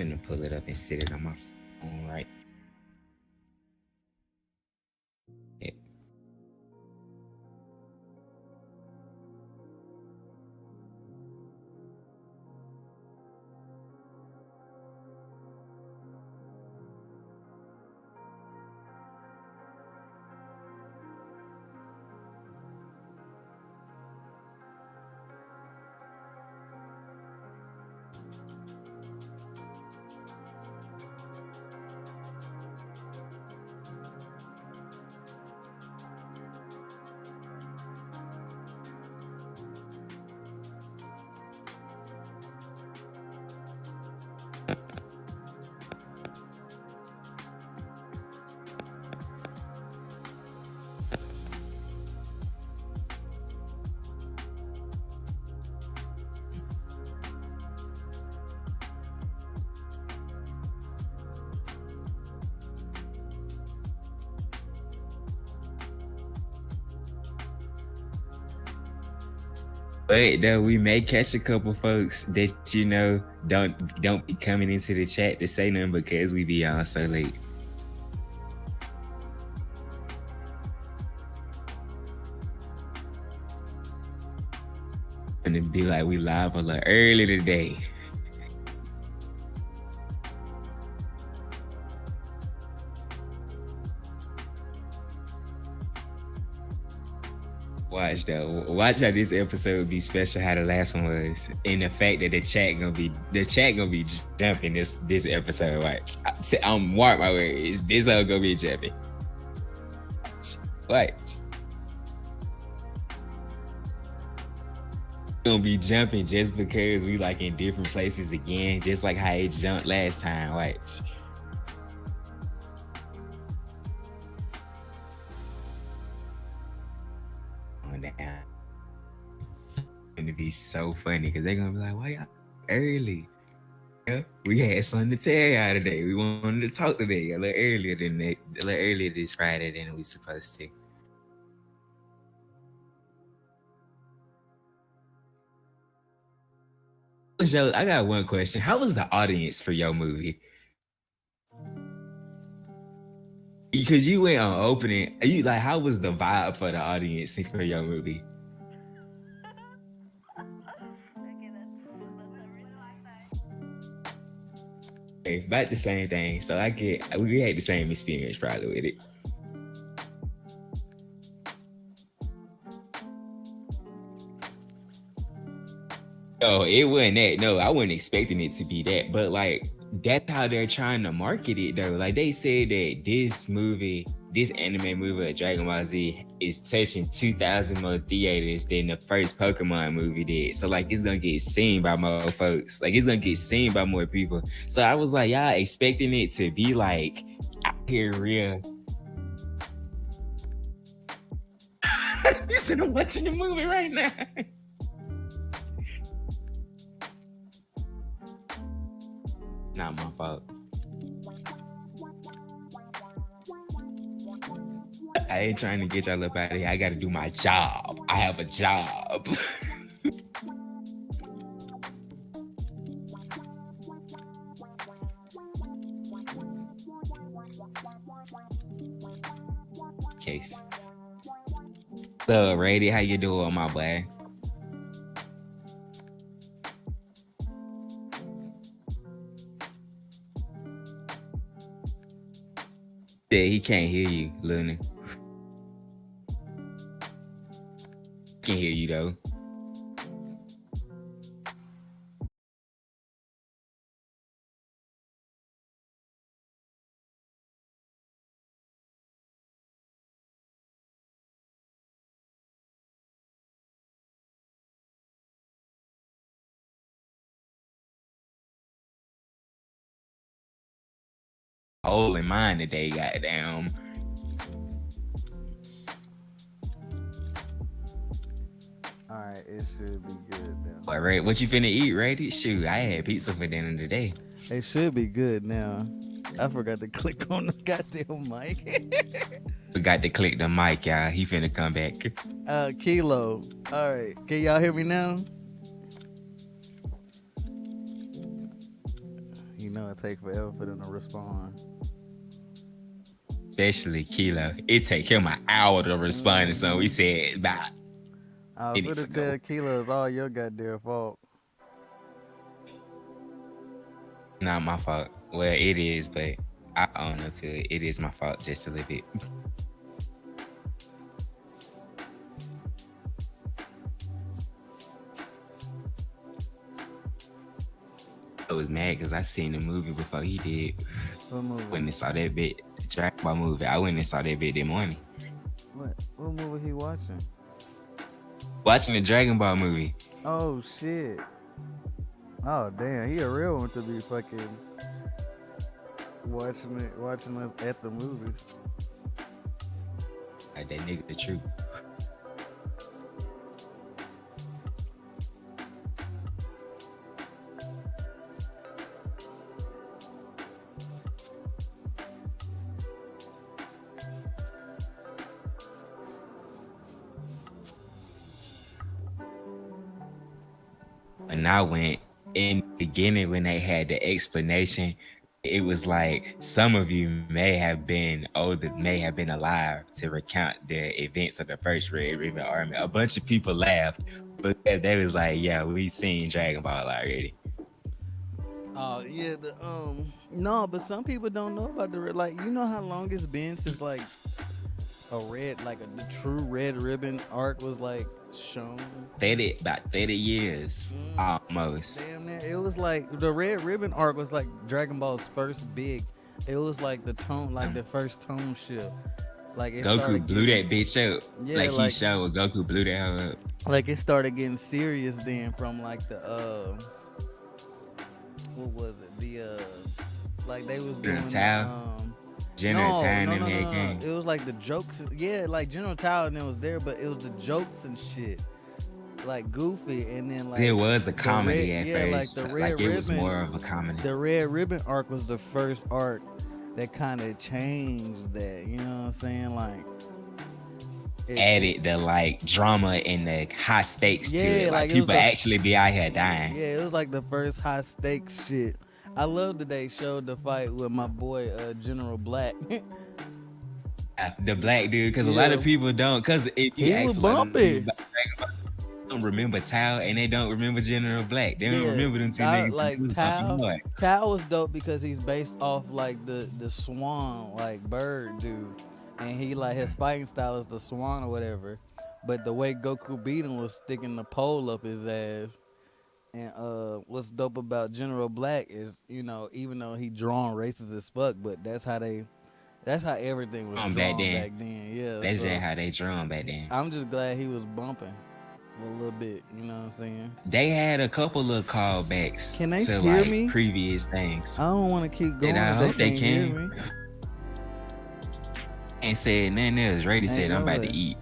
gonna pull it up and sit it on my phone right. Yeah. But though we may catch a couple folks that don't be coming into the chat to say nothing because we be on so late. And it'd be like we live a little early today. Watch how this episode be special. How the last one was, and the fact that the chat gonna be jumping this episode. Watch, I'm mark my words. This all gonna be jumping. Watch. Gonna be jumping just because we like in different places again, just like how it jumped last time. Watch. Down. Gonna be so funny because they're gonna be like, why y'all early? Yeah, we had something to tell y'all today. We wanted to talk today a little earlier this Friday than we supposed to. Joe, I got one question. How was the audience for your movie? Because you went on opening, how was the vibe for the audience for your movie? Okay, about the same thing. So we had the same experience probably with it. No, it wasn't that. No, I wasn't expecting it to be that. But like that's how they're trying to market it though. Like they said that this anime movie of Dragon Ball Z is touching 2,000 more theaters than the first Pokemon movie did. So like it's gonna get seen by more folks. Like it's gonna get seen by more people. So I was like, y'all expecting it to be like out here real. He said I'm watching the movie right now. Not my fault. I ain't trying to get y'all up out of here. I gotta do my job. I have a job. Case. So, Rady, how you doing, my boy? Yeah, he can't hear you, Luna. Can hear you though. All in mind today, goddamn. Alright, it should be good then. All right, what you finna eat, Rady? Shoot, I had pizza for dinner today. It should be good now. I forgot to click on the goddamn mic. Forgot to click the mic, y'all. He finna come back. Kilo. Alright, can y'all hear me now? He You know it takes forever for them to respond. Especially Kilo. It take him an hour to respond to something we said about I was minutes gonna ago. tell Kilo it's all your goddamn fault. Not my fault. Well, it is, but I own up to it. It is my fault just a little bit. I was mad because I seen the movie before he did. What movie? When I saw that bit, the Dragon Ball movie, I went and saw that bit that morning. What movie he watching? Watching the Dragon Ball movie. Oh shit. Oh damn, he a real one to be fucking watching us at the movies. Like that nigga the truth. And I went in the beginning when they had the explanation. It was like some of you may have been older, may have been alive to recount the events of the first Red Ribbon Army. A bunch of people laughed because they was like, "Yeah, we seen Dragon Ball already." Oh yeah, no, but some people don't know about like you know how long it's been since like the true Red Ribbon arc was like shown. About 30 years almost. Damn near. It was like the Red Ribbon arc was like Dragon Ball's first big. It was like the first tone shift. Like it Goku blew that bitch up. Yeah, like he showed Goku blew that hoe up. Like it started getting serious then from like the what was it? The like they was doing General Tao no. It was like the jokes. Yeah, like General Tao and it was there, but it was the jokes and shit. Like Goofy, and then like it was a comedy at first. Like the Red Ribbon, it was more of a comedy. The Red Ribbon arc was the first arc that kind of changed that. You know what I'm saying? Like added the like drama and the high stakes to it. Like people actually be out here dying. Yeah, it was like the first high stakes shit. I love that they showed the fight with my boy General Black. The black dude, because a lot of people don't. Because if you he was bumping. Don't remember Tao and they don't remember General Black. They don't remember them two niggas. Like Tao was dope because he's based off like the swan like bird dude, and he like his fighting style is the swan or whatever. But the way Goku beat him was sticking the pole up his ass. And what's dope about General Black is, you know, even though he drawn racist as fuck, but that's how everything was drawn back then. Yeah, that's just how they drawn back then. I'm just glad he was bumping a little bit. You know what I'm saying? They had a couple of callbacks. Can they to hear like me? Previous things. I don't want to keep going. And I hope they can. Hear me. Ain't said nothing else. Rady said I'm about to eat.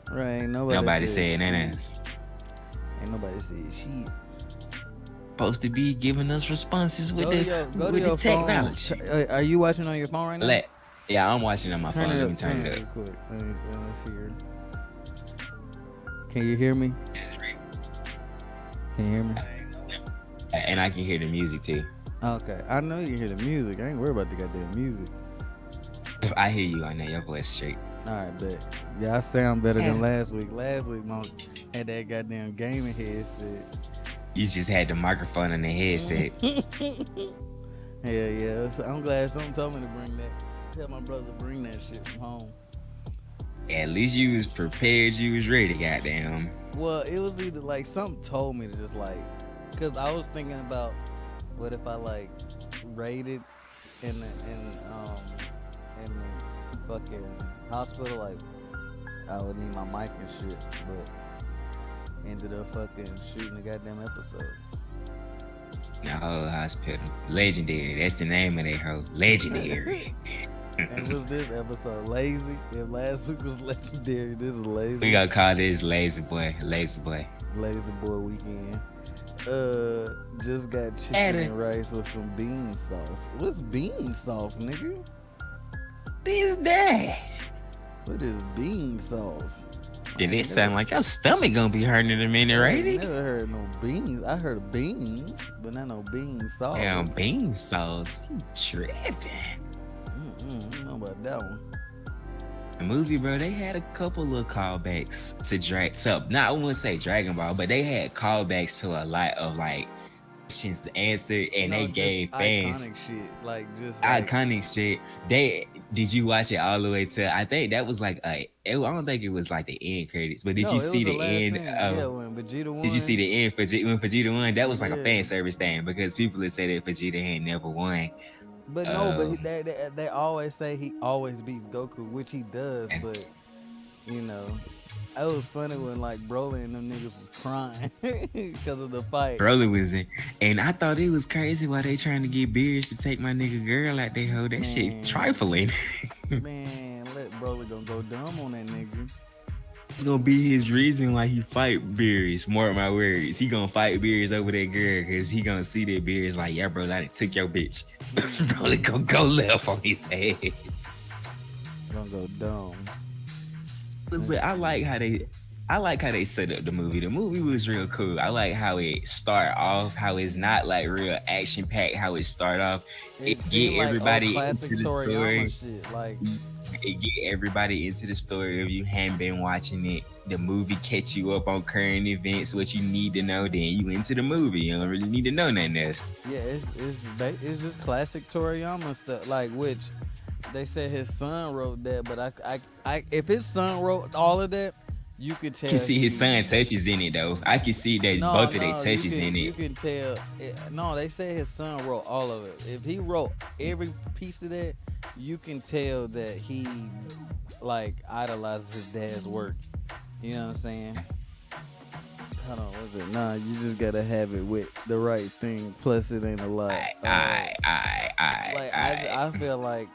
Right? Nobody said nothing else. Ain't nobody said shit. Supposed to be giving us responses with the technology. Are you watching on your phone right now? Yeah, I'm watching on my phone. Let me turn it up. Quick. Let's hear. Can you hear me? Can you hear me? And I can hear the music too. Okay, I know you hear the music. I ain't worried about the goddamn music. I hear you on that. Your voice straight. All right, bet. Yeah, I sound better than last week. Last week, Monk had that goddamn gaming headset. You just had the microphone on the headset. Yeah. So I'm glad someone told me to bring that. Tell my brother to bring that shit from home. At least you was prepared. You was ready, goddamn. Well, it was either like something told me to just like, cause I was thinking about what if I like raided in the fucking hospital, like I would need my mic and shit, but ended up fucking shooting the goddamn episode. The whole hospital. Legendary. That's the name of that hoe. Legendary. And was this episode lazy? If last week was legendary, this is lazy. We gonna call this Lazy Boy. Lazy Boy weekend. Just got chicken and rice with some bean sauce. What's bean sauce, nigga? What is that? What is bean sauce? Did I it ain't never, sound like your stomach gonna be hurting in a minute, I ain't right? never heard no beans. I heard of beans, but not no bean Damn, sauce. bean sauce. You tripping. I don't know about that one. The movie, bro, they had a couple of callbacks to not I wouldn't say Dragon Ball, but they had callbacks to a lot of like questions answered, and they No, just gave fans iconic shit. Like just like iconic shit. They did you watch it all the way to? I think that was like I don't think it was like the end credits, but did you no, it was see the the last end scene. Yeah, of? when Vegeta Did you see won. the end for when Vegeta won? That was like a Yeah, fan service thing because people had said that Vegeta had never won. but no, but Um, they always say he always beats Goku, which he does. and But you know, it was funny when like Broly and them niggas was crying because of the fight. Broly was in, and I thought it was crazy why they trying to get Beers to take my nigga girl out they hoe. That shit Man, trifling. let Broly gonna go dumb on that nigga. It's gonna be his reason why he fight Beers. Mark my words. He gonna fight Beers over that girl because he gonna see that Beers like, yeah, bro, I done took your bitch. Broly Mm-hmm. gonna go left on his ass. Gonna go dumb. Listen, Let's see. I like how they set up the movie. The movie was real cool. I like how it start off, how it's not like real action packed, how it start off. It It seemed get like old everybody classic into the Toriyama story. shit. Like, It get everybody into the story if you hadn't been watching it. The movie catch you up on current events, what you need to know, then you into the movie. You don't really need to know nothing else. yeah, it's just classic Toriyama stuff. Like, which they said his son wrote that, but if his son wrote all of that, you could I can tell see his he. son touches in it though. I can see that No, both of their no, you touches can in you it. can tell. No, they say his son wrote all of it. If he wrote every piece of that, you can tell that he like idolizes his dad's work. You know what I'm saying? Hold on, what's it? Nah, you just gotta have it with the right thing. Plus, it ain't a lot. Like I feel like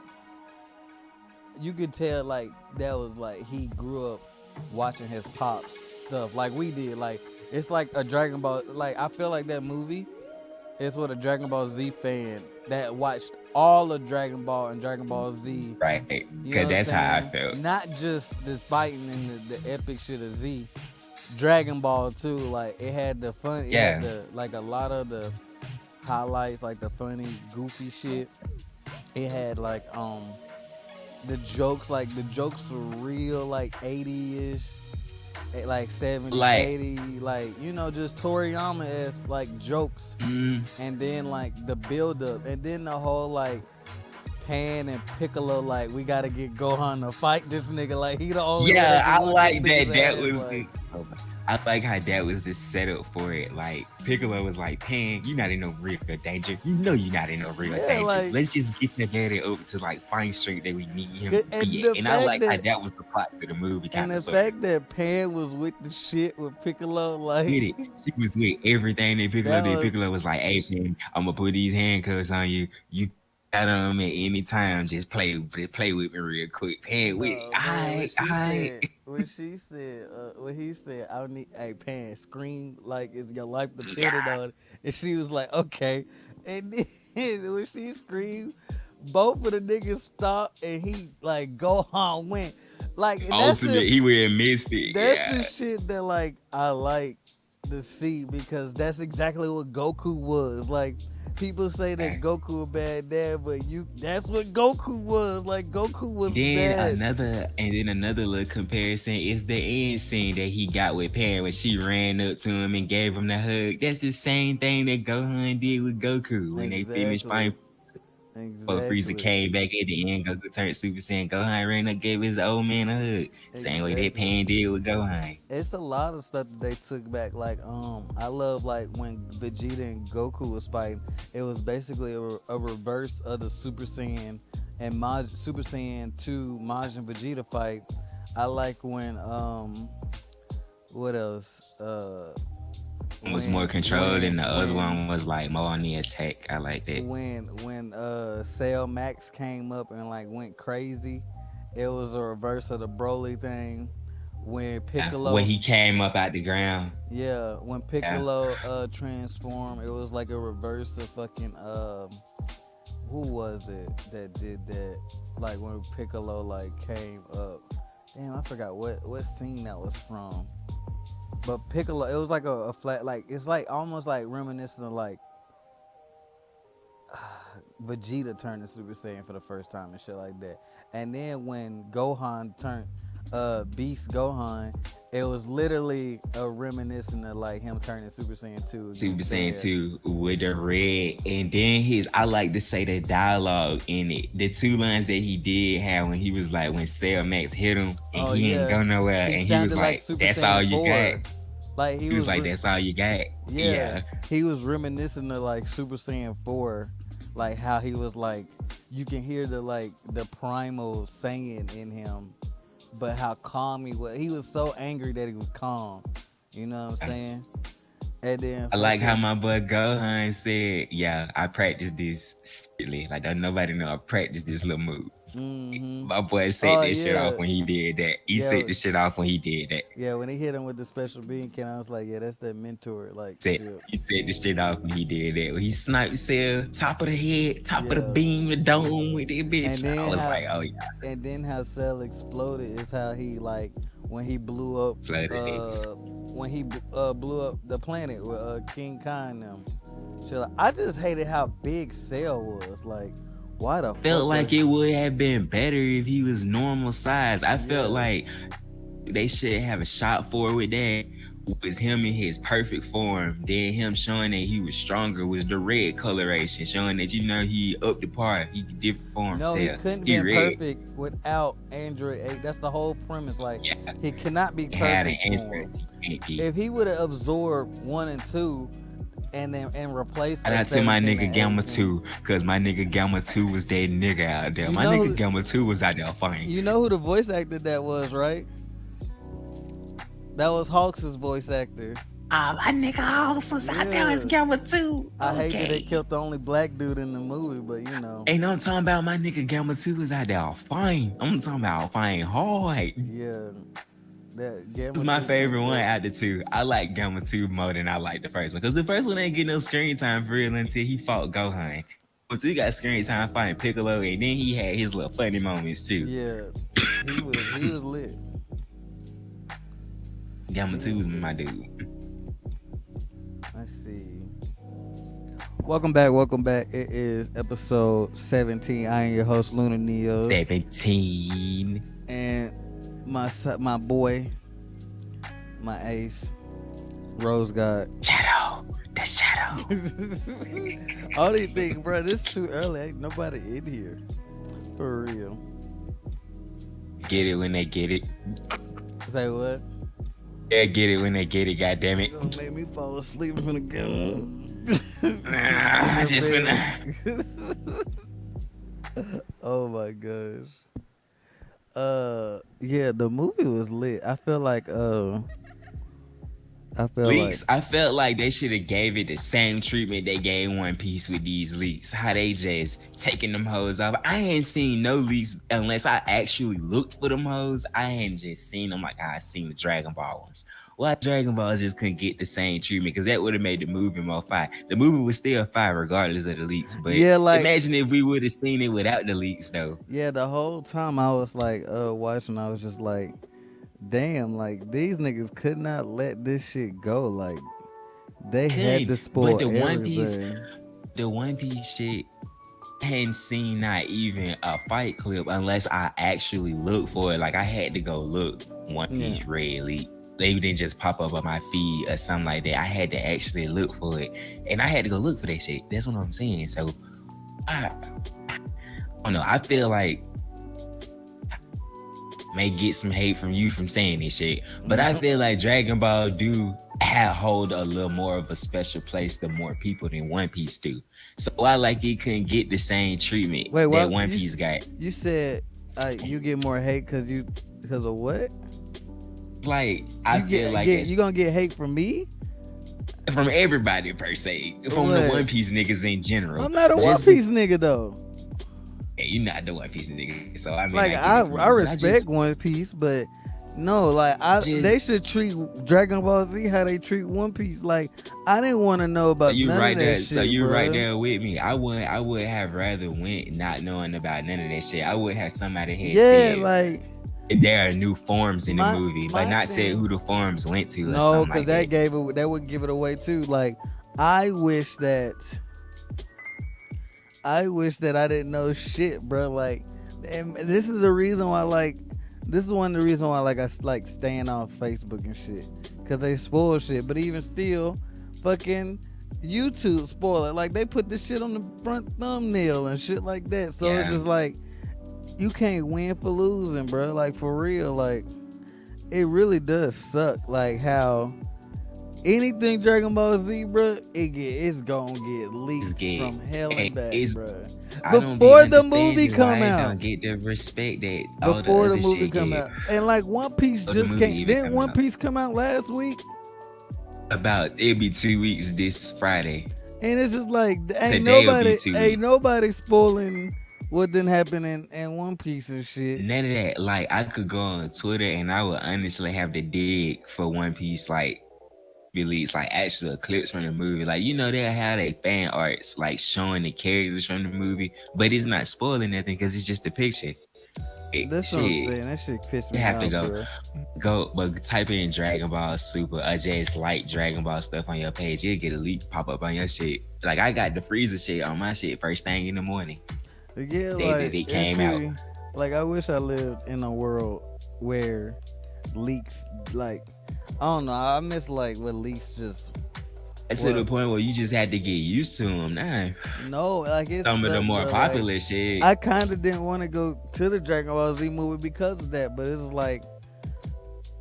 you could tell like that was like he grew up watching his pops stuff like we did. Like it's like a Dragon Ball. Like I feel like that movie is what a Dragon Ball Z fan that watched all of Dragon Ball and Dragon Ball Z. Right. You know Cause what I'm that's how I saying? felt. Not just the fighting and the epic shit of Z. Dragon Ball too. Like it had the fun. It had Yeah. the like a lot of the highlights, like the funny, goofy shit. It had the jokes, like the jokes were real, like 80-ish, like 70, Like 80, like just Toriyama s like jokes, mm, and then like the build up, and then the whole like Pan and Piccolo, like we gotta get Gohan to fight this nigga, like he the only one yeah, that can I whoop this like nigga's that. That ass, was like the. I like how that was the setup for it. Like Piccolo was like, "Pan, you're not in no real danger. You know you're not in no real yeah, danger. like Let's just get your daddy up to like fine strength that we need him to and be at." the And I fact like how that that was the plot to the movie, and kind of the sort of. fact that Pan was with the shit with Piccolo, like With it, she was with everything that Piccolo that did. was Piccolo was like, "Hey, Pan, I'm gonna put these handcuffs on you. You got them at any time. Just play with me real quick. Pan with it. no, man. I." When he said, "I need a Pan scream like it's your life depended on it," and she was like, "Okay," and then when she screamed, both of the niggas stopped, and he like Gohan went, like and Ultimate, he would have missed it. that's Yeah. the shit that like I like to see because that's exactly what Goku was. Like people say that Goku a bad dad, but that's what Goku was. Like Goku was that. And then another little comparison is the end scene that he got with Pan when she ran up to him and gave him the hug. That's the same thing that Gohan did with Goku when they finished Exactly. fighting. Before Frieza Exactly. came back at the end, Goku turned Super Saiyan. Gohan ran up, gave his old man a hug. Same way that Exactly. Pan did with Gohan. It's a lot of stuff that they took back. Like, I love like when Vegeta and Goku was fighting. It was basically a reverse of the Super Saiyan and Super Saiyan 2 Majin Vegeta fight. I like when what else? One was more controlled, and the other When one was like more on the attack. I like that. when Cell Max came up and like went crazy, it was a reverse of the Broly thing. When Yeah. When Piccolo, he came up out the ground. yeah, when Yeah. Piccolo transformed, it was like a reverse of fucking who was it that did that? Like when Piccolo like came up, Damn, I forgot what scene that was from. But Piccolo, it was like a flat, like it's like almost like reminiscent of like Vegeta turned to Super Saiyan for the first time and shit like that. And then when Gohan turned Beast Gohan, it was literally a reminiscent of like him turning Super Saiyan 2 Super against Saiyan Cell. 2 with the red. And then I like to say the dialogue in it. The two lines that he did have when he was like, when Cell Max hit him and Oh he ain't yeah, go nowhere. he And he was sounded like like, Super that's all Saiyan you got. 4. Like He was like, that's all you got. yeah, Yeah. he was reminiscent of like Super Saiyan 4, like how he was like, you can hear the like the primal Saiyan in him, but how calm he was. He was so angry that he was calm. You know what I'm saying? And then I like how fucking my boy Gohan said, yeah, I practiced this secretly. Like, don't nobody know I practiced this little move. mm-hmm. My boy set Oh this shit off yeah, when he did that. He yeah, set the shit off when he did that. yeah. When he hit him with the special beam can, I was like, yeah, that's that mentor like Said shit. he set the shit off when he did that. When he sniped Cell, top of the head, top of the Yeah. beam, the dome with that And bitch. I then was how like, oh yeah, how Cell exploded is how he like when he blew up flooded it. blew up the planet with King Khan and them. So like, I just hated how big Cell was. Like, why the Felt fuck was like it would have been better if he was normal size. I felt yeah. like they should have a shot for with that. Was him in his perfect form. Then him showing that he was stronger was the red coloration, showing that he up the par. He could different form No, he Cell. couldn't He been red. perfect without Android 8. That's the whole premise. Like, Yeah, he cannot be had an perfect for him. interest. He can't be. If he would have absorbed 1 and 2 and replaced Shout out to my F17 nigga and Gamma 18. 2, cause my nigga Gamma 2 was that nigga out there. You My know nigga who, Gamma 2 was out there fighting. you know who the voice actor that was, right? That was Hawks' voice actor. My nigga House was out there as Yeah. Gamma 2. I hate that they Okay. killed the only black dude in the movie, but you know, Ain't no talking about my nigga Gamma 2 was out there fighting. I'm talking about fighting hard. yeah, that This is Gamma my 2 favorite fucked one up. out the two. I like Gamma 2 more than I like the first one. Cause the first one ain't getting no screen time for real until he fought Gohan. But he got screen time fighting Piccolo, and then he had his little funny moments too. Yeah, he was lit. Gamma He 2 was was lit. my dude. Let's see. Welcome back. Welcome back. It is episode 17. I am your host, Luna Neos, 17. and my boy, my ace, Rose God. Shadow. The shadow. All these things, bro. This too early. Ain't nobody in here, for real. Get it when they get it. Say what? Yeah, get it when they get it, goddamn it. You gonna make me fall asleep in the game. I just been. Oh my gosh. Yeah, the movie was lit. I feel like Leaks. I felt like they should have gave it the same treatment they gave One Piece with these leaks. How they just taking them hoes off. I ain't seen no leaks unless I actually looked for them hoes. I ain't just seen them like I seen the Dragon Ball ones. Why Dragon Balls just couldn't get the same treatment? Because that would have made the movie more fire. The movie was still fire regardless of the leaks. But yeah, like imagine if we would have seen it without the leaks, though. yeah, the whole time I was like watching, I was just like, damn, like these niggas could not let this shit go. Like they had to spoil But everything. the One Piece shit hadn't seen not even a fight clip unless I actually look for it. Like I had to go look One Piece Yeah. Red League. They didn't just pop up on my feed or something like that. I had to actually look for it, and I had to go look for that shit. That's what I'm saying. So I don't know. I feel like may get some hate from you from saying this shit, but I feel like Dragon Ball do hold a little more of a special place to more people than One Piece do. So I like it couldn't get the same treatment Wait, that what? One Piece got. You said you get more hate because of what? Like I feel like it's you gonna get hate from me? from everybody per se, from the What? One Piece niggas in general. I'm not a One Just Piece nigga though. Hey, you're not the One Piece nigga, so I mean, Like get I it from you, but respect One Piece, but no, like they should treat Dragon Ball Z how they treat One Piece. Like I didn't want to know about you none right of that there. shit. So you bruh. right there with me. I would have rather went not knowing about none of that shit. I would have somebody had Yeah, said, like there are new forms in the My movie, but my not said thing, who the forms went to or no, something because like that. that would give it away too. Like, I wish that I wish that I didn't know shit, bro. Like, and this is the reason why, like, this is one of the reasons why, like, I like staying off Facebook and shit, cause they spoil shit. But even still, fucking YouTube spoil it. Like, they put this shit on the front thumbnail and shit like that. So it's Yeah, just like you can't win for losing, bro. Like, for real, like, it really does suck. Like, how anything Dragon Ball Z, bro, it's gonna get it's leaked get from hell and hey, back, it's bro. I don't be Before the movie understanding come why it out, don't get the respect that all the before the other movie shit come get. out, and like One Piece Or the just movie came. even Didn't come One out. Piece come out last week? About it'll be 2 weeks this Friday. And it's just like Today will be two ain't weeks. nobody spoiling what didn't happen in One Piece and shit. None of that. Like I could go on Twitter and I would honestly have to dig for One Piece like release like actual clips from the movie. Like they'll have their fan arts like showing the characters from the movie, but it's not spoiling nothing because it's just a picture. That's what I'm Shit, saying. That shit pissed you me have to off, go bro. but type in Dragon Ball Super or just like Dragon Ball stuff on your page. You'll get a leak pop up on your shit. Like I got the freezer shit on my shit first thing in the morning. Yeah, Day that like it that came out. shit. Like, I wish I lived in a world where leaks, like, I don't know. I miss like what leaks just To the what. point where you just had to get used to them. Nah, No, like, it some of the sucked, more bro. Like, popular shit. I kind of didn't want to go to the Dragon Ball Z movie because of that, but it's like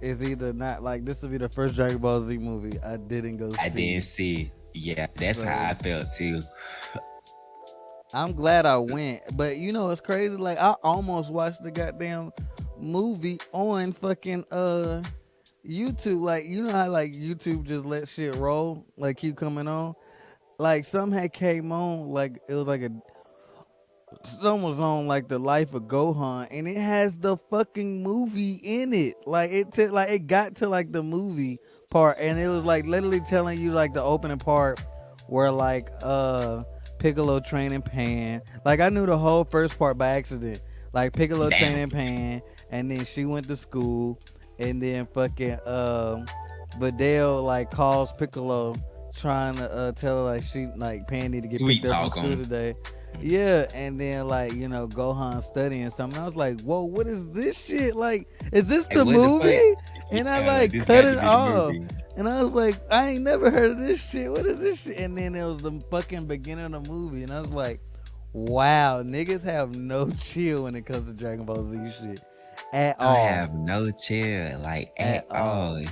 it's either not, like, this will be the first Dragon Ball Z movie I didn't go I see. didn't see. Yeah, that's how So I felt too. I'm glad I went. But it's crazy. Like, I almost watched the goddamn movie on fucking YouTube. Like, you know how like YouTube just let shit roll, like, keep coming on. Like, some had came on, like, it was like a some was on like the life of Gohan, and it has the fucking movie in it. Like, like it got to like the movie part, and it was like literally telling you like the opening part where like Piccolo training Pan. Like, I knew the whole first part by accident. Like, Piccolo Damn. training Pan, and then she went to school, and then fucking Videl like calls Piccolo trying to tell her like she like Pan need to get Sweet picked up from talk school on. today. Yeah, and then like Gohan studying something. I was like, whoa, what is this shit? Like, is this Like the what the fuck? movie? And I Yeah, like like this cut got to it be the off, movie. and I was like, I ain't never heard of this shit. What is this shit? And then it was the fucking beginning of the movie, and I was like, wow, niggas have no chill when it comes to Dragon Ball Z shit at I all, have no chill, like at at all. all.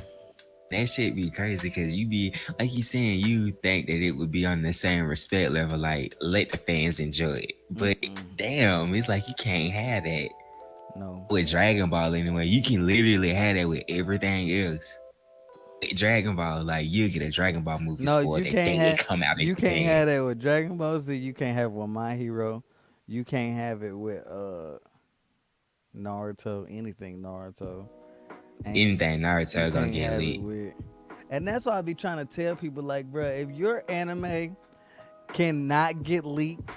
That shit be crazy because you be like you saying you think that it would be on the same respect level, like let the fans enjoy it. But Mm-mm. damn, it's like you can't have that No. with Dragon Ball anyway. You can literally have that with everything else. With Dragon Ball, like you get a Dragon Ball movie No, spoiled the day it come out in you can't Japan. have that with Dragon Ball Z. You can't have it with My Hero. You can't have it with Naruto, anything Naruto, and Anything you Naruto gonna can't get have it leaked. with. And that's why I be trying to tell people, like, bro, if your anime cannot get leaked,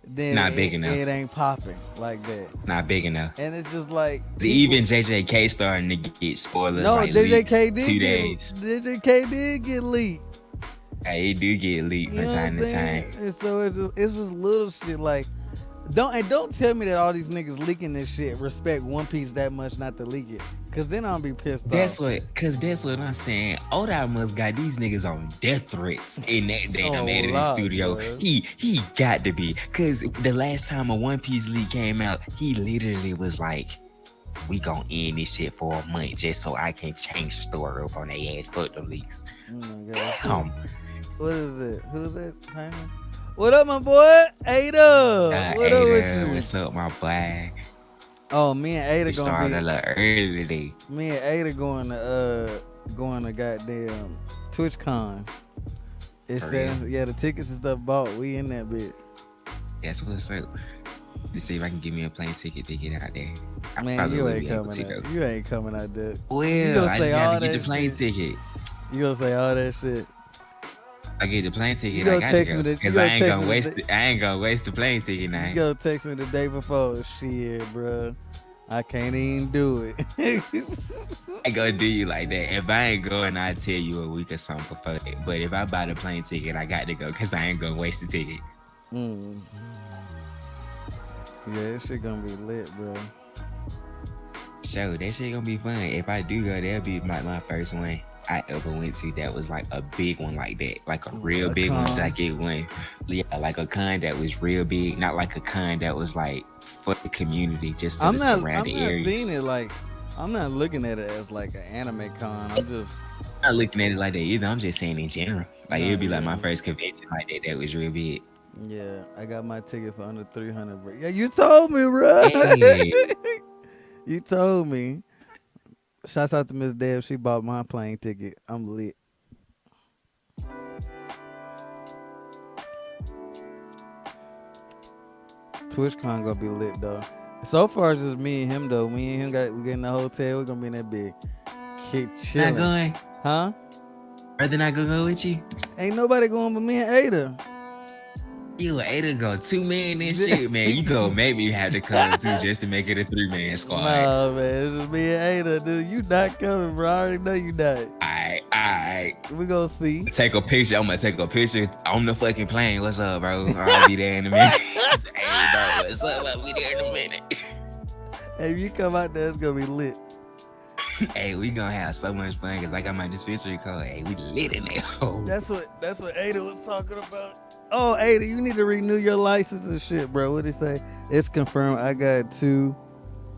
then Not big enough. it ain't popping like that. Not big enough. And it's just like Even people. JJK starting to get spoilers No, like leaks JJK did 2 days. get leaked. Hey, it do get leaked You from know what time I'm to saying? time. And so it's just little shit like. Don't tell me that all these niggas leaking this shit respect One Piece that much not to leak it, cause then I'll be pissed off. That's what I'm saying. Oda must got these niggas on death threats in that Oh, damn editing Lord, studio. bro. He got to be, cause the last time a One Piece leak came out, he literally was like, "We gonna end this shit for a month just so I can change the story up on their ass. Fuck the leaks." Oh my gosh. Damn. What is it? Who's that? Hanging? What up, my boy? Ada. What up with Ada, you? what's up, my boy? Oh, me and Ada We gonna started a be. little early today. Me and Ada going to goddamn TwitchCon. It's For real? yeah, the tickets and stuff bought. We in that bitch. That's what's up. Let's see if I can give me a plane ticket to get out there. I Man, probably you will ain't be able coming to out. though. You ain't coming out there. You Well, gonna I say just all got to get that the plane shit. ticket. You gonna say all that shit. I get the plane You ticket, I gonna gotta text go. me the. You Cause gonna text me I ain't gonna waste the plane ticket You now. gonna text me the day before. Shit, bro. I can't even do it. I gonna do you like that. If I ain't going, I'll tell you a week or something before that. But if I buy the plane ticket, I got to go because I ain't gonna waste the ticket. Mm. Yeah, this shit gonna be lit, bro. So that shit gonna be fun. If I do go, that'll be my first one I ever went to that was like a big one like that. Like a real A big one that I con. get one. Yeah, like a con that was real big, not like a con that was like for the community, just for the I'm surrounding not seeing areas. it like I'm not looking at it as like an anime con. I'm just I'm not looking at it like that either. I'm just saying in general. Like nah, it'd be like my yeah. first convention like that that was real big. Yeah, I got my ticket for under 300, bro. Yeah, you told me, bro. Hey, You told me. Shouts out to Miss Deb. She bought my plane ticket. I'm lit. TwitchCon gonna be lit though. So far it's just me and him though. Me and him we get in the hotel. We're gonna be in that big kid not chilling. going. Huh? Brother not gonna go with you. Ain't nobody going but me and Ada. You and Ada go 2 man and shit, man. You gonna make me have to come too just to make it a 3-man squad. Nah, man, it's just me and Ada, dude. You not coming, bro. I already know you not. Alright. We gonna see. Take a picture. I'm gonna take a picture on the fucking plane. What's up, bro? I'll be there in a minute. Hey, bro, what's up? I'll be there in a minute. Hey, if you come out there, it's gonna be lit. Hey, we gonna have so much fun because I got my dispensary code. Hey, we lit in there. Oh. That's what Ada was talking about. Oh, Ada, you need to renew your license and shit, bro. What did he say? It's confirmed. I got two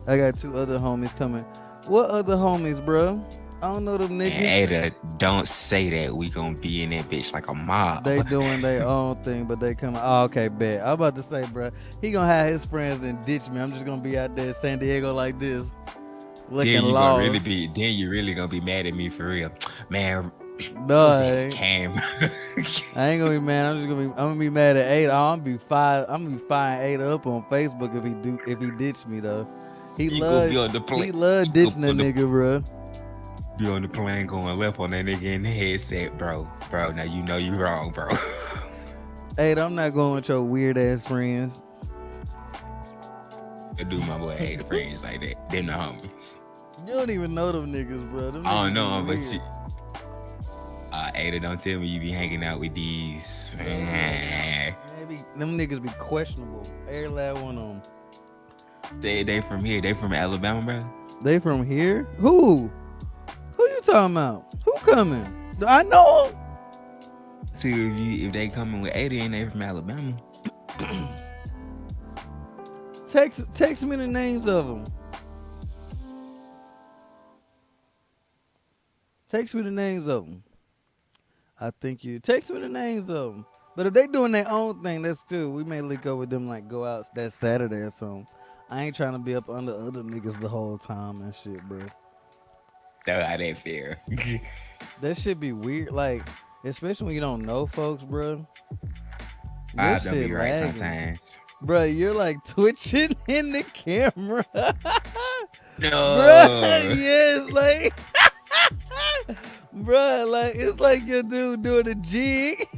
other homies coming. What other homies, bro? I don't know them niggas. And Ada, don't say that. We gonna be in that bitch like a mob. They doing their own thing, but they coming. Oh, okay, bet. I'm about to say, bro, he gonna have his friends and ditch me. I'm just gonna be out there in San Diego like this, looking Then you lost. gonna really be. Then you really gonna be mad at me for real, man. No, I ain't. I ain't gonna be mad. I'm gonna be mad at Ada. I'm gonna be firing Ada up on Facebook if he ditch me though. He love ditching a nigga, bro. Be on the plane going left on that nigga in the headset, bro. Now you know you wrong, bro. Ada, I'm not going with your weird ass friends. I do my boy Ada friends like that. Them the homies. You don't even know them niggas, bro. Them I don't niggas know, be but weird. you. Ada, don't tell me you be hanging out with these. Maybe them niggas be questionable. Every last one of them. They from here. They from Alabama, bro. They from here? Who? Who you talking about? Who coming? I know 'em. See if they coming with Ada and they from Alabama. Text me the names of them. Text me the names of them. I think you text me the names of them. But if they doing their own thing, that's too. We may link up with them like go out that Saturday or something. I ain't trying to be up under other niggas the whole time and shit, bro. That ain't fair. That shit be weird, like especially when you don't know folks, bro. I don't be right lagging. sometimes. Bro, you're like twitching in the camera. No. Bro, yes, like bro, like it's like your dude doing a jig.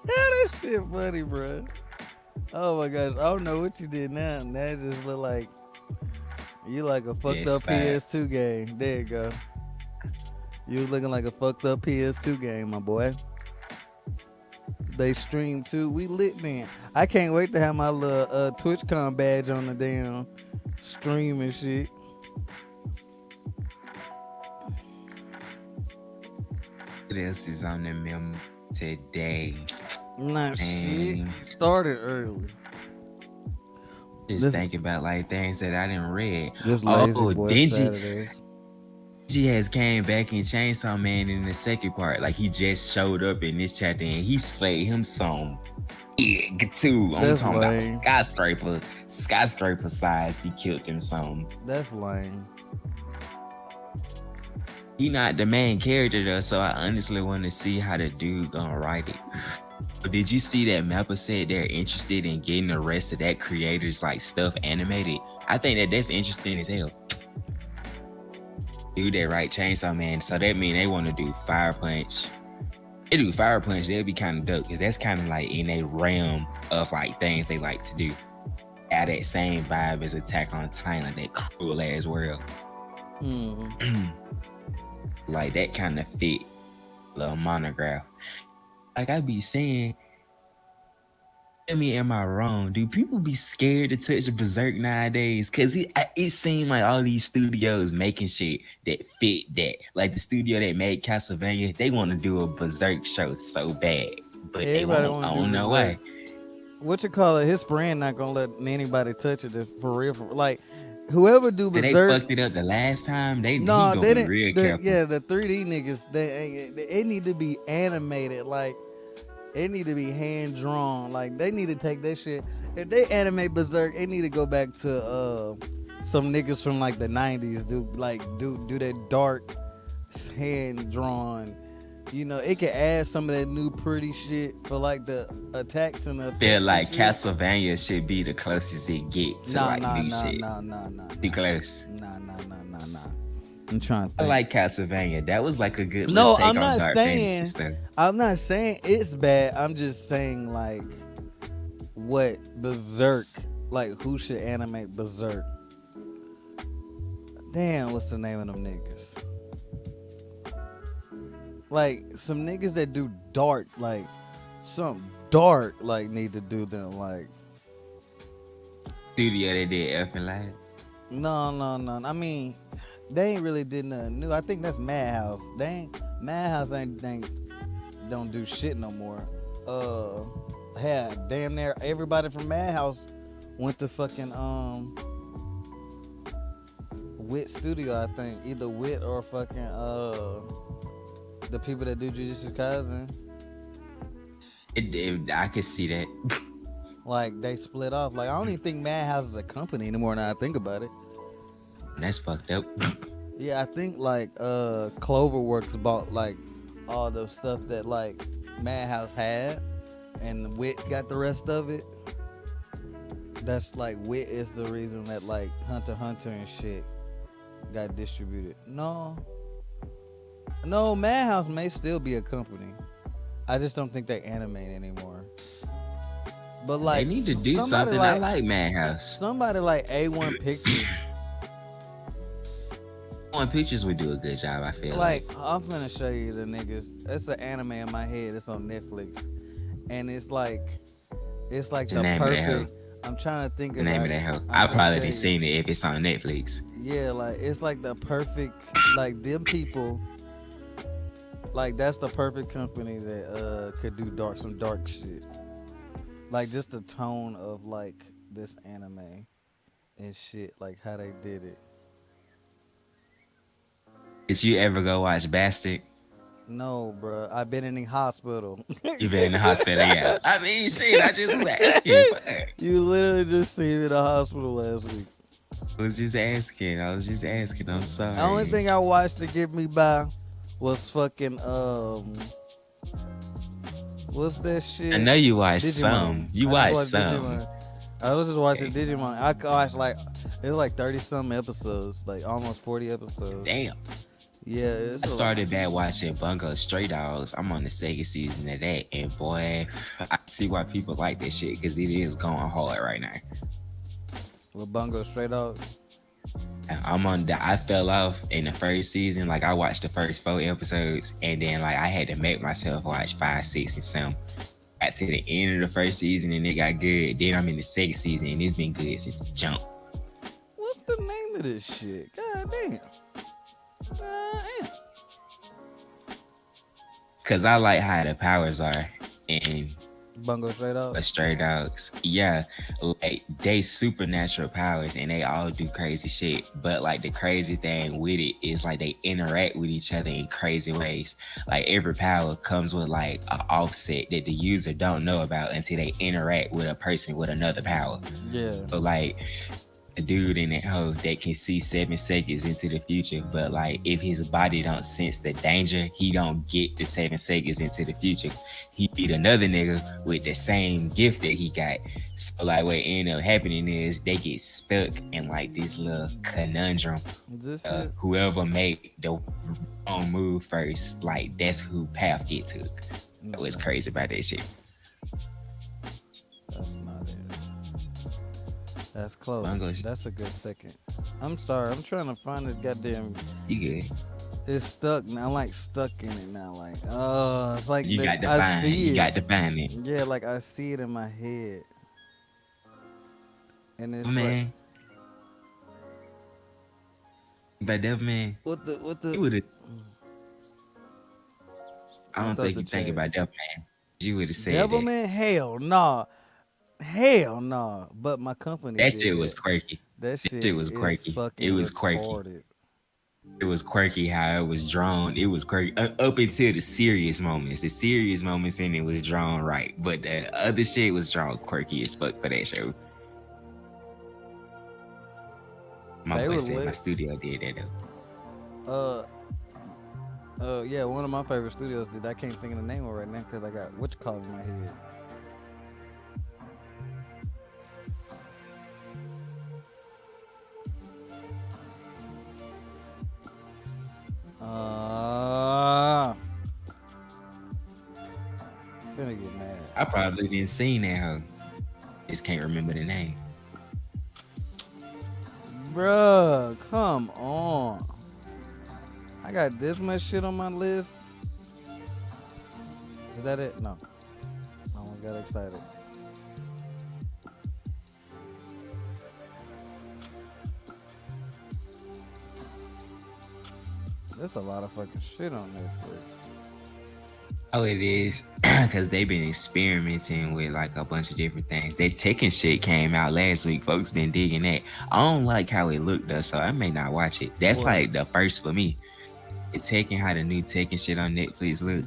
That shit funny, bro. Oh my gosh, I don't know what you did now. Now it just look like you like a fucked up PS2 game. There you go. You looking like a fucked up PS2 game, my boy. They stream too. We lit then. I can't wait to have my little TwitchCon badge on the damn stream and shit. What else is on the memo today? Nah, shit. Started early. Just thinking about like things that I didn't read. Just lazy boy Dingy. Dingy has came back in Chainsaw Man in the second part. Like he just showed up in this chapter and he slayed him some big too. I'm talking about skyscraper sized. He killed him some. That's lame. He not the main character though, so I honestly want to see how the dude gonna write it. But did you see that Mappa said they're interested in getting the rest of that creator's like stuff animated? I think that's interesting as hell. Do that right, Chainsaw Man. So that mean they want to do Fire Punch. They do Fire Punch, that'd be kind of dope because that's kind of like in a realm of like things they like to do. Had that same vibe as Attack on Titan, that cruel ass world. Mm. Like that kind of fit little monograph. Like I be saying, tell me, am I wrong? Do people be scared to touch Berserk nowadays? Cause it seemed like all these studios making shit that fit that. Like the studio that made Castlevania, they want to do a Berserk show so bad, but they Everybody won't. want I to do don't know Berserk. why. What you call it? His friend not gonna let anybody touch it for real. Like whoever do Cause they Berserk. fucked it up the last time. He No, gonna they be didn't. real careful. The 3D niggas, they need to be animated. Like it need to be hand drawn. Like they need to take that shit. If they animate Berserk, it need to go back to some niggas from like the '90s. Do that dark hand drawn. You know, it can add some of that new pretty shit for like the attacks and the Feel effects and like shit. Castlevania should be the closest it get to Nah, like nah, new nah, shit. nah, nah, nah, Too nah, close. nah. I'm trying to I think. like Castlevania. That was like a good little No, take on dark fantasy stuff. I'm not saying it's bad. I'm just saying like what Berserk, like who should animate Berserk? Damn, what's the name of them niggas? Like some niggas that do dark, like some dark, like need to do them. Like Studio that did Elfen Light. no. I mean, they ain't really did nothing new. I think that's Madhouse. Madhouse ain't don't do shit no more. Had damn near everybody from Madhouse went to fucking Wit Studio. I think either Wit or fucking the people that do Jujutsu Kaisen. I could see that. Like they split off. Like I don't even think Madhouse is a company anymore. Now I think about it. That's fucked up. Yeah, I think like Cloverworks bought like all the stuff that like Madhouse had, and Wit got the rest of it. That's like Wit is the reason that like Hunter x Hunter and shit got distributed. No, Madhouse may still be a company. I just don't think they animate anymore. But They like need to do somebody something. I like like Madhouse. A1 Pictures. On Pictures would do a good job. I feel Like I'm finna show you the niggas. It's an anime in my head. It's on Netflix, and it's like the the name of that hoe. perfect. I'm trying to think The of name of like that hoe. I'm I'll gonna probably tell be you. seeing it if it's on Netflix. Yeah, like it's like the perfect like them people. Like that's the perfect company that could do some dark shit. Like just the tone of like this anime and shit, like how they did it. Did you ever go watch Bastard? No, bro, I've been in the hospital. You been in the hospital, yeah. I mean, shit. I just was asking. Fuck. You literally just seen me in the hospital last week. I was just asking. I was just asking. I'm The only sorry. thing I watched to get me by was fucking what's that I shit? know you watched Digimon. some. You I just watched watched some. Digimon. I was just watching Okay. Digimon. I watched like it was like 30 some episodes, like almost 40 episodes. Damn. Yeah, it's I a lot. started back watching Bungo Stray Dogs. I'm on the second season of that, and boy, I see why people like that shit because it is going hard right now. With Bungo Stray Dogs. I'm on the. I fell off in the first season. Like I watched the first 4 episodes, and then like I had to make myself watch 5, 6, and 7. Got to the end of the first season, and it got good. Then I'm in the second season, and it's been good since the jump. What's the name of this shit? God damn. Damn. Cause I like how the powers are, and Bungo Stray Dogs. Stray Dogs, yeah, like they supernatural powers and they all do crazy shit. But like the crazy thing with it is like they interact with each other in crazy ways. Like every power comes with like an offset that the user don't know about until they interact with a person with another power. Yeah. So like a dude in that hole that can see 7 seconds into the future, but like if his body don't sense the danger, he don't get the 7 seconds into the future. He beat another nigga with the same gift that he got. So like what ended up happening is they get stuck in like this little conundrum. Is this it? Whoever made the wrong move first, like that's who path get took. So it's crazy about that shit. That's not it. That's close. Bungo. That's a good second. I'm sorry. I'm trying to find this goddamn. You good? It's stuck now. I'm like stuck in it now. Like, it's like You that. got to I find. You see it. got to find it. Yeah, like I see it in my head, and Oh, it's like, man, but that man, what the. you would have. I What's don't up think the you think chat? about that man. You would have said that. Devilman? Hell nah. Hell nah. But my company That did shit was that. quirky. That That shit shit was is quirky. It fucking was quirky. retarded. It was quirky how it was drawn. It was quirky up until the serious moments. The serious moments in it was drawn right, but the other shit was drawn quirky as fuck for that show. My They boy were said my lit. studio did that though. Uh, yeah, one of my favorite studios did. I can't think of the name of it right now because I got what you call it in my head. Uh, Finna get mad. I probably didn't see that hoe. Just can't remember the name. Bruh, come on. I got this much shit on my list. Is that it? No. I almost got excited. There's a lot of fucking shit on Netflix. Oh, it is because they've been experimenting with like a bunch of different things. That Tekken shit came out last week. Folks been digging that. I don't like how it looked though, so I may not watch it. That's What? like the first for me. It's Tekken, how the new Tekken shit on Netflix look.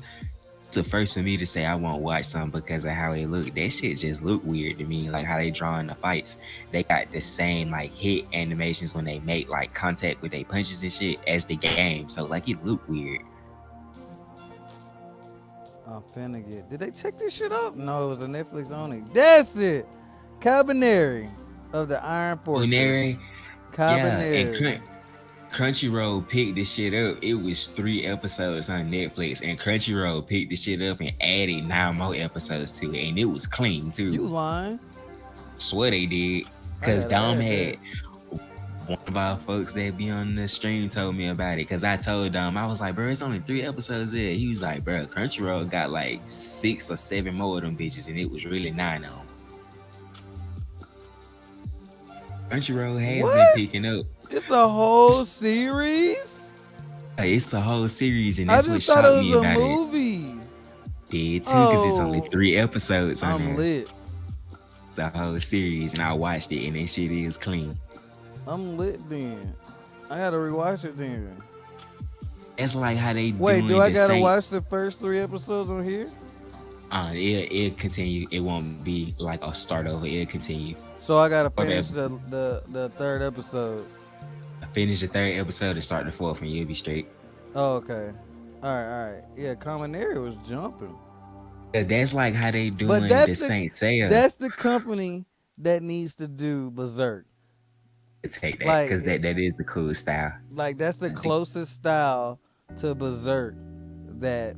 It's the first for me to say I won't watch something because of how it look. That shit just look weird to me. Like how they drawing the fights. They got the same like hit animations when they make like contact with their punches and shit as the game. So like it look weird. I'm finna get. Did they check this shit up? No, it was a Netflix only. That's it. Cabaneri of the Iron Fortress. Culinary, yeah, and Cabaneri. Crunchyroll picked this shit up. It was 3 episodes on Netflix, and Crunchyroll picked the shit up and added 9 more episodes to it, and it was clean too. You lying? Swear they did, I cause gotta Dom add had that. one of our folks that be on the stream told me about it. Cause I told Dom, I was like, bro, it's only 3 episodes there. He was like, bro, Crunchyroll got like 6 or 7 more of them bitches, and it was really 9 of them. Crunchyroll has been What? picking up. It's a whole series? It's a whole series, and I that's what just thought it shocked was me a about it. movie. Did too, because it's only Oh, 3 episodes on I'm there. lit. It's a whole series, and I watched it, and that shit is clean. I'm lit then. I gotta rewatch it then. That's like how they Wait, do doing I the gotta Saint. watch the first 3 episodes on here? It'll continue. It won't be like a start over. It'll continue. So I gotta Fourth finish episode. the third episode. Finish the 3rd episode and start the 4th, and you'll be straight. Oh, okay. All right. Yeah, Common was jumping. That's like how they But doing the Saint Seiya. that's the company that needs to do Berserk. Take that, Like because that is the cool style. like that's the closest style to Berserk that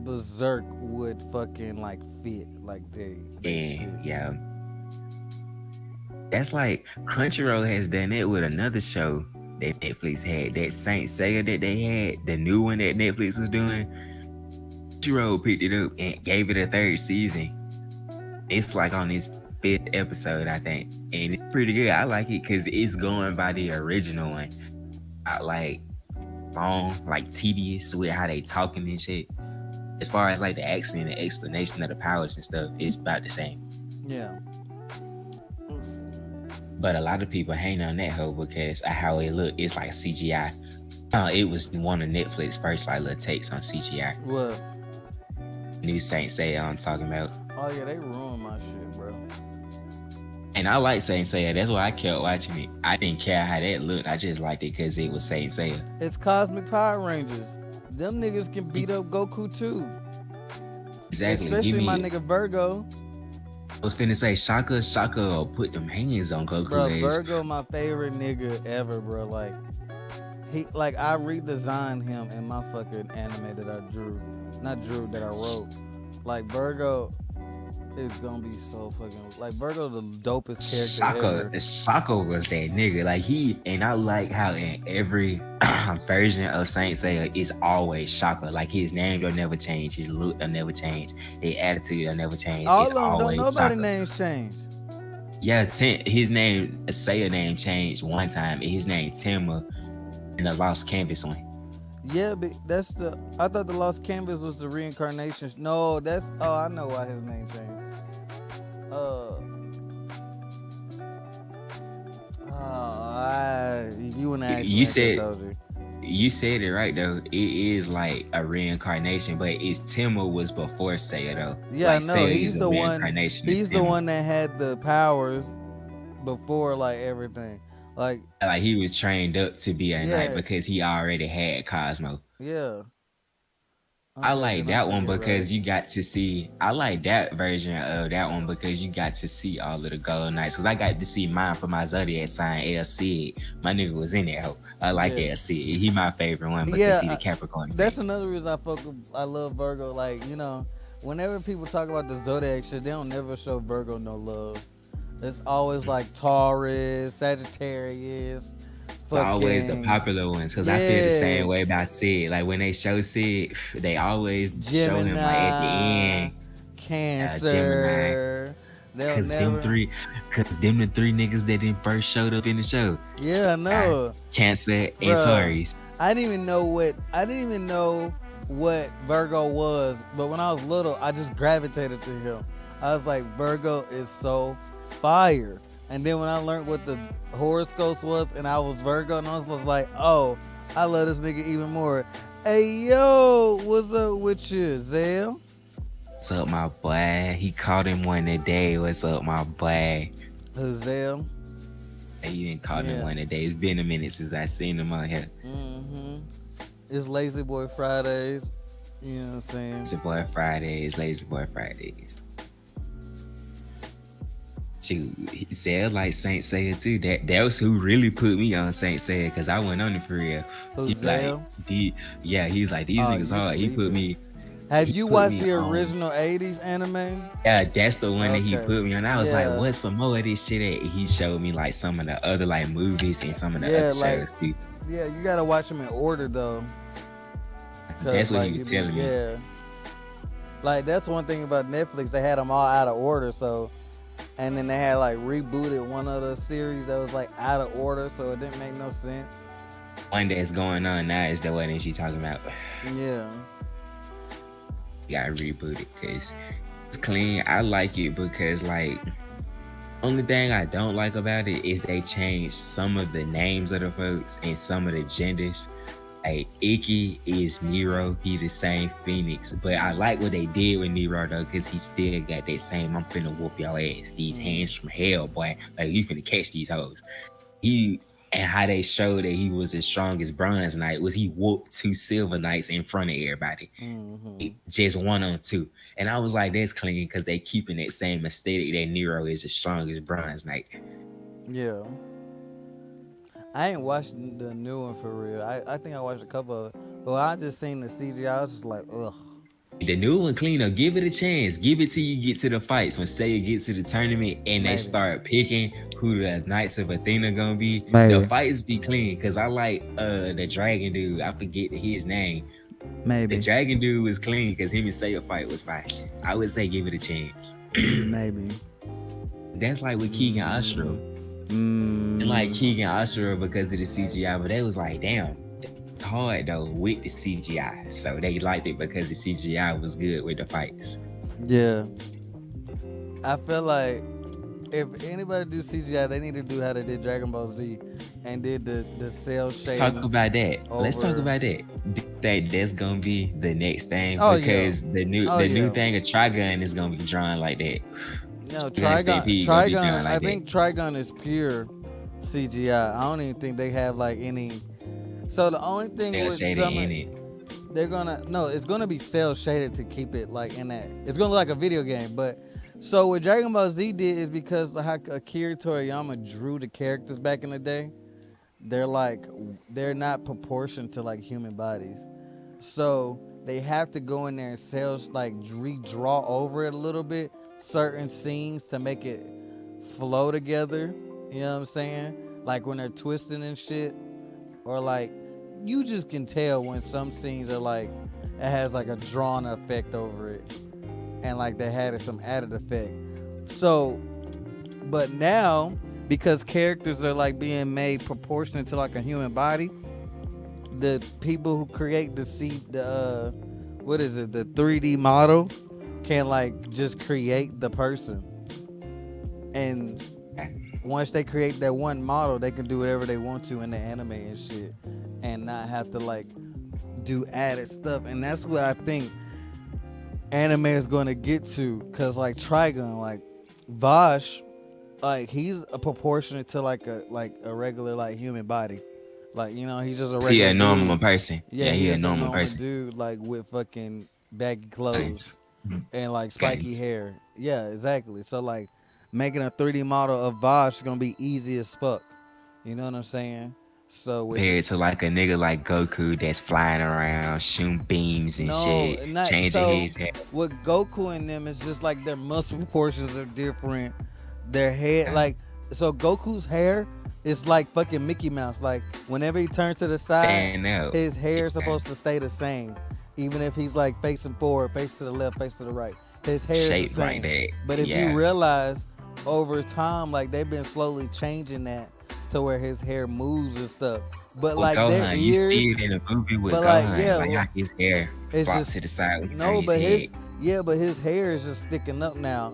Berserk would fucking like fit. Like they shit. Yeah. That's like Crunchyroll has done it with another show that Netflix had. That Saint Seiya that they had, the new one that Netflix was doing. Crunchyroll picked it up and gave it a 3rd season. It's like on its 5th episode, I think, and it's pretty good. I like it because it's going by the original one. I like long, like tedious with how they talking and shit. As far as like the action and the explanation of the powers and stuff, it's about the same. Yeah. But a lot of people hang on that hoe because of how it look. It's like CGI. It was one of Netflix first like little takes on CGI. What? New Saint Seiya I'm talking about. Oh yeah, they ruined my shit, bro. And I like Saint Seiya. That's why I kept watching it. I didn't care how that looked. I just liked it because it was Saint Seiya. It's Cosmic Power Rangers. Them niggas can beat up Goku too. Exactly. Especially my nigga Virgo. I was finna say Shaka will put them hands on Goku. Bro, Virgo my favorite nigga ever, bro. Like I redesigned him in my fucking anime that I drew. Not drew, that I wrote. Like Virgo It's gonna be so fucking like Virgo, the dopest character Shaka, ever. Shaka was that nigga. Like he, and I like how in every version of Saint Seiya, it's always Shaka. Like his name will never change, his look will never change, his attitude will never change. All It's of them don't always nobody Shaka. names change. Yeah, his name, Seiya name changed one time. And his name Timma in the Lost Canvas one. Yeah, but that's the. I thought the Lost Canvas was the reincarnation. No, that's. Oh, I know why his name changed. Uh, if you wouldn't ask me, You I could have said told you. you said it right though. It is like a reincarnation, but it's Timma was before Seiya though. Yeah, Like no, Seiya is he's a the one. reincarnation of He's the Timma. one that had the powers before, like everything. Like, Like he was trained up to be a knight yeah, because he already had Cosmo. yeah. I Okay, like then I'm that one thinking right. because you got to see. I like that version of that one because you got to see all of the Golden Knights. Because I got to see mine for my zodiac sign, El Cid. My nigga was in that hoe. I like Yeah, El Cid. He my favorite one because yeah. he the Capricorn That's thing. another reason I fuck. I love Virgo. Like, whenever people talk about the zodiac shit, they don't never show Virgo no love. It's always like Taurus, Sagittarius, It's always the fucking popular ones because I feel the yeah, same way about Sid. Like when they show Sid, they always show him like at the Gemini, end, Gemini. Cancer. They'll Cause them never. three, cause them the three niggas that didn't first showed up in the show. Yeah, I Uh, know, Cancer and bruh. Taurus. I didn't even know what Virgo was, but when I was little, I just gravitated to him. I was like, Virgo is so fire. And then when I learned what the horoscopes was, and I was Virgo, and I was just like, oh, I love this nigga even more. Hey yo, what's up with you, Zell? What's up, my boy? He caught him one today. What's up, my boy? Zell. He didn't call him Yeah. one today. It's been a minute since I seen him on here. Mm-hmm. It's Lazy Boy Fridays. You know what I'm saying? Lazy Boy Fridays, Lazy Boy Fridays. Shoot, he said like Saint Seiya too. That was who really put me on Saint Seiya because I went on it for real. Who's He like, Zell? yeah, he's like these Oh, niggas you hard. sleeping. Have He you put watched me the on. original 80s anime? Yeah, that's the one that he Okay. put me on. I was like, Yeah. what's some more of this shit at? He showed me like some of the other like movies and some of the Yeah, other like, shows too. yeah, you gotta watch them in order though. That's Cause what like he you was be, telling me. yeah. Like that's one thing about Netflix, they had them all out of order, so and then they had like rebooted one of the series that was like out of order, so it didn't make no sense. One that's going on now is the one that she talking about. Yeah. You gotta reboot it because it's clean. I like it because like only thing I don't like about it is they changed some of the names of the folks and some of the genders. Like Icky is Nero, he the same Phoenix. But I like what they did with Nero though, because he still got that same I'm finna whoop y'all ass. These hands from hell, boy. Like you finna catch these hoes. He and how they showed that he was as strong as Bronze Knight was he whooped two Silver Knights in front of everybody. Mm-hmm. Just one on two. And I was like, that's clean because they keeping that same aesthetic that Nero is as strong as Bronze Knight. Yeah. I ain't watched the new one for real. I think I watched a couple of it. But I just seen the CGI. I was just like, ugh. The new one clean up. Give it a chance. Give it till you get to the fights. When Seiya gets to the tournament and they Maybe. start picking who the Knights of Athena gonna be, the Maybe. fights be clean. Cause I like the dragon dude. I forget his name. The Maybe. dragon dude was clean because him and Seiya fight was fine. I would say give it a chance. Maybe. That's like with Keegan Ashura. Mm. And like Keegan Ashura because of the CGI, but they was like, damn, hard though with the CGI. So they liked it because the CGI was good with the fights. Yeah. I feel like if anybody do CGI, they need to do how they did Dragon Ball Z and did the cell shading. Let's talk about that. Let's talk over- about that. That's gonna be the next thing Oh, because yeah. the new Oh, the yeah. new thing of Trigun is gonna be drawn like that. No, Trigun Stampede gonna be drawn like I that. think Trigun is pure CGI. I don't even think they have like any. So the only thing Cell with shaded some, in it. they're gonna no, it's gonna be cell shaded to keep it like in that. It's gonna look like a video game, but so what Dragon Ball Z did is because how Akira Toriyama drew the characters back in the day, they're not proportioned to like human bodies. So they have to go in there and like redraw over it a little bit, certain scenes to make it flow together. You know what I'm saying? Like when they're twisting and shit, or like you just can tell when some scenes are like it has like a drawn effect over it, and like they had some added effect. So, but now because characters are like being made proportionate to like a human body, the people who create the what is it, the 3D model can like just create the person, and once they create that one model, they can do whatever they want to in the anime and shit, and not have to like do added stuff. And that's what I think anime is going to get to, cause like Trigun, like Vosh, like he's a proportionate to like a regular like human body, like you know he's just a See regular a normal dude. person. Yeah, Yeah, he he a is a normal normal person. dude like with fucking baggy clothes Guns. and like spiky Guns. hair. Yeah, exactly. So like making a 3D model of Vosh is gonna be easy as fuck. You know what I'm saying? So with the Compared to like a nigga like Goku that's flying around, shooting beams and no, shit, not changing so his hair. with Goku and them, it's just like their muscle proportions are different. Their head, like, so Goku's hair is like fucking Mickey Mouse. Like whenever he turns to the side, Stand out. his hair is Yeah. supposed to stay the same, even if he's like facing forward, face to the left, face to the right. His hair is the Shaped like same. that. But if you Yeah. realize over time, like they've been slowly changing that to where his hair moves and stuff. But With like their Gohan, you see ears, it in the movie with but like Gohan, yeah, like how his hair it's flops just to the side when he turn no, his but head. his hair is just sticking up now,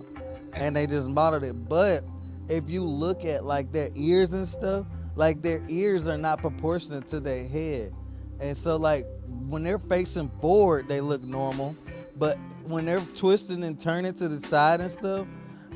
and they just modeled it. But if you look at like their ears and stuff, like their ears are not proportionate to their head, and so like when they're facing forward, they look normal, but when they're twisting and turning to the side and stuff,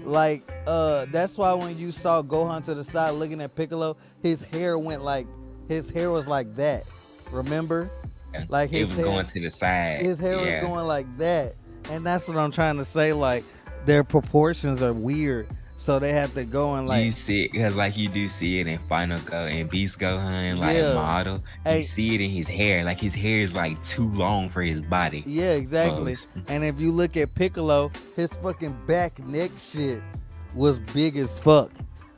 like that's why when you saw Gohan to the side looking at Piccolo, his hair was like that. Remember? Yeah. Like It was going to the side. his hair was Yeah. going like that, and that's what I'm trying to say. Like their proportions are weird, so they have to go and You like see it because like you do see it in Final Go and Beast Gohan, like yeah, model. You hey, see it in his hair. Like his hair is like too long for his body. yeah, exactly. Most. And if you look at Piccolo, his fucking back neck shit was big as fuck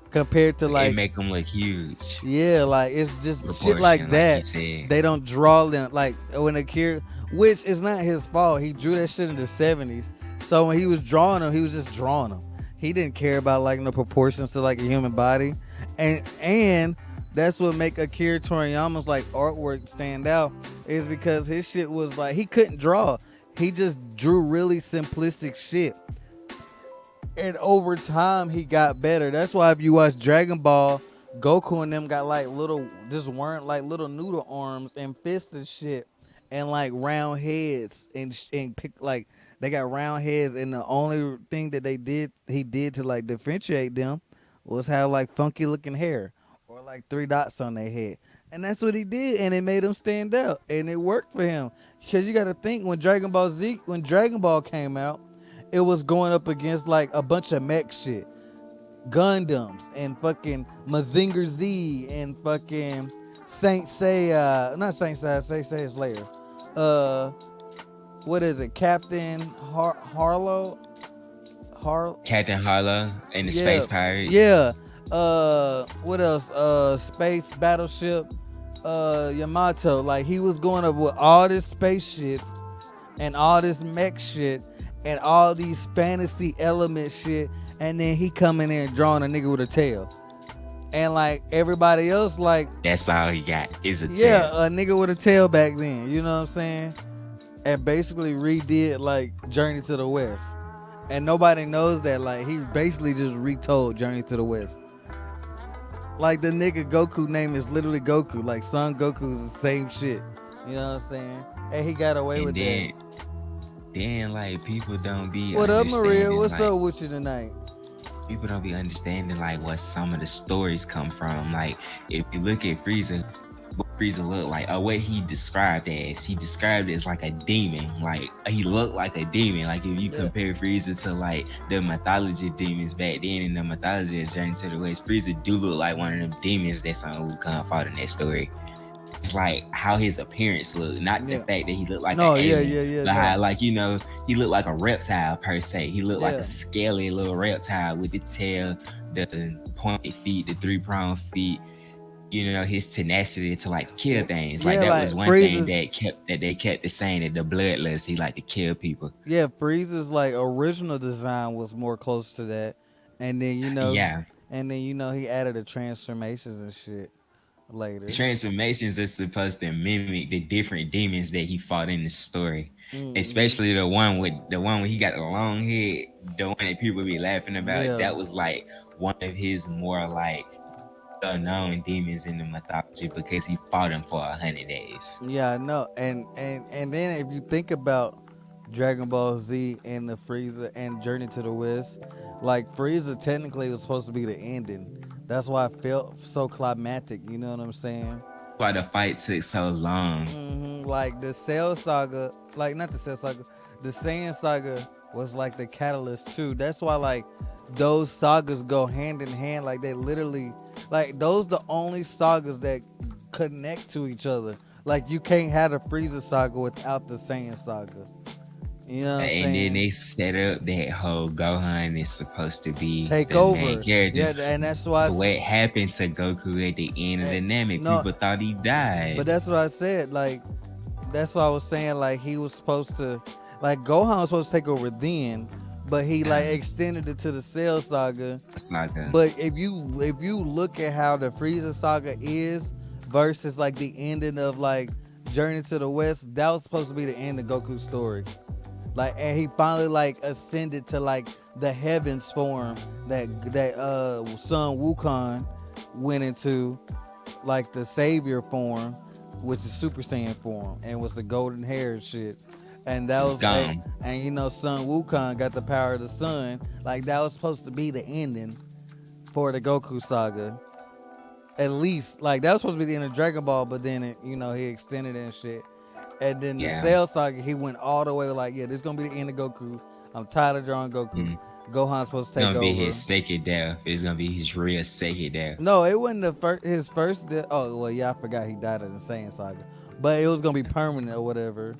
compared to It like make him look huge. yeah, like it's just shit like Proportion, like you that. said. They don't draw them like when a kid, which is not his fault. He drew that shit in the '70s. So when he was drawing them, he was just drawing them. He didn't care about like the proportions to like a human body, and that's what make Akira Toriyama's like artwork stand out is because his shit was like he couldn't draw. He just drew really simplistic shit, and over time he got better. That's why if you watch Dragon Ball, Goku and them got like little, just weren't like little noodle arms and fists and shit, and like round heads and pick like they got round heads, and the only thing that he did to like differentiate them was have like funky looking hair or like three dots on their head. And that's what he did, and it made him stand out, and it worked for him. Cause you got to think when Dragon Ball came out, it was going up against like a bunch of mech shit, Gundams and fucking Mazinger Z and fucking Saint Seiya, not Saint Seiya, Saint Seiya's later. Uh, what is it, Captain Harlow? Captain Harlow and the Yeah, Space Pirates. yeah. What else? Space Battleship. Yamato. Like he was going up with all this space shit and all this mech shit and all these fantasy element shit, and then he come in there and drawing a nigga with a tail, and like everybody else, like That's all he got is a yeah, tail. a nigga with a tail back then. You know what I'm saying? And basically redid like Journey to the West, and nobody knows that. Like he basically just retold Journey to the West. Like the nigga Goku name is literally Goku. Like Son Goku is the same shit. You know what I'm saying? And he got away And with that. then like people don't be What up, Maria? understanding What's like up with you tonight? people don't be understanding like what some of the stories come from. Like if you look at Frieza, what Frieza looked like, or what he described as like a demon. Like he looked like a demon. Like if you Yeah. compare Frieza to like the mythology demons back then in the mythology of Journey to the West, Frieza do look like one of them demons that's on Wukong fought in that story. it's like how his appearance looked, not the Yeah. fact that he looked like an No, yeah, alien, yeah, yeah, but how no. like he looked like a reptile per se. He looked like a Yeah. scaly little reptile with the tail, the pointed feet, the three-pronged feet. His tenacity to like kill things. Like Yeah, that like was one thing Frieza's that they kept the saying that the bloodlust. He liked to kill people. yeah, Frieza's like original design was more close to that. And then Yeah, he added the transformations and shit the later. transformations are supposed to mimic the different demons that he fought in the story. Mm-hmm. Especially the one when he got the long head, the one that people be laughing about. Yeah. That was like one of his more like unknown demons in the mythology because he fought him for 100 days. Yeah, I know. And then if you think about Dragon Ball Z and the Frieza and Journey to the West, like Frieza technically was supposed to be the ending. That's why it felt so climactic. You know what I'm saying? Why the fight took so long. Like the Cell Saga, like not the Cell Saga, the Saiyan Saga was like the catalyst too. That's why like those sagas go hand in hand. Like they literally, like those the only sagas that connect to each other. Like you can't have the Frieza Saga without the Saiyan Saga. You know what I'm And then saying? they set up that whole Gohan is supposed to be Take the main over. character. Yeah, and that's why. So what happened to Goku at the end of the Namek? No, People thought he died. but that's what I said. Like that's what I was saying. Like he was supposed to, like Gohan was supposed to take over then, but he like Um, extended it to the Cell Saga. Saga. But if you look at how the Frieza Saga is versus like the ending of like Journey to the West, that was supposed to be the end of Goku's story. Like and he finally like ascended to like the heavens form that Son Wukong went into, like the savior form, which is Super Saiyan form, and was the golden hair and shit. And that It's was a, gone. and Son Wukong got the power of the sun. Like that was supposed to be the ending for the Goku saga. At least, like that was supposed to be the end of Dragon Ball, but then he extended it and shit. And then the Yeah. Cell saga, he went all the way like, yeah, this is gonna be the end of Goku. I'm tired of drawing Goku. Mm. Gohan's supposed to It's take gonna be his over. second death. It's gonna be his real second death. No, it wasn't his first. Oh well, yeah, I forgot he died in the Saiyan saga, but it was gonna be permanent or whatever.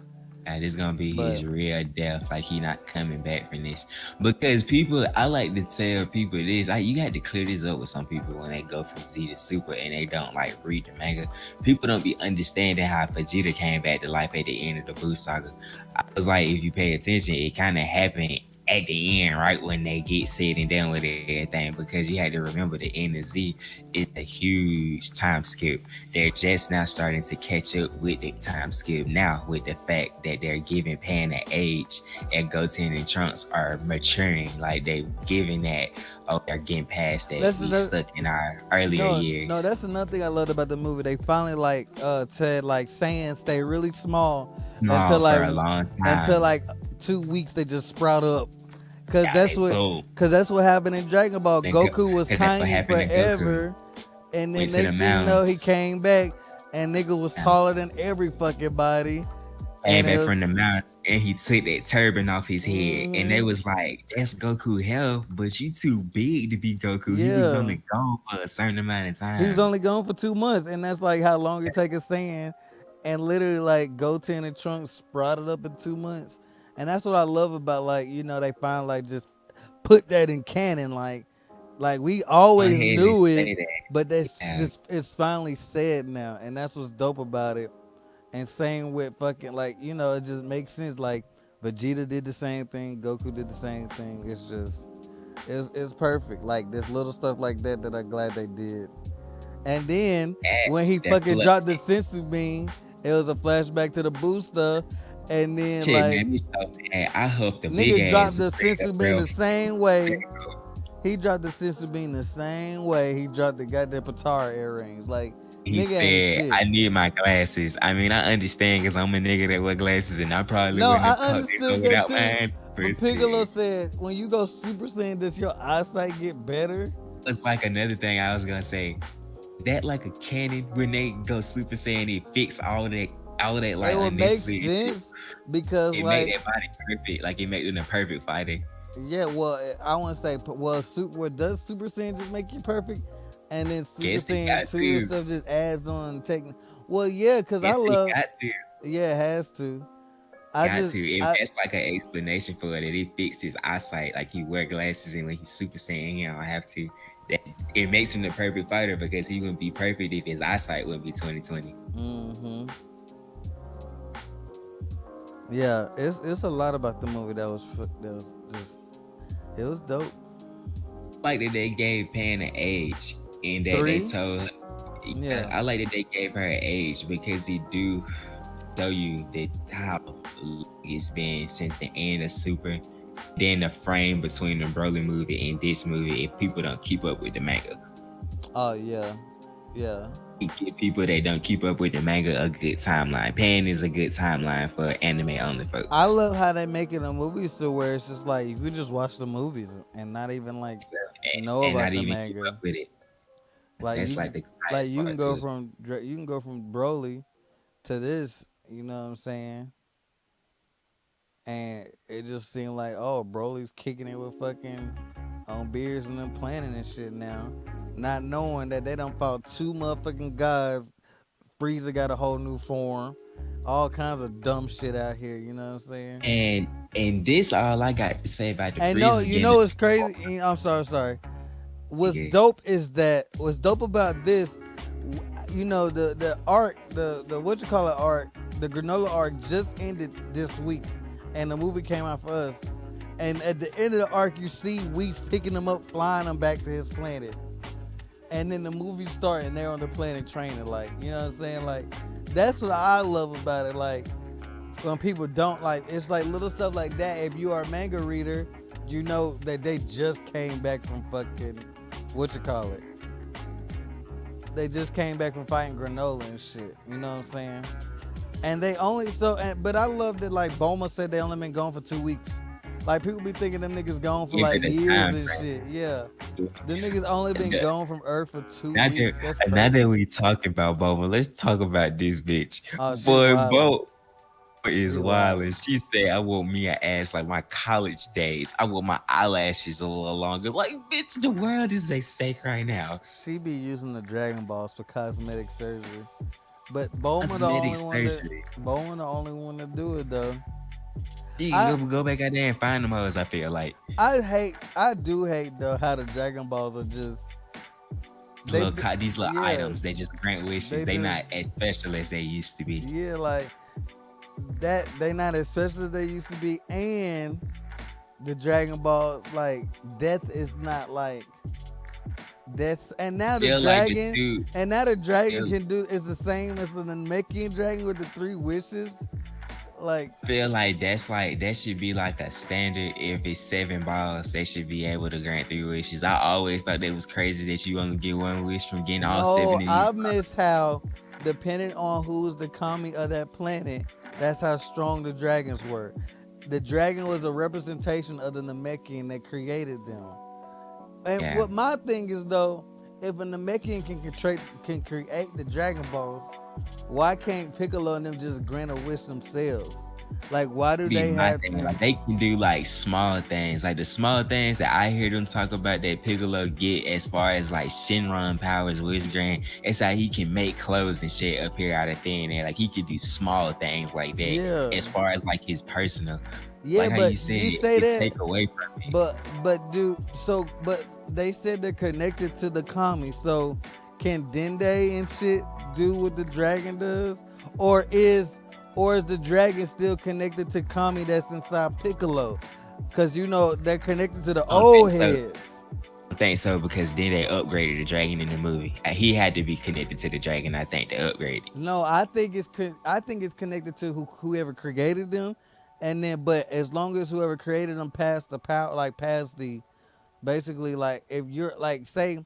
And it's gonna be his But real death. Like he not coming back from this. Because people, I like to tell people this. You got to clear this up with some people when they go from Z to Super and they don't like read the manga. People don't be understanding how Vegeta came back to life at the end of the Buu saga. I was like, if you pay attention, it kind of happened at the end, right when they get said and done with everything. Because you had to remember the end of Z is a huge time skip. They're just now starting to catch up with the time skip now with the fact that they're giving Pan an age and Goten and Trunks are maturing. Like they giving that, oh, they're getting past that. that's We another. stuck in our earlier No, years. that's another thing I loved about the movie. They finally like said like Saiyans stay really small until No, like for a long until time. like 2 weeks they just sprout up. Cause Yeah, that's they what, boom. cause that's what happened in Dragon Ball. Then go, Goku was cause that's what tiny happened to Goku. forever, and then Went to the next thing you know, he mountains. came back, and nigga was Yeah. taller than every fucking body, Came and it back was, from the mountains and he took that turban off his head. And they mm-hmm, was like, that's Goku health, but you too big to be Goku. He was yeah. only gone for a certain amount of He was time. only gone for 2 months, and that's like how long it take a Saiyan, and literally like Goten and Trunks sprouted up in 2 months, and that's what I love about like they finally like just put that in canon, like we Go always ahead and knew it, say that. but that's Yeah. just it's finally said now, and that's what's dope about it. And same with fucking like it just makes sense. Like Vegeta did the same thing, Goku did the same thing. It's just it's perfect. Like there's little stuff like that I'm glad they did. And then when he That fucking flood dropped the sensu bean, it was a flashback to the booster. And then shit like made me so mad. I huffed a big nigga ass dropped the Vegeta, sensu bean bro. the same way. He dropped the sensu bean the same way he dropped the goddamn Patara earrings. Like He nigga ain't said, shit. I need my glasses. I mean, I understand because I'm a nigga that wear glasses and I probably No, wouldn't I have caught this understood that without too. mine. But First Piccolo thing. said, when you go Super Saiyan, does your eyesight get better? It's like another thing I was gonna say. That like a cannon when they go Super Saiyan, they fix all of that It like would make unnecessary shit. sense because, It make like, that body perfect. Like it make them the perfect fighter. yeah, well, I want to say, well, does Super Saiyan just make you perfect? and then Super Guess it Saiyan got 2 and to. stuff just adds on tech. Well, yeah, cause I Guess it love. got to. Yeah, it has to. I Got just to. If I that's like an explanation for it, that it fixed his eyesight, like he wear glasses and when he's Super Saiyan, you don't have to. That it makes him the perfect fighter because he wouldn't be perfect if his eyesight wouldn't be 2020. mm-hmm. Yeah, it's a lot about the movie that was just it was dope. Like that they gave Pan an age and that they 3. told. Yeah, Yeah. I like that they gave her an age because he do show you that how long it's been since the end of Super. Then the frame between the Broly movie and this movie, if people don't keep up with the manga, Oh yeah. Yeah. it give people that don't keep up with the manga a good timeline. Pan is a good timeline for anime only I folks. love how they make it a movie to where it's just like you could just watch the movies and not even like So, know and about not the even keep manga. up with it. Like That's like the like highest you can part to go it. from you can go from Broly to this. You know what I'm saying? And it just seemed like, oh, Broly's kicking it with fucking beers and them planning and shit now, not knowing that they done fought two motherfucking gods. Frieza got a whole new form, all kinds of dumb shit out here. You know what I'm saying? And this all I got to say about the And no, freezers you getting know it's crazy. I'm sorry. What's the dope is that what's dope about this, you know, the arc, the what you call it arc, the granola arc just ended this week, and the movie came out for us. And at the end of the arc, you see Whis picking him up, flying him back to his planet, and then the movie start and they're on the planet training. Like, you know what I'm saying? Like, that's what I love about it. Like, when people don't like, it's like little stuff like that. If you are a manga reader, you know that they just came back from fucking what you call it. They just came back from fighting Granola and shit. You know what I'm saying? And they only but I love that like Boma said they only been gone for 2 weeks. Like people be thinking them niggas gone for even like the years time and frame. shit. Yeah, them niggas only been gone from Earth for two Now that weeks. That's now crazy. that we talk about Boba, let's talk about this bitch. Oh, she Boy, wildin'. Bo is She wild. wildin'. And she said, I want me an ass like my college days. I want my eyelashes a little longer. Like, bitch, the world is at stake right now. She be using the Dragon Balls for cosmetic surgery. But Bowman the Cosmetic only one that surgery. Bowman the only one to do it though. She can I go back out there and find them hoes, I feel like. I do hate though how the Dragon Balls are just they These little yeah items, they just grant wishes. they They just not as special as they used to be. yeah like that they not as special as they used to be, and the Dragon Ball like death is not like death, and now the Feel like the dragon dude. Feel, can do is the same as the Namekian dragon with the 3 wishes. Like feel like that should be like a standard. If it's 7 balls, they should be able to grant 3 wishes. I always thought that was crazy that you only get 1 wish from getting all no, 7 of these I miss balls. how depending on who's the kami of that planet, that's how strong the dragons were. The dragon was a representation of the Namekian that created them. And Yeah. what my thing is though, if a Namekian can create the Dragon Balls, why can't Piccolo and them just grant a wish themselves? Like, why do Be they my have thing. to? Like they can do like small things, like the small things that I hear them talk about that Piccolo get as far as like Shinron powers, Wish Grand. It's how he can make clothes and shit appear out of thin air. Like he could do small things like that Yeah, as far as like his personal. yeah, Like how but you said you say it that, take away from me. but dude, but they said they're connected to the kami. So can Dende and shit do what the dragon does, or is the dragon still connected to kami that's inside Piccolo? Cause you know they're connected to the I don't think old so. heads. I think so because then they upgraded the dragon in the movie. He had to be connected to the dragon. I think to upgrade it. No, I think it's connected to whoever created them, and then but as long as whoever created them passed the power, like past the basically like if you're like say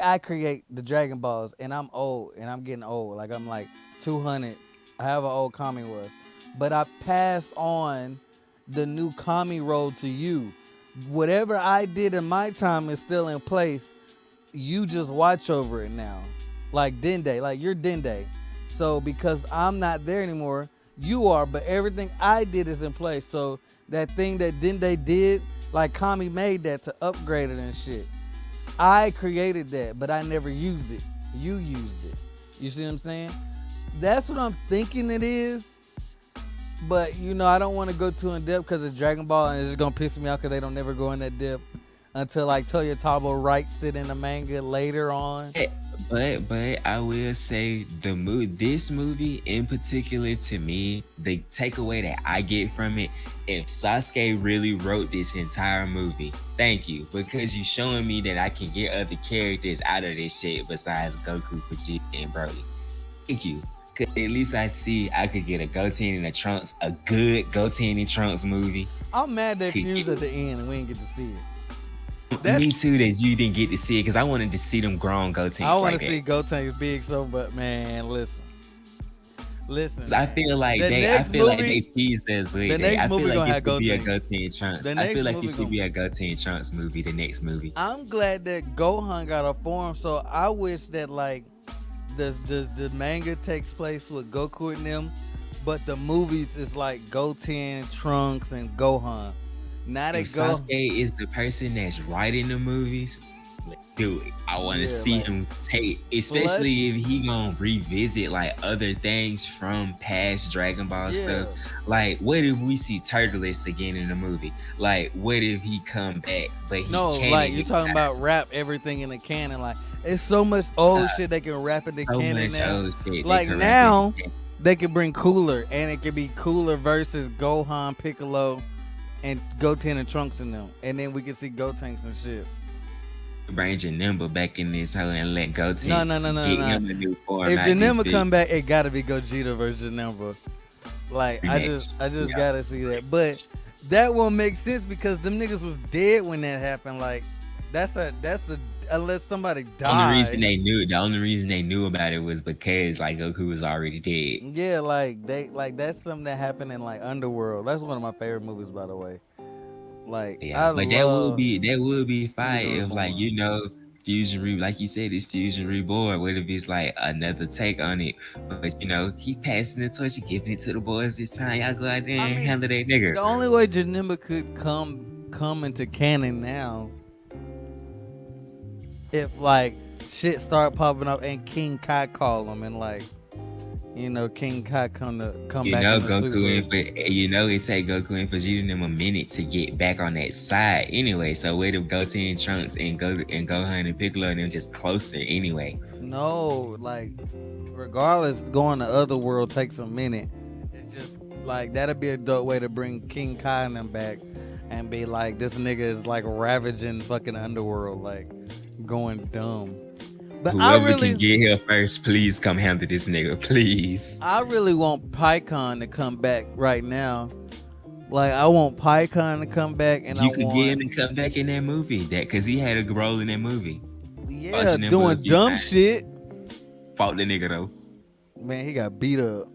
I create the Dragon Balls and I'm old and I'm getting old, like I'm like 200, however old Kami was, but I pass on the new Kami role to you. Whatever I did in my time is still in place. You just watch over it now. Like Dende, like you're Dende. So because I'm not there anymore, you are, but everything I did is in place. So that thing that Dende did, like Kami made that to upgrade it and shit. I created that, but I never used it. You used it. You see what I'm saying? That's what I'm thinking it is. But I don't want to go too in depth because it's Dragon Ball, and it's just gonna piss me off because they don't never go in that depth until like Toyotaro writes it in the manga later on. Eh, but I will say this movie in particular, to me, the takeaway that I get from it, if Sasuke really wrote this entire movie, thank you, because you showing me that I can get other characters out of this shit besides Goku, Vegeta, and Broly. Thank you. Cause at least I could get a Goten and a Trunks, a good Goten and Trunks movie. I'm mad they Could fused get at the end and we didn't get to see it. me too that you didn't get to see it because I wanted to see them grown I Gotens want like to see that. Gotenks big so, but man, listen, 'Cause I man. feel like The I next feel like they movie, teased us with the that. next I feel movie like gonna it have should be a Gotenks. Goten Trunks. The I feel next like it movie should be gonna. a Goten Trunks movie. The next movie. I'm glad that Gohan got a form, so I wish that like the manga takes place with Goku and them, but the movies is like Goten, Trunks, and Gohan. Now they If go, Sasuke is the person that's writing the movies, let's do it. I want to yeah, see like him take, flush, especially if he gonna revisit like other things from past Dragon Ball stuff. yeah. Like, what if we see Turtles again in the movie? Like, what if he come back, but he No, like canon you're this talking time? about wrap everything in the canon. Like it's so much old shit they can wrap in the So canon much now. old shit they Like can wrap in. now they can bring Cooler, and it could be Cooler versus Gohan, Piccolo, and Goten and Trunks in them, and then we can see Gotenks and shit. Bring Janemba back in this hole and let No, no, Gotenks no, no, get no. him a new form If out this Janemba bitch come back, it gotta be Gogeta versus Janemba. Like rematch. I just Yeah. gotta see that. But that won't make sense because them niggas was dead when that happened. Like that's a unless somebody died. The only reason they knew about it was because like Goku was already dead. Yeah, like that's something that happened in like Underworld. That's one of my favorite movies, by the way. Like Yeah, I but love that would be fire Fusion if like Reborn. like you said, it's Fusion Reborn. What if it's like another take on it? But he's passing the torch, and giving it to the boys this time. Y'all go out there I and mean, handle that nigga. the only way Janemba could come into canon now if like shit start popping up and King Kai call him and like King Kai come back in the Goku super. and it take Goku and Vegeta and them a minute to get back on that side anyway. So what if Goten, Trunks, and Gohan and Piccolo and them just closer anyway? No, like regardless, going to other world takes a minute. It's just like that'd be a dope way to bring King Kai and them back and be like, this nigga is like ravaging fucking underworld, like going dumb. But Whoever can get here first, please come handle this nigga, please. I really want PyCon to come back right now. Like I want PyCon to come back, and I You could get him want to come back in that movie, because he had a role in that movie. yeah, Watching that movie a doing few dumb times. shit. Fought the nigga though. Man, he got beat up.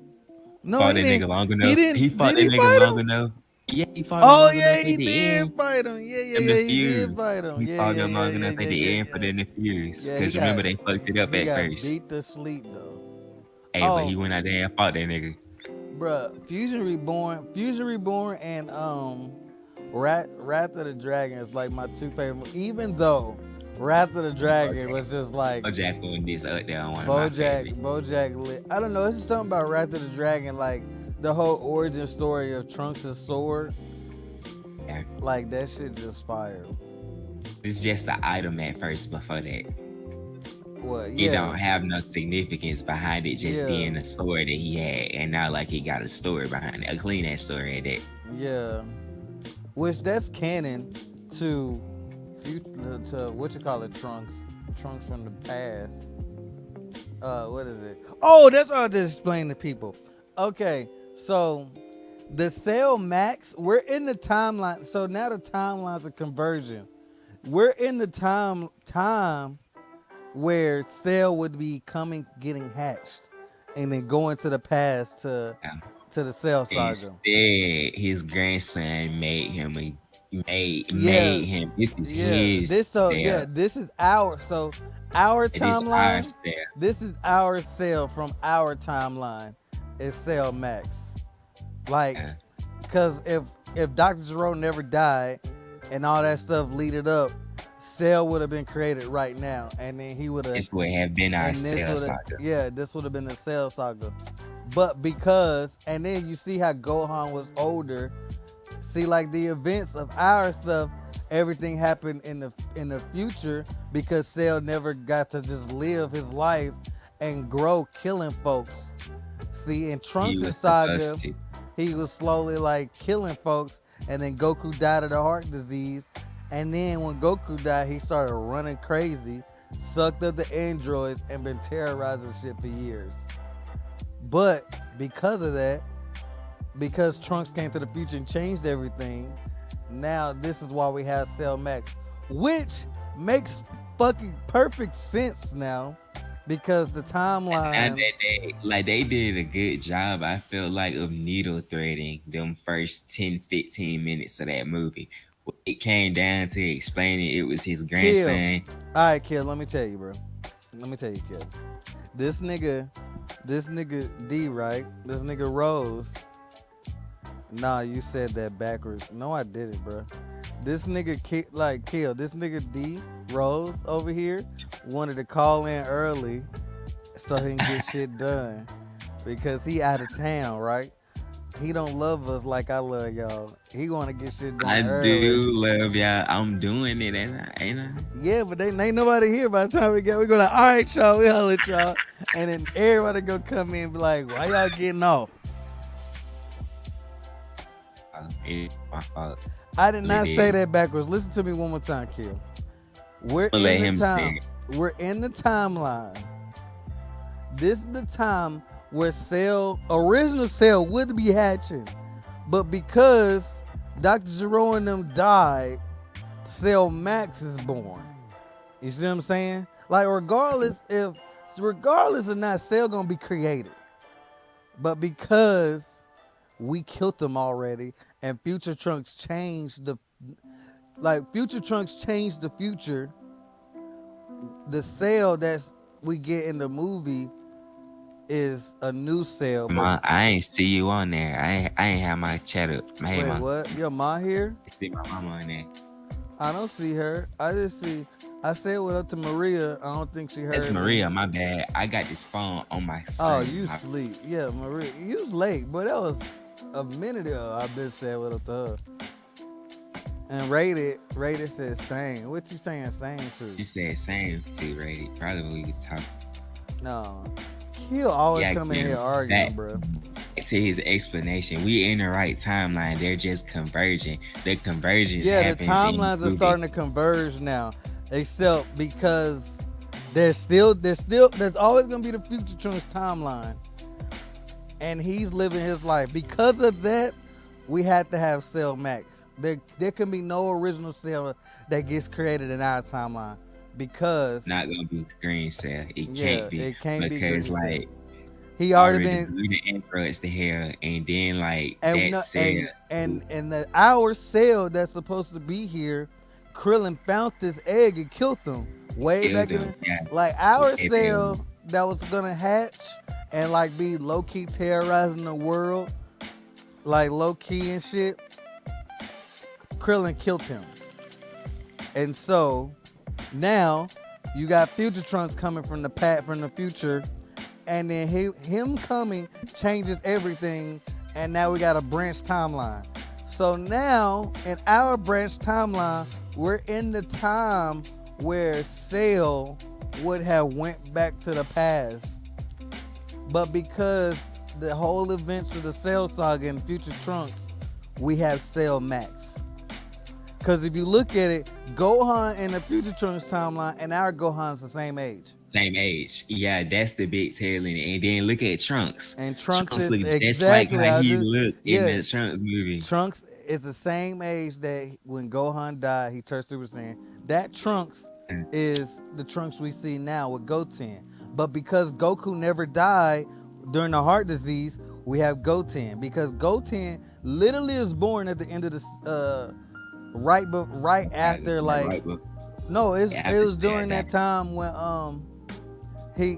No, Fought he that nigga didn't. long He enough. He didn't. fought Did that he nigga fight long him? enough. Yeah, he fought him Oh long yeah, enough he at the did end. fight him. Yeah, yeah, Them yeah, the he did fuse. fight him. He Yeah, fought yeah, them yeah, long yeah, enough at yeah, the yeah, end for yeah. them to fuse. Yeah, Cause remember they fucked it up he at got first. beat to sleep though. Hey, but he Oh, went out there and fought that nigga. bruh, Fusion Reborn, and Wrath of the Dragon is like my two favorite. Even though Wrath of the Dragon was just like Jack on this up there on one of my favorites. Bojack lit. I don't know. It's just something about Wrath of the Dragon, like the whole origin story of Trunks' sword. Yeah. Like that shit just fire. It's just an item at first before that. What? It don't have no significance behind it just Yeah. being a story that he had, and now like he got a story behind it, a clean ass story at that. Yeah. Which that's canon to what you call it, Trunks from the past. What is it? Oh, that's what I just explained to people. Okay, so the Cell Max, we're in the timeline. So now the timelines are converging. We're in the time where Cell would be getting hatched, and then going to the past to the Cell Saga. Instead, his grandson made him Yeah, made him. This is yeah. his cell. This is our It is our timeline. cell. This is our Cell from our timeline. Is Cell Max. Like, Yeah. because if Dr. Jerome never died and all that stuff leaded up, Cell would have been created right now, and then he would have, This would have been our and this Cell would have, Saga. yeah, this would have been the Cell saga. But because, and then you see how Gohan was older. See, like the events of our stuff, everything happened in the future because Cell never got to just live his life and grow, killing folks. See, in He Trunks' was saga, supposed to. he was slowly like killing folks, and then Goku died of the heart disease. And then when Goku died, he started running crazy, sucked up the androids, and been terrorizing shit for years. But because of that, because Trunks came to the future and changed everything, now this is why we have Cell Max, which makes fucking perfect sense now because the Now timelines that they did a good job, I felt like of needle threading them first 10, 15 minutes of that movie. When it came down to explaining it was his kill. grandson. All right, kill. Let me tell you, bro. Let me tell you, kill. This nigga, this nigga D, right? This nigga Rose. Nah, you said that backwards. No, I didn't, bro. This nigga kill. This nigga D Rose over here wanted to call in early so he can get shit done because he out of town, right? He don't love us like I love y'all. He want to get shit I done early. do love y'all. I'm doing it, ain't I? Yeah, but they ain't nobody here by the time we go like, all right, y'all, we holler at y'all. And then everybody go come in and be like, why y'all getting off? It's my fault. I did not It say is. that backwards. Listen to me one more time, Kill. We're I'm gonna in let the him time. say it. We're in the timeline. This is the time where original Cell would be hatching. But because Dr. Gero and them died, Cell Max is born. You see what I'm saying? Like regardless of not, Cell gonna be created. But because we killed them already, and Future Trunks changed Future Trunks changed the future. The Cell that's we get in the movie is a new Cell. But I ain't see you on there. I ain't have my chat up. Hey, wait, ma. what? Your ma here? I see my mama on there. I don't see her. I just see. I said what up to Maria. I don't think she That's heard me. Maria. My bad. I got this phone on my Oh, screen. you sleep? Yeah, Maria. You was late, but that was a minute ago. I been said what up to her. And rated said same. What you saying same to? She said same to Ray. Probably when we could talk. No. He'll always Yeah, come in here Kim. arguing, bro. To his explanation, we in the right timeline. They're just converging. The convergence Yeah, the happens in timelines are movie. starting to converge now. Except because there's always gonna be the Future Trunks timeline. And he's living his life. Because of that, we had to have Cell Max. There can be no original Cell that gets created in our timeline. Because Not gonna be green cell. It yeah, can't be it can't be because Green Cell. like He already already been blew the androids to hell, and then like and that no, cell. and the our Cell that's supposed to be here, Krillin found this egg and killed them way Killed back in them. Yeah. like our Way back Cell that was gonna hatch and like be low key terrorizing the world, like low key and shit. Krillin killed him, and so now you got Future Trunks coming from the future, and then him coming changes everything, and now we got a branch timeline. So now in our branch timeline, we're in the time where Cell would have went back to the past, but because the whole events of the Cell saga and Future Trunks, we have Cell Max. Because if you look at it, Gohan in the Future Trunks timeline and our Gohan's the same age. Same age. Yeah, that's the big telling. And then look at Trunks. And Trunks Trunks is looks just like exactly how I he just looked in yeah. the Trunks movie. Trunks is the same age that when Gohan died, he turned Super Saiyan. That Trunks is the Trunks we see now with Goten. But because Goku never died during the heart disease, we have Goten. Because Goten literally was born at the end of the right after like Right, but no, it after was during Cell that time when he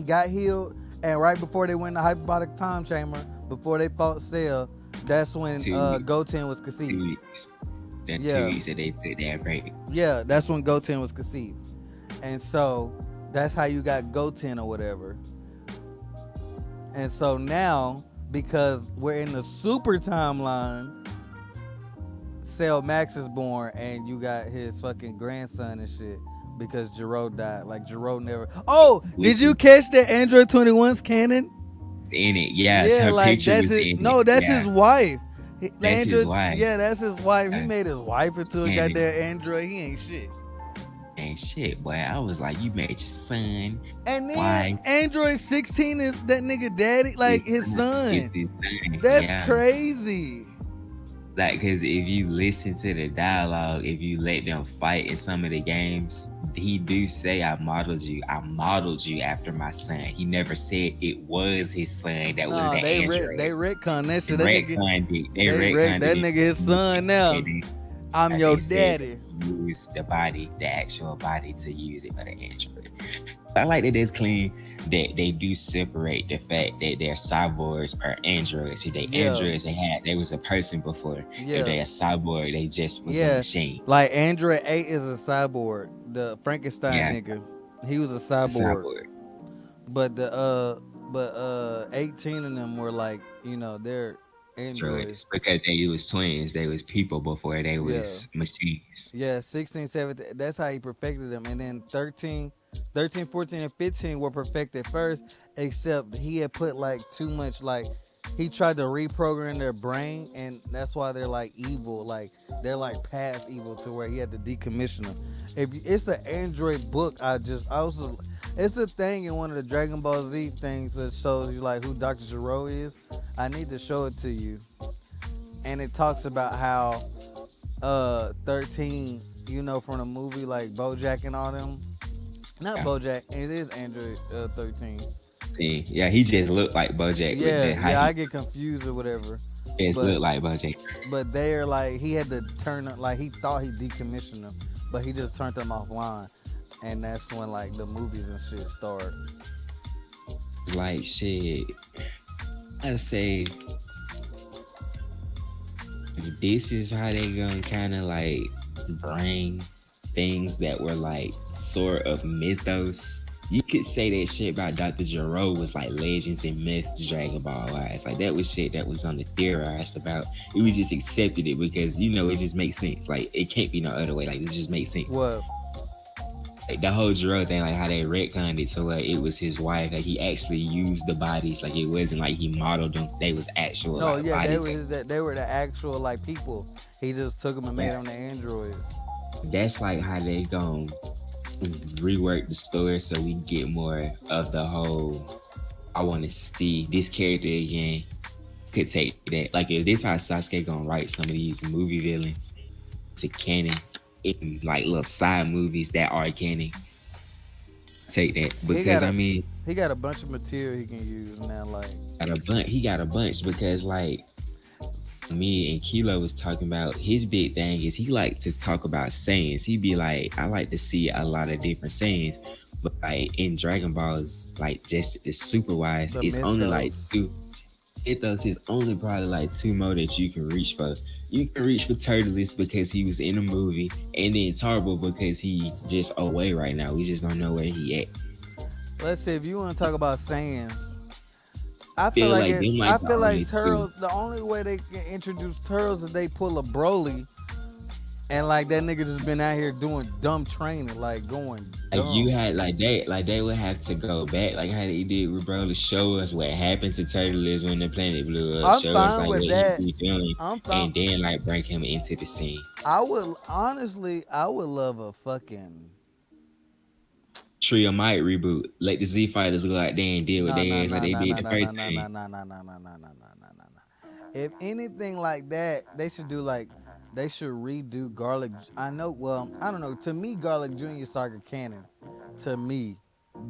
got healed, and right before they went in the hyperbolic time chamber, before they fought Cell, that's when Two weeks. Goten was 2 conceived. weeks. The two Yeah, weeks that they took that break. yeah, that's when Goten was conceived, and so that's how you got Goten or whatever. And so now, because we're in the super timeline, Cell Max is born, and you got his fucking grandson and shit. Because Jiro died. Like Jiro never. Oh, did Which you is catch that Android 21's canon? in it. Yes, Yeah, her like picture that's was his. in it. No, that's his Yeah, wife. The that's his Android. wife. Yeah, that's his wife. He Uh, made his wife into a and goddamn android. He ain't shit. and shit, boy. I was like, you made your son, And then wife, Android 16 is that nigga daddy, like his his son. It's son. his son. That's Yeah. crazy. Like, because if you listen to the dialogue, if you let them fight in some of the games, he do say, I modeled you after my son. He never said it was his son that was No, the they android. retcon that They shit. That nigga, retconned it. They they wrecked retconned that it. nigga his son now. And I'm your they said daddy. use the body, the actual body, to use it for the android. I like that it's clean that they do separate the fact that they're cyborgs or androids. See, they Yeah, androids, they was a person before. If yeah, they a cyborg, they just was a yeah. machine. Like Android 8 is a cyborg. The Frankenstein Yeah, nigga, he was a a cyborg. cyborg. But 18 of them were like, they're androids. Androids because they was twins. They was people before they Yeah. was machines. Yeah, 16, 17, that's how he perfected them. And then 13, 14, and 15 were perfected first, except he had put like too much, like, he tried to reprogram their brain, and that's why they're like evil. Like, they're like past evil to where he had to decommission them. It's an Android book, it's a thing in one of the Dragon Ball Z things that shows you like who Dr. Gero is. I need to show it to you. And it talks about how 13, from the movie like BoJack and all them. Not Yeah. BoJack, it is Android 13. See, yeah, he just looked like BoJack with the Yeah, how yeah, he I get confused or whatever. just But looked like BoJack. they're like he had to turn up, like he thought he decommissioned them, but he just turned them offline, and that's when like the movies and shit start. Like shit. I say this is how they gonna kind of like bring things that were like sort of mythos. You could say that shit about Dr. Gero was like legends and myths, Dragon Ball wise. Like that was shit that was on the theorized about. We just accepted it because it just makes sense. Like it can't be no other way. Like it just makes sense. What? Like the whole Gero thing, like how they retconned it to where it was his wife. Like he actually used the bodies. Like it wasn't like he modeled them. They was actual No, like yeah, bodies. they were the actual like people. He just took them and made Yeah. them the androids. That's like how they gon' rework the story so we get more of the whole. I want to see this character again. Could take that. Like if this how Sasuke gonna write some of these movie villains to canon in like little side movies that are canon. Take that He because got I a mean, he got a bunch of material he can use now. Like, he got a bunch because like me and Kilo was talking about his big thing is he like to talk about sayings. He be like, I like to see a lot of different sayings, but like in Dragon Balls, like just the super wise, the it's only like mythos. two. Ethos is only probably like two more that you can reach for. You can reach for Turtles because he was in a movie, and then Tarbo because he just away right now. We just don't know where he at. Let's see if you want to talk about sayings. I feel Feel like like them I like the feel like only two. turtles. The only way they can introduce turtles is they pull a Broly, and like that nigga just been out here doing dumb training, like going Like you dumb. had like they would have to go back, like how they did with bro to show us what happened to Turtles when the planet blew up, I'm show us fine like what with he that. be doing, I'm fine. and then like bring him into the scene. I would honestly, I would love a fucking Trio might reboot. Let the Z fighters go out there and deal with no their no ass like no they no did no the no no first no no time. no no no no no no no. If anything like that, they should do like they should redo Garlic. I know. Well, I don't know. To me, Garlic Junior Saga canon. To me,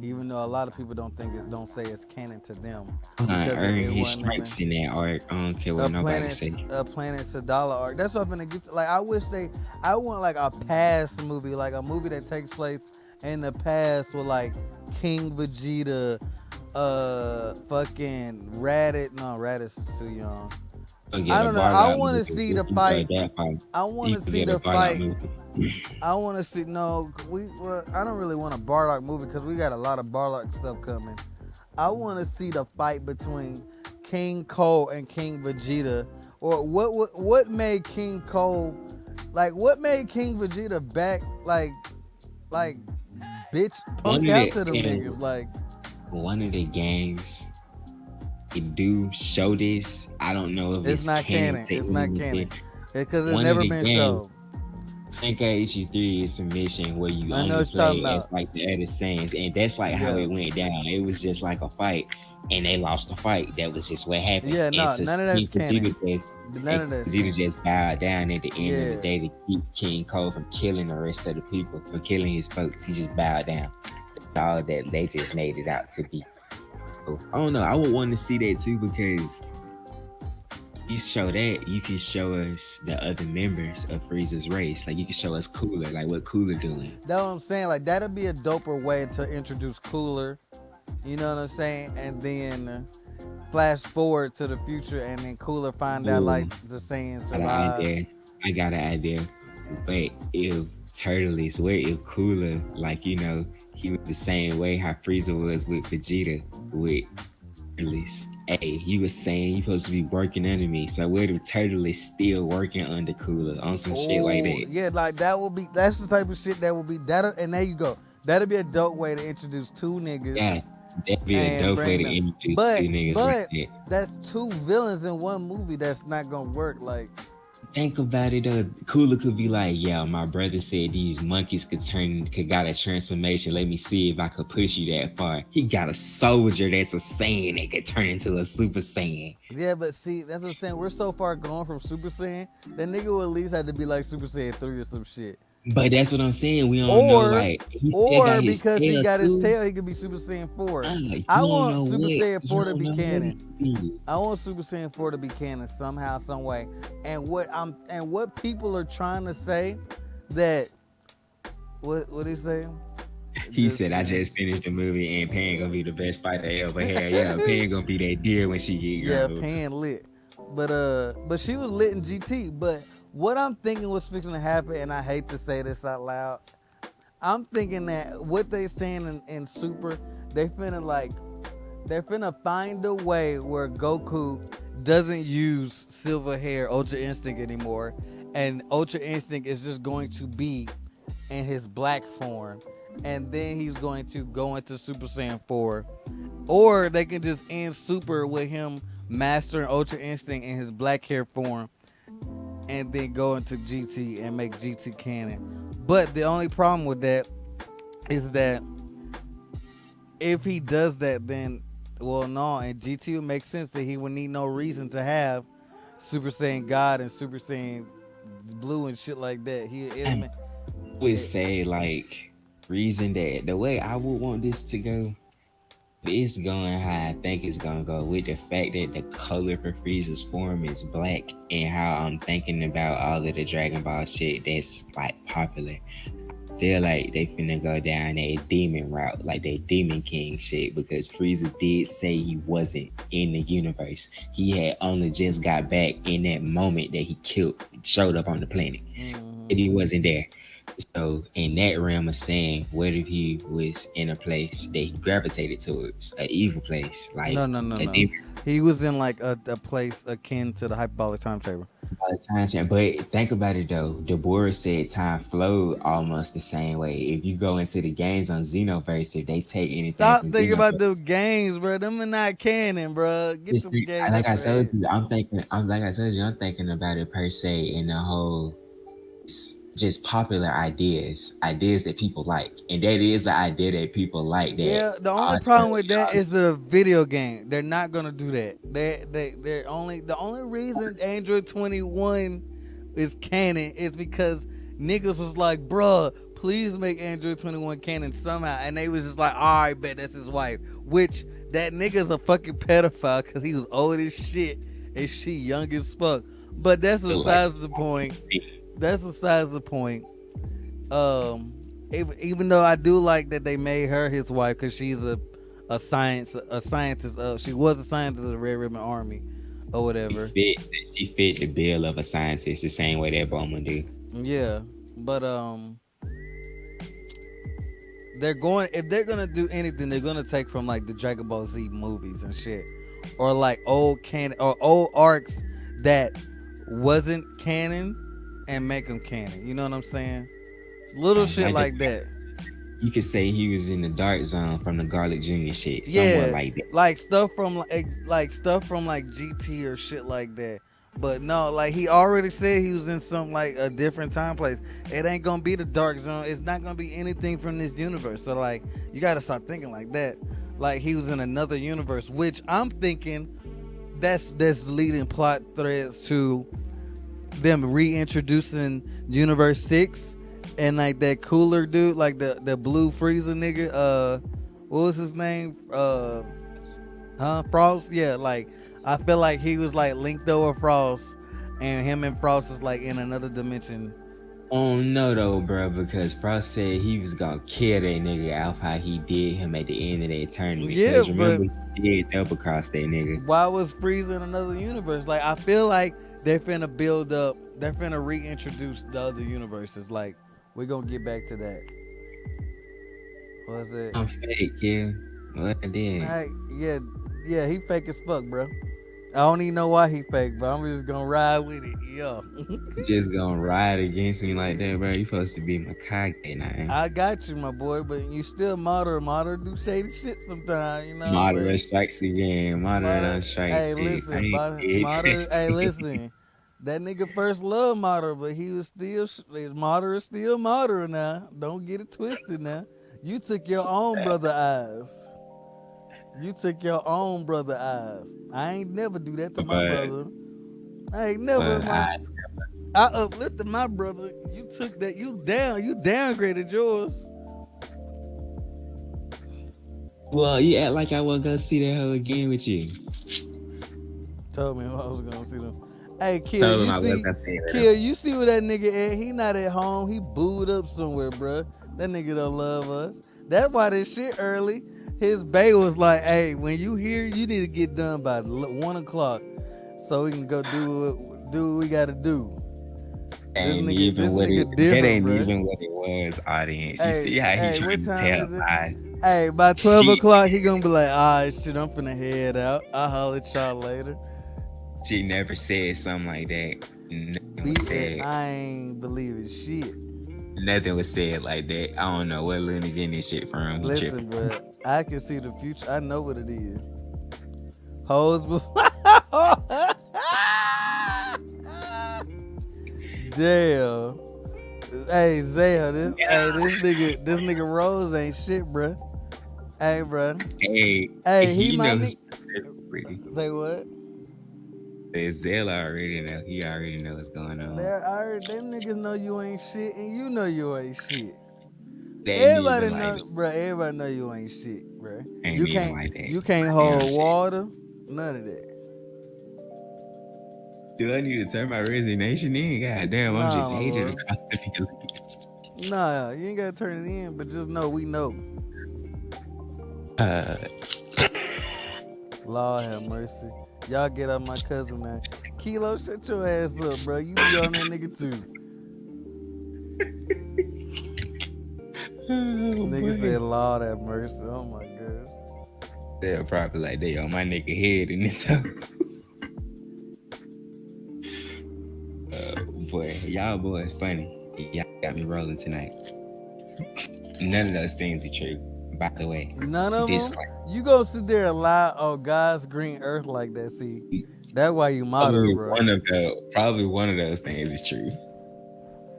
even though a lot of people don't say it's canon to them because Earn it his wasn't in stripes in that arc. I don't care what nobody say. a Planet Sadala arc. That's what I'm gonna get. Like I wish I want like a past movie, like a movie that takes place in the past with like King Vegeta, fucking Raditz. No, Raditz is too young. Go get I a don't know. I Bardock want to movie. see If the you go fight. that far, I want you to can see get a the Bardock fight. movie. I want to see. No, well, I don't really want a Bardock movie because we got a lot of Bardock stuff coming. I want to see the fight between King Cole and King Vegeta, or what made King Cole, like what made King Vegeta back, like bitch One punk of out the to them and niggas, like one of the games it do show this. I don't know if it's it's not canon canon. to It's not anything. canon because it's One of never the been games, shown. Senkai Issue 3 is a mission where you I know only what you're talking play as about. like the other Saiyans, and that's like how Yeah, it went down. It was just like a fight, and they lost the fight. That was just what happened. yeah, And no, so none of that's King canon. Vegeta just None and of that's Vegeta canon. just bowed down at the end of the Yeah, day to keep King Cole from killing the rest of the people, from killing his folks. He just bowed down. That's all that they just made it out to be. So, I don't know. I would want to see that too because you show that, you can show us the other members of Frieza's race. Like you can show us Cooler, like what Cooler doing. that's what I'm saying. Like that'd be a doper way to introduce Cooler. You know what I'm saying? And then flash forward to the future, and then Cooler find out like Ooh, the Saiyans got an survive. idea. I got an idea. But if Turtles, what if Cooler, like he was the same way how Frieza was with Vegeta with Turtles. Hey, you was saying you supposed to be working under me. So what if Turtle is still working under Cooler on some shit like Oh that? yeah, like that will be. That's the type of shit that will be. That and there you go. That'll be a dope way to introduce two niggas Yeah, that'd be a and dope way bring to them. introduce But two niggas right but there. that's two villains in one movie. That's not gonna work. Like Think about it. Cooler could be like, "Yeah, my brother said these monkeys could got a transformation. Let me see if I could push you that far." He got a soldier that's a Saiyan that could turn into a Super Saiyan. yeah, but see, that's what I'm saying. We're so far gone from Super Saiyan. That nigga will at least have to be like Super Saiyan 3 or some shit. But that's what I'm saying. We don't know. Or Like he still got or his because he tail got his too. tail, he could be Super Saiyan 4. I You don't want know Super what. Saiyan You 4 to don't be know what he canon. could be. I want Super Saiyan 4 to be canon somehow, some way. And what people are trying to say that what he say? He Just said, "I just finished. finished the movie, and Pan gonna be the best fighter ever had. Yeah, Pan gonna be that deer when she get Yeah, grown." Pan lit. But she was lit in GT. But what I'm thinking was fixing to happen, and I hate to say this out loud, I'm thinking that what they saying in Super, they're finna find a way where Goku doesn't use Silver Hair Ultra Instinct anymore, and Ultra Instinct is just going to be in his black form, and then he's going to go into Super Saiyan 4, or they can just end Super with him mastering Ultra Instinct in his black hair form, and then go into GT and make GT canon. But the only problem with that is that if he does that, then well, no, and GT would make sense that he would need no reason to have Super Saiyan God and Super Saiyan Blue and shit like that. He And it, I would it, say like reason that the way I would want this to go, it's going how I think it's gonna go with the fact that the color for Frieza's form is black and how I'm thinking about all of the Dragon Ball shit that's like popular. Feel like they finna go down a demon route, like they Demon King shit, because Frieza did say he wasn't in the universe. He had only just got back in that moment that he showed up on the planet, mm-hmm. and he wasn't there. So in that realm of saying, what if he was in a place that he gravitated towards, an evil place, like No, no, no, a no. demon? He was in like a place akin to the hyperbolic time chamber. By the time change. But think about it though. Deborah said time flowed almost the same way. If you go into the games on Xenoverse, if they take anything Stop from thinking about the Xenoverse, games, bro. Them are not canon, bro. Get just them games like out I your told head. you, I'm thinking. I'm like I told you, I'm thinking about it per se in the whole just popular ideas that people like, and that is an idea that people like. That Yeah, the only all problem with that the is the video game. They're not gonna do that. They're only the only reason Android 21 is canon is because niggas was like, bruh, please make Android 21 canon somehow, and they was just like, all right, bet that's his wife. Which that nigga's a fucking pedophile because he was old as shit and she young as fuck. But that's feel like besides the point. That's besides the point. Um, even though I do like that they made her his wife because she's a scientist. She was a scientist of the Red Ribbon Army. or She whatever. fit she fit the bill of a scientist the same way that Bulma do. Yeah, but they're going if they're gonna do anything, they're gonna take from like the Dragon Ball Z movies and shit, or like old canon or old arcs that wasn't canon and make them canon. You know what I'm saying? Little shit Like the, like that. you could say he was in the dark zone from the Garlic Jr. shit, somewhat Yeah, like that. like stuff from like stuff from like GT or shit like that. But no, like he already said he was in some like a different time place. It ain't gonna be the dark zone. It's not gonna be anything from this universe. So like you gotta stop thinking like that. Like he was in another universe, which I'm thinking that's leading plot threads to them reintroducing Universe 6 and like that cooler dude, like the blue freezer nigga, what was his name? Frost? Yeah, like I feel like he was like linked over Frost and him and Frost is like in another dimension. Oh no though, bro, because Frost said he was gonna kill that nigga off how he did him at the end of the tournament. Yeah, Because but remember he did double cross that nigga. why was Frieza in another universe? Like I feel like they're finna build up, they're finna reintroduce the other universes. Like we're gonna get back to that. Was it? I'm fake, yeah. What I did. Hey, yeah, yeah, he fake as fuck, bro. I don't even know why he fake, but I'm just gonna ride with it. Yeah. You just gonna ride against me like that, bro. You supposed to be my Kage now. I got you, my boy, but you still moderate. Moderate do shady shit sometimes, you know what I'm Madara saying? strikes again. Madara Moderate, don't strike hey, shit. I listen, ain't moderate, hey, big. listen. That nigga first loved moderate, but he was still, moderate, still moderate now. Don't get it twisted now. You took your own brother eyes. You took your own brother eyes. I ain't never do that to my but brother. I ain't never in but my. I I uplifted my brother. You took that. You down. You downgraded yours. well, you act like I wasn't gonna see that hoe again with you. Told me I was gonna see them. Hey, Kill. Told him You I was see, gonna see that. Kill. You see where that nigga at? He not at home. He booed up somewhere, bruh. That nigga don't love us. That's why this shit early. His bae was like, "Hey, when you here, you need to get done by 1 o'clock, so we can go do what we gotta do." Ain't even This what it. nigga That different, ain't bruh. even what it was, audience. You Hey, see how he hey, trying what to time tell is it? lies? Hey, by 12 She o'clock, he gonna be like, all right, shit, I'm finna head out. I'll holler at y'all later. she never said something like that. Nothing was said. I ain't believing shit. Nothing was said like that. I don't know where Looney getting this shit from. He Listen, tripping. bro, I can see the future. I know what it is. Hoes before. Damn. Hey, Zaya, this nigga Rose ain't shit, bruh. Hey, bruh. Hey, Hey, he he my knows nigga. specifically. Say what? Zella already know. He already know what's going on. Them niggas know you ain't shit, and you know you ain't shit. It ain't Everybody even like know, that. bro. Everybody know you ain't shit, bro. Ain't even like that. You can't You know what I'm hold saying? water, none of that. Do I need to turn my resignation in? God damn, I'm Nah, just my hated lord. across the village. Nah, you ain't gotta turn it in, but just know we know. Uh, Lord have mercy. Y'all get up my cousin now. Kilo, shut your ass up, bro. You be on that nigga too. oh Nigga boy. said, Lord have mercy. Oh my gosh. They're probably like they on my nigga head in this hoe. Boy, y'all boys funny. Y'all got me rolling tonight. None of those things are true. By the way, None of them. disclaimer. You gonna sit there and lie on God's green earth like that? See, that's why you moderate, bro. Probably one of those things is true.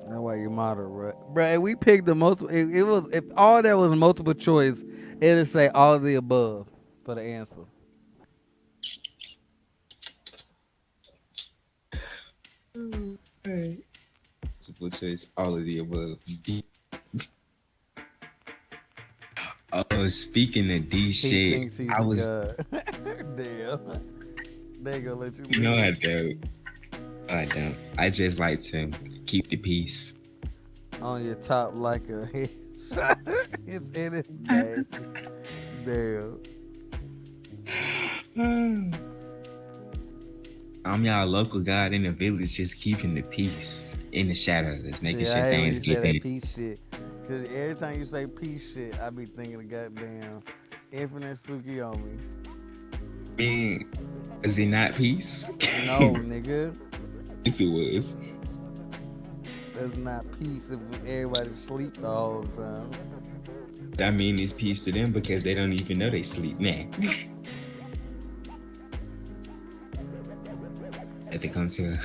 That's why you moderate, bro. Bro, if we picked the multiple, it was if all that was multiple choice, it'd say all of the above for the answer. Hey. Multiple choice, all of the above. Oh, speaking of D He shit, thinks he's I a was god. Damn, they ain't gonna let you no, I live. don't. I don't. I just like to keep the peace. On your top like a it's in his name. Damn. I'm y'all local god in the village, just keeping the peace in the shadows, making See, sure I hate when things you say get that in. peace shit. Cause every time you say peace shit, I be thinking of goddamn Infinite Tsukiyomi. I mean, is it not peace? No, nigga. Yes, it was. That's not peace if everybody sleep the whole time. I mean, it's peace to them because they don't even know they sleep now. They come to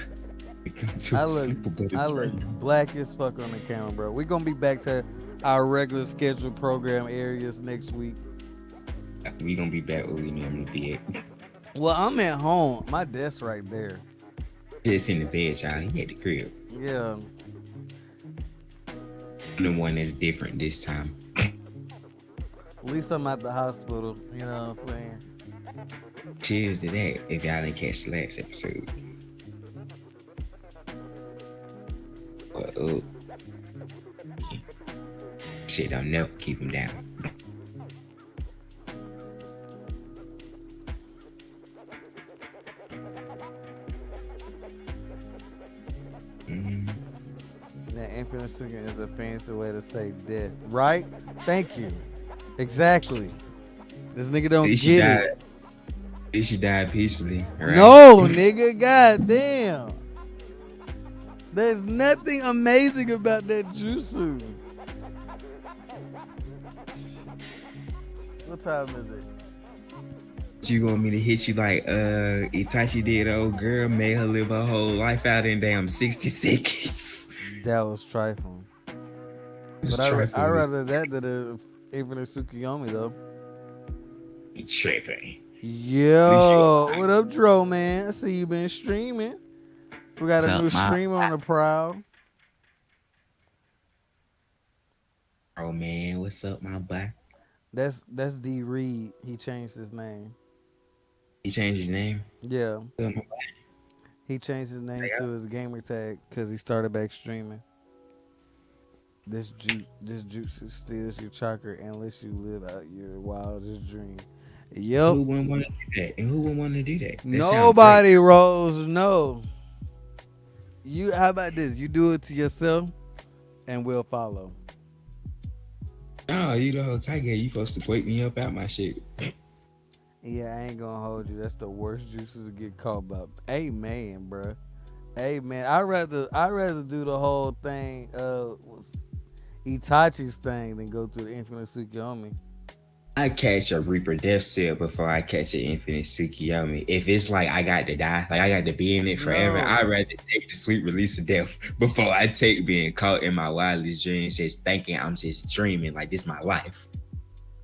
they come to I a look sleep about a I look dream. black as fuck on the camera, bro. We gonna be back to our regular scheduled program areas next week. We gonna be back where we normally be at. Well, I'm at home. My desk right there. Just in the bed, y'all. He at the crib. Yeah. I'm the one that's different this time. At least I'm at the hospital. You know what I'm saying? Cheers to that. If y'all didn't catch the last episode. But shit, I'll never keep him down. Mm, That infinite second is a fancy way to say death. Right? Thank you. Exactly. This nigga at don't least you get died. it. At least you died peacefully, right? No, nigga. God damn. There's nothing amazing about that jutsu. What time is it? You want me to hit you like Itachi did, old girl, made her live her whole life out in damn 60 seconds. That was trifling. It's But I trifling with rather that than the infinite Tsukiyomi though. this tripping. At least you Yo, what up, Dro, man? I see you been streaming. We got what's a new up, my streamer on the prowl. bro, man. What's up, my boy? That's D Reed. He changed his name. He changed his name. Yeah, What's up, my he changed his name boy? to his gamer tag because he started back streaming. This jutsu steals your chakra and lets you live out your wildest dream. Yep. Who wouldn't want to do that? And who would want to do that? That sounds great. Nobody, Rose. No. You. How about this? You do it to yourself, and we'll follow. No, you know, Kage, you supposed to wake me up out my shit. Yeah, I ain't gonna hold you. That's the worst juices to get caught by. Amen, bruh. Amen. I rather do the whole thing. Itachi's thing than go through the infinite Tsukiyomi. I catch a Reaper Death Seal before I catch an Infinite Tsukiyomi. If it's like I got to die, like I got to be in it forever, No. I'd rather take the sweet release of death before I take being caught in my wildest dreams, just thinking I'm just dreaming like this my life.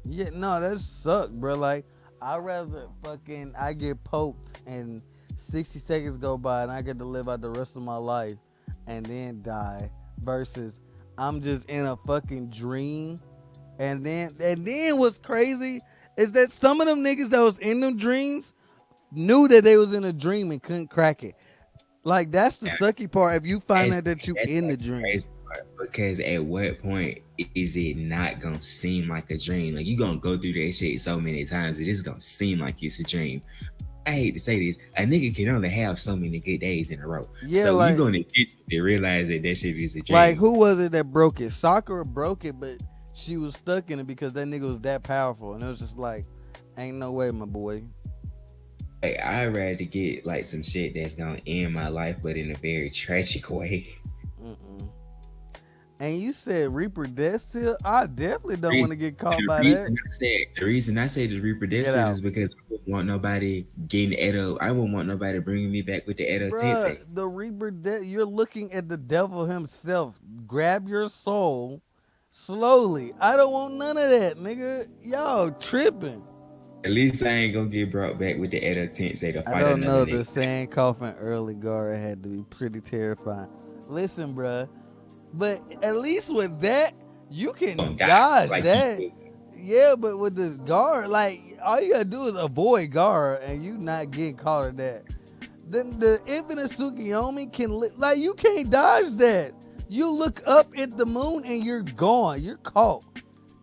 Yeah, no, that suck, bro. Like, I rather fucking I get poked and 60 seconds go by and I get to live out the rest of my life and then die versus I'm just in a fucking dream. And then what's crazy is that some of them niggas that was in them dreams knew that they was in a dream and couldn't crack it. Like, that's the sucky part if you find out that you in the That's the dream. crazy part because at what point is it not gonna seem like a dream? Like you gonna go through that shit so many times, it is gonna seem like it's a dream. I hate to say this, a nigga can only have so many good days in a row. Yeah, So you like gonna eventually realize that that shit is a Like, dream. who was it that broke it? Sakura broke it, but she was stuck in it because that nigga was that powerful. And it was just like, ain't no way, my boy. Like I'd rather get like some shit that's gonna end my life, but in a very tragic way. Mm-mm. And you said Reaper Death Seal? I definitely don't want to Reason, get caught the by reason that. the reason I say the Get reproductive out. is because I wouldn't want nobody getting Edo. I wouldn't want nobody bringing me back with the Edo Bruh, Tensei. the Reaper Death, you're looking at the devil himself. Grab your soul slowly. I don't want none of that, nigga. Y'all tripping. At least I ain't gonna get brought back with the Edo Tensei to I fight don't another know. The nigga. sand coffin early Gara had to be pretty terrifying. Listen, bruh. But at least with that, you can Gonna die dodge like that. you. Yeah, but with this guard, like all you gotta do is avoid guard, and you not getting caught at that. Then the infinite Tsukiyomi can like you can't dodge that. You look up at the moon and you're gone. You're caught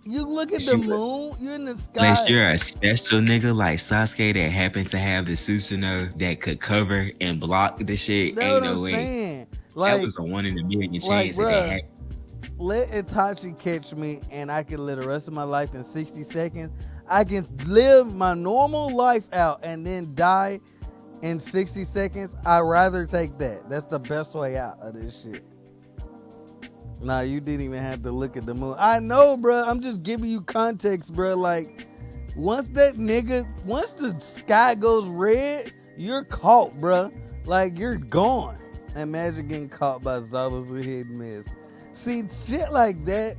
You look at Unless the you, moon. You're in the unless sky. you're a special nigga like Sasuke that happened to have the Susanoo that could cover and block the shit, That's ain't what I'm no way. saying. That Like, was a 1 in a million like, chance that that bruh, happened. let Itachi catch me, and I can live the rest of my life in 60 seconds. I can live my normal life out and then die in 60 seconds. I'd rather take that. That's the best way out of this shit. Nah, you didn't even have to look at the moon. I know, bro. I'm just giving you context, bro. Like, once the sky goes red, you're caught, bro. Like, you're gone. Imagine getting caught by Zabu's hidden miss. See, shit like that,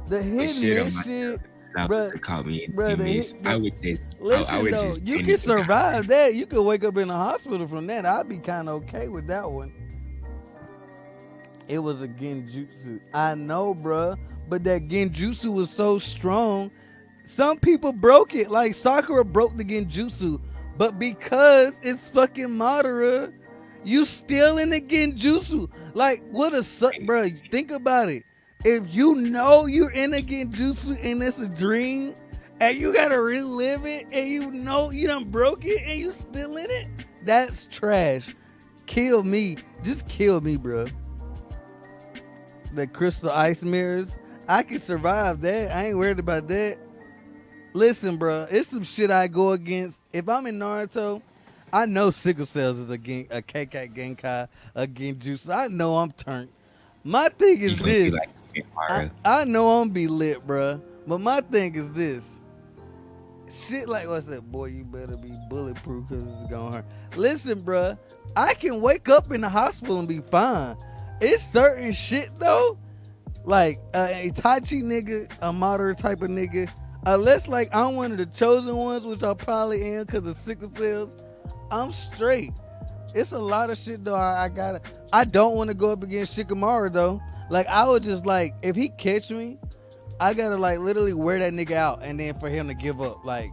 the Put hidden shit on miss myself shit, because I was bro. to call me Bro, and miss. I listen would though, just you can panic and die. survive that. You can wake up in the hospital from that. I'd be kind of okay with that one. It was a genjutsu. I know, bruh, but that genjutsu was so strong. Some people broke it. Like Sakura broke the genjutsu, but because it's fucking Madara, you still in the genjutsu. Like what a suck, bruh. Think about it. If you know you're in a genjutsu and it's a dream, and you gotta relive it, and you know you done broke it, and you still in it, that's trash. Kill me. Just kill me, bruh. The crystal ice mirrors. I can survive that. I ain't worried about that. Listen, bro, it's some shit I go against. If I'm in Naruto, I know sickle cells is a KK Genkai, a Genjutsu. I know I'm turned. My thing You is gonna be this. like I, Mara. I know I'm be lit, bro. But my thing is this. Shit like what's that, boy? You better be bulletproof because it's gonna hurt. Listen, bro, I can wake up in the hospital and be fine. It's certain shit though, like a Itachi nigga, a moderate type of nigga. Unless like I'm one of the chosen ones, which I probably am because of sickle cells, I'm straight. It's a lot of shit though. I gotta. I don't want to go up against Shikamaru though. Like I would just like if he catch me, I gotta like literally wear that nigga out, and then for him to give up. Like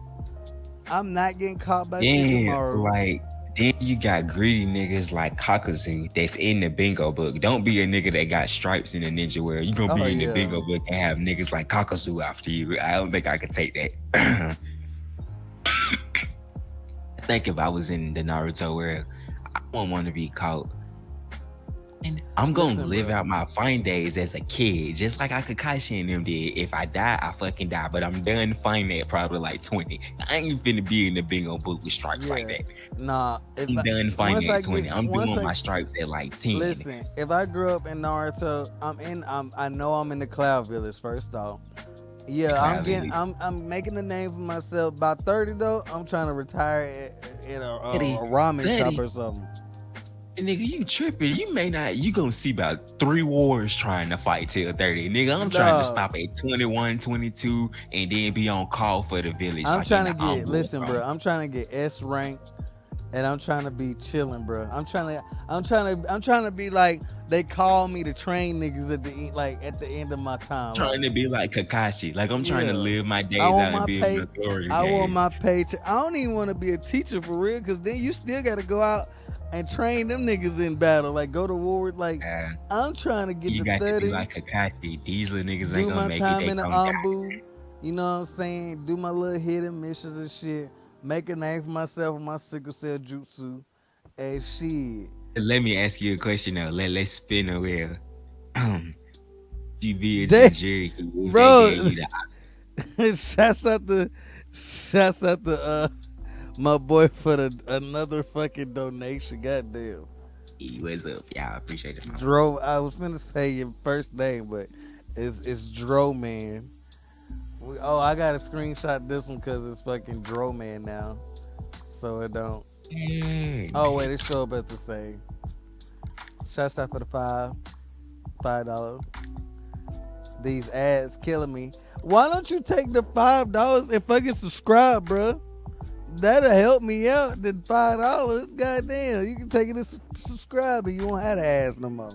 I'm not getting caught by Then Shikamaru. like then you got greedy niggas like Kakazu that's in the bingo book. Don't be a nigga that got stripes in the ninja world. You gonna Oh be in the yeah. bingo book and have niggas like Kakazu after you. I don't think I could take that. I think if I was in the Naruto world, I wouldn't want to be caught. And I'm gonna Listen, live bro. out my fine days as a kid, just like Kakashi and them did. If I die, I fucking die. But I'm done fine at probably like 20. I ain't finna be in the bingo book with stripes like Yeah. that. Nah. If I'm I, done fine once I at get 20. I'm once doing I my stripes at like 10. listen, if I grew up in Naruto, I know I'm in the Cloud Village first off. The Yeah, Cloud Village. I'm making a name for myself. By 30 though, I'm trying to retire at a Eddie, ramen shop Eddie, or something. nigga, you tripping. You may not, you gonna see about 3 wars trying to fight till 30. Nigga, I'm trying to Dog, stop at 21, 22, and then be on call for the village I'm like in trying to the get Ambu or listen, bro. something. I'm trying to get S rank, and I'm trying to be chilling, bro. I'm trying to be like they call me to train niggas at the end of my time, like. Trying to be like Kakashi. Like I'm trying to Yeah. live my I days want out and my be in pay. my glory I want days. my paycheck. I don't even want to be a teacher for real, cause then you still got to go out and train them niggas in battle. Like go to war with like. Uh, I'm trying to get you to got to be 30, like Kakashi. These little niggas ain't do gonna my make it. time They in the gonna die. Ambu. You know what I'm saying? Do my little hidden missions and shit. Make a name for myself with my sickle cell jutsu. And shit. Let me ask you a question though. Let's spin a wheel. GB and They, Jerry, if they gave bro. you the shouts out to, shouts out to my boy for another fucking donation. Goddamn. option, what's up? Yeah, I appreciate it, man. Dro, I was gonna say your first name, but it's Dro Man. I gotta screenshot this one because it's fucking Dro Man now, so it don't. Dang. Oh wait, it show up as the same. Shouts out for the $5. These ads killing me. Why don't you take the $5 and fucking subscribe, bro? That'll help me out. The $5, goddamn, you can take it and subscribe, and you won't have the ads no more.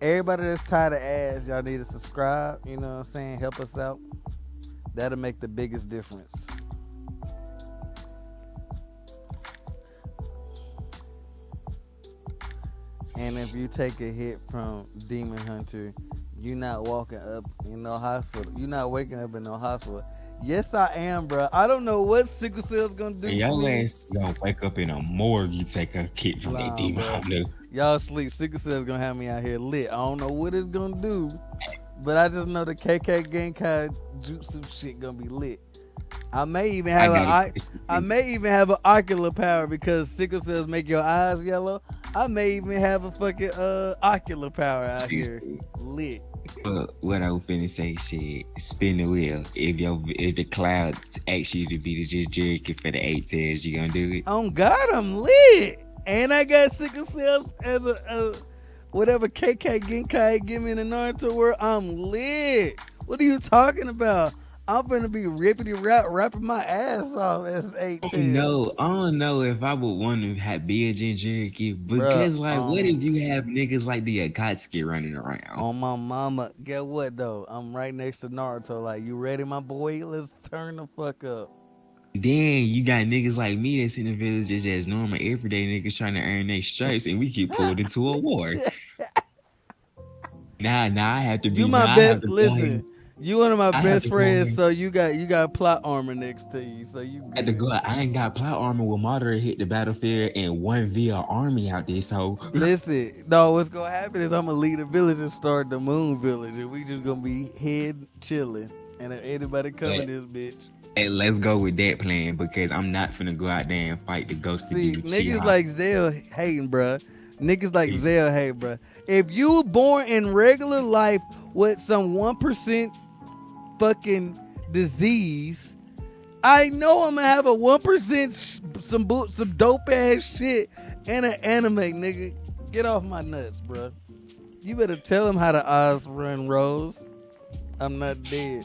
Everybody that's tired of ads, y'all need to subscribe. You know what I'm saying? Help us out. That'll make the biggest difference. And if you take a hit from Demon Hunter, You not walking up in no hospital. You not waking up in no hospital. Yes, I am, bro. I don't know what sickle cell's gonna And do for your me. ass gonna wake up in a morgue. You take a kick from that Nah, demon bro. hunter. Y'all sleep. Sickle cell's gonna have me out here lit. I don't know what it's gonna do, but I just know the KK Genkai jutsu shit gonna be lit. I may even I have gotta a get I may even have an ocular power because sickle cells make your eyes yellow. I may even have a fucking ocular power out here lit. But what I was finna say, shit, spin the wheel. If the cloud asks you to be the just jerky for the 8 tails, you gonna do it? On God, I'm lit, and I got sickle cells as a whatever KK Genkai give me in the Naruto world. I'm lit. What are you talking about? I'm gonna be rapping my ass off as 8 tails. I don't know if I would want to have be a Jinchuriki Bruh, because, like, what if you have niggas like the Akatsuki running around? on my mama, get what though? I'm right next to Naruto. Like, you ready, my boy? Let's turn the fuck up. Then you got niggas like me that's in the village just as normal everyday niggas trying to earn their stripes, and we get pulled into a war. Now I have to You be. my Now I have best. to go ahead. Listen, you one of my I have best to go friends. ahead. So you got plot armor next to you. So you I had to good. go. I ain't got plot armor with Madara hit the battlefield and one via army out there. So Listen, no, what's gonna happen is I'm gonna lead a village and start the Moon Village, and we just gonna be head chilling. And if anybody come in but this bitch, hey, let's go with that plan because I'm not finna go out there and fight the ghost of see, niggas Uchiha. like Zell hating, bruh. Niggas like He's Zell hate, bruh. If you were born in regular life with some 1% fucking disease, I know I'm gonna have a 1% some dope ass shit and an anime, nigga. Get off my nuts, bruh. You better tell him how the odds run, Rose. I'm not dead.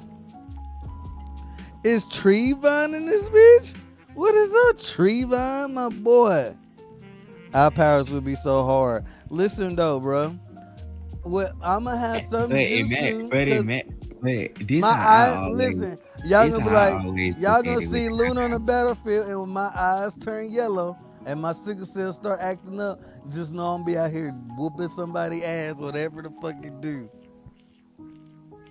Is Trevon in this bitch? What is up, Trevon, my boy? Our powers would be so hard. Listen though, bro. What I'ma have some but it jutsu but it because but this my how I eyes. always Listen, y'all this gonna be how I like, always y'all look at gonna it with see the Luna on the knockout. battlefield, and when my eyes turn yellow and my sickle cells start acting up, just know I'm be out here whooping somebody ass, whatever the fuck you do.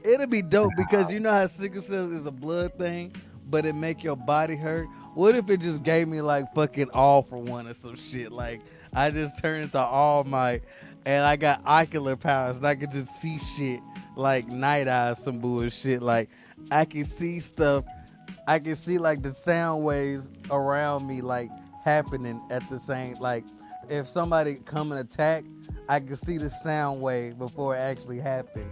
It'll be dope because you know how sickle cells is a blood thing, but it make your body hurt. What if it just gave me like fucking all for one or some shit? Like I just turned into All Might, and I got ocular powers, and I could just see shit like night eyes, some bullshit. Like I can see stuff. I can see like the sound waves around me like happening at the same. Like if somebody come and attack, I can see the sound wave before it actually happened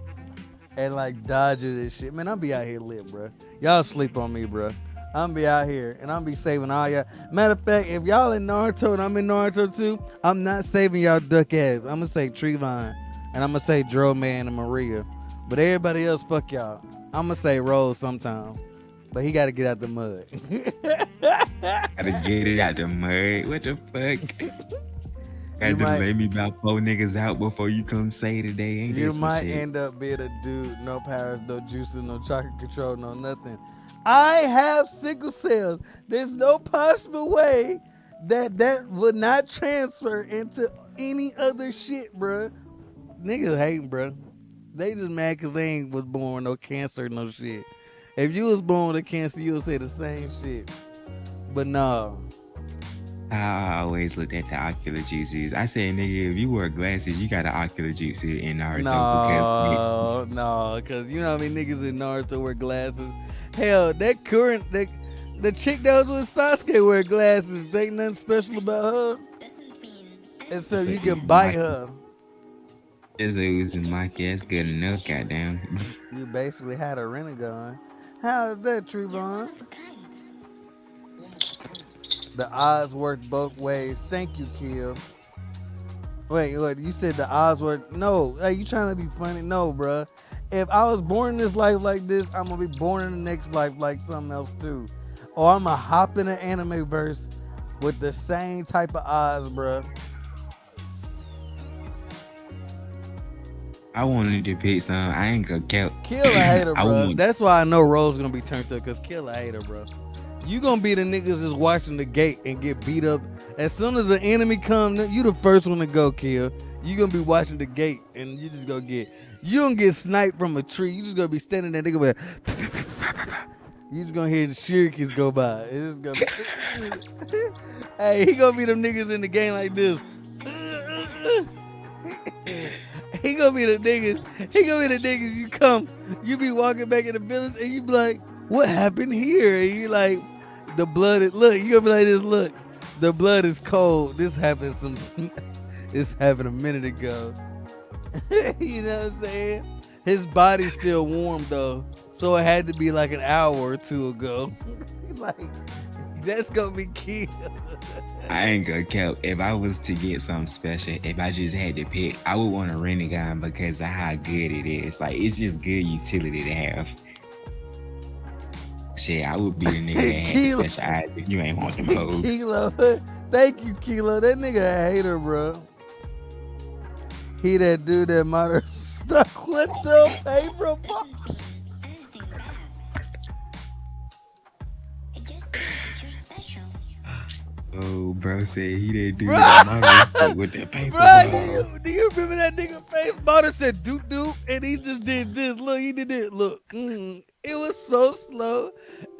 and like dodging this shit. Man, I'm be out here lit, bro. Y'all sleep on me, bro. I'm be out here and I'm be saving all y'all. Matter of fact, if y'all in Naruto and I'm in Naruto too, I'm not saving y'all duck ass. I'm gonna say Trevon and I'm gonna say Dro Man and Maria. But everybody else, fuck y'all. I'm gonna say Rose sometime. But he gotta get out the mud. Gotta get it out the mud. What the fuck? you Got to might lay me about 4 niggas out before you come say today. Ain't you that some might shit? end up being a dude, no powers, no juicing, no chocolate control, no nothing. I have sickle cells. There's no possible way that would not transfer into any other shit, bruh. Niggas hating, bruh. They just mad because they ain't was born with no cancer, no shit. If you was born with a cancer, you would say the same shit. But no. I always looked at the ocular juices. I said, nigga, if you wear glasses, you got an ocular juice in Naruto because No, because you know how many niggas in Naruto wear glasses? Hell, that current, the chick that was with Sasuke wear glasses. Ain't nothing special about her. it's Except a you can bite Uzumaki. her. It's a Uzumaki. That's good enough, goddamn. You basically had a Renegon. How is that, Trevon? The odds worked both ways. Thank you, Kill. Wait, what? You said the odds work? No. Hey, you trying to be funny? No, bruh. If I was born in this life like this, I'm gonna be born in the next life like something else too. Or I'm gonna hop in the anime verse with the same type of odds, bruh. I wanted to pick some. I ain't gonna count. Kill a hater, I bruh. want. That's why I know Rose gonna be turned up, cause kill a hater, bruh. You gonna be the niggas just watching the gate and get beat up. As soon as the enemy come, you the first one to go, Kill. You gonna be watching the gate and you just gonna get You don't get sniped from a tree. You just gonna be standing there. They gonna be like, you just gonna hear the shurikens go by. It's just gonna be. Hey, he gonna be them niggas in the game like this. He gonna be the niggas. He gonna be the niggas. You come, you be walking back in the village, and you be like, "What happened here?" And you like, the blood. Look, you gonna be like this. Look, the blood is cold. This happened some. This happened a minute ago. You know what I'm saying? His body's still warm though, so it had to be like an hour or two ago. Like that's gonna be key. I ain't gonna count. If I was to get something special, if I just had to pick, I would want a Renegon because of how good it is. Like it's just good utility to have. Shit, I would be the nigga that had the Kilo, special eyes if you ain't want them hoes. Kilo, thank you, Kilo. That nigga a hater, bro. He that dude that might have stuck with the paper ball. Oh, bro said he didn't do Bro, that. My wrist stuck with that paper bro, ball. do you remember that nigga face? Motor said doop doop, and he just did this. Look, he did it. Look, it was so slow,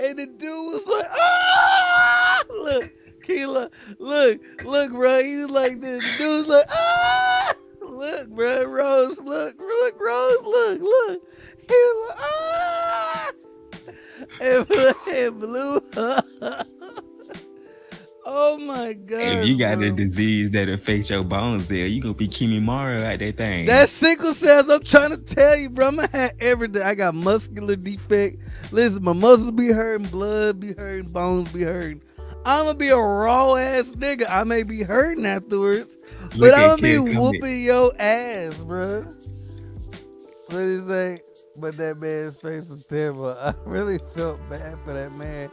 and the dude was like, ah! Look, Keela, look, bro. He was like this. The dude was like, ah! Look, bro, Rose, look, Rose, look. He was like, ah! And blue. Oh my god! If you got a bro. disease that affects your bones there, you gonna be Kimimaro at that thing. That sickle cells, I'm trying to tell you, bro. I'm gonna have everything. I got muscular defect. Listen, my muscles be hurting, blood be hurting, bones be hurting. I'm gonna be a raw ass nigga. I may be hurting afterwards, Look but I'm at gonna be Kid Cudi. whooping your ass, bro. What did he say? But that man's face was terrible. I really felt bad for that man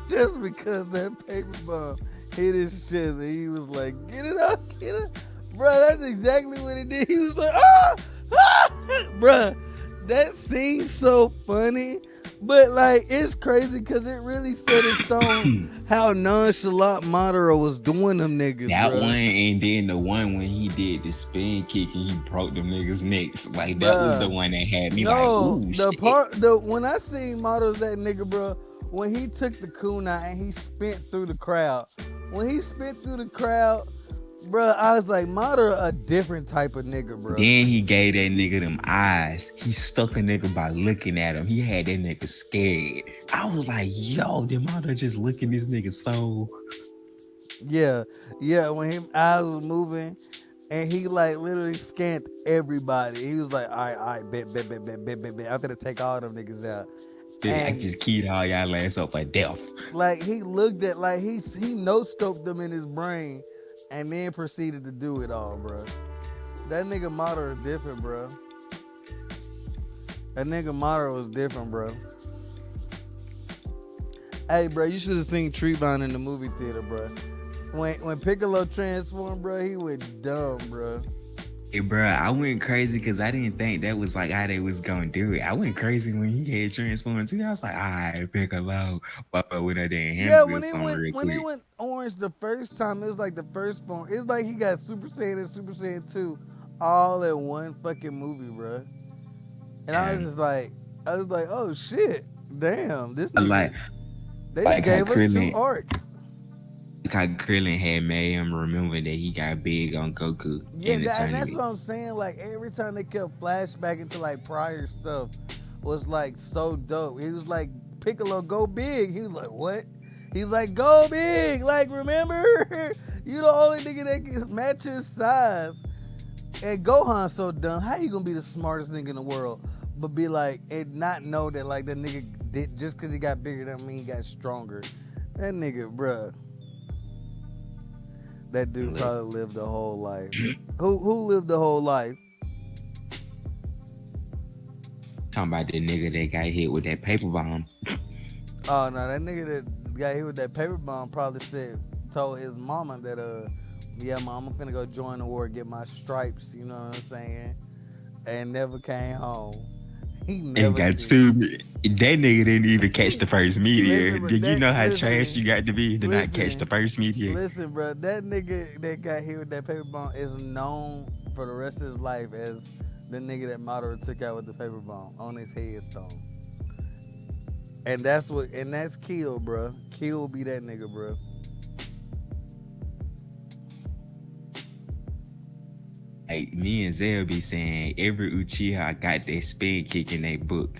just because that paper bomb hit his chest and he was like, get it up, get it up. Bro, that's exactly what he did. He was like, bro, that seems so funny. But like, it's crazy because it really set in stone how nonchalant Madara was doing them niggas, That bro. one, and then the one when he did the spin kick and he broke them niggas' necks. Like that was the Bruh. one that had me like, No, ooh, the shit. part, when I seen Madara's that nigga, bro, when he took the kunai and he spent through the crowd, bro, I was like, Madara a different type of nigga, bro. Then he gave that nigga them eyes. He stuck a nigga by looking at him. He had that nigga scared. I was like, yo, the mother just looking this nigga soul. Yeah, when him eyes was moving and he like literally scanned everybody. He was like, all right, bet. I'm gonna take all them niggas out. I And just keyed all y'all ass up for death. like he looked at, like he no scoped them in his brain and then proceeded to do it all, bro. That nigga Madara is different, bro. That nigga Madara was different, bro. Hey, bro, you should have seen Trevon in the movie theater, bro. When Piccolo transformed, bro, he went dumb, bro. Hey, bro, I went crazy because I didn't think that was like how they was gonna do it. I went crazy when he had transformed too. I was like, all right, Piccolo, but with that damn Yeah, hamburger real when he quick. went orange the first time, it was like the first form. It was like he got Super Saiyan and Super Saiyan 2 all in one fucking movie, bro. And I was like, oh shit, damn, this nigga. Like They just how gave us 2 Krillin, arcs. like how Krillin had made him remember that he got big on Goku Yeah, in the and that's tournament. what I'm saying. Like every time they kept flashback into like prior stuff was like so dope. He was like, Piccolo, go big. He was like, what? He's like, go big. Like, remember? You the only nigga that can match his size. And Gohan's so dumb. How you gonna be the smartest nigga in the world, but be like, and not know that like that nigga did just because he got bigger doesn't mean he got stronger. That nigga, bruh. That dude probably lived the whole life. Who lived the whole life? Talking about the nigga that got hit with that paper bomb. Oh no, that nigga that got hit with that paper bomb probably told his mama that yeah, mom, I'm finna go join the war, get my stripes, you know what I'm saying? And never came home. He never And got did. stupid. That nigga didn't even catch the first meteor. Listen, Did you know how listen, trash you got to be to not catch listen, the first meteor? Listen, bro, that nigga that got hit with that paper bomb is known for the rest of his life as The nigga that Madara took out with the paper bomb on his headstone. And that's Kill, bro. Kill be that nigga, bro. Like me and Zell be saying, every Uchiha got that spin kick in their book.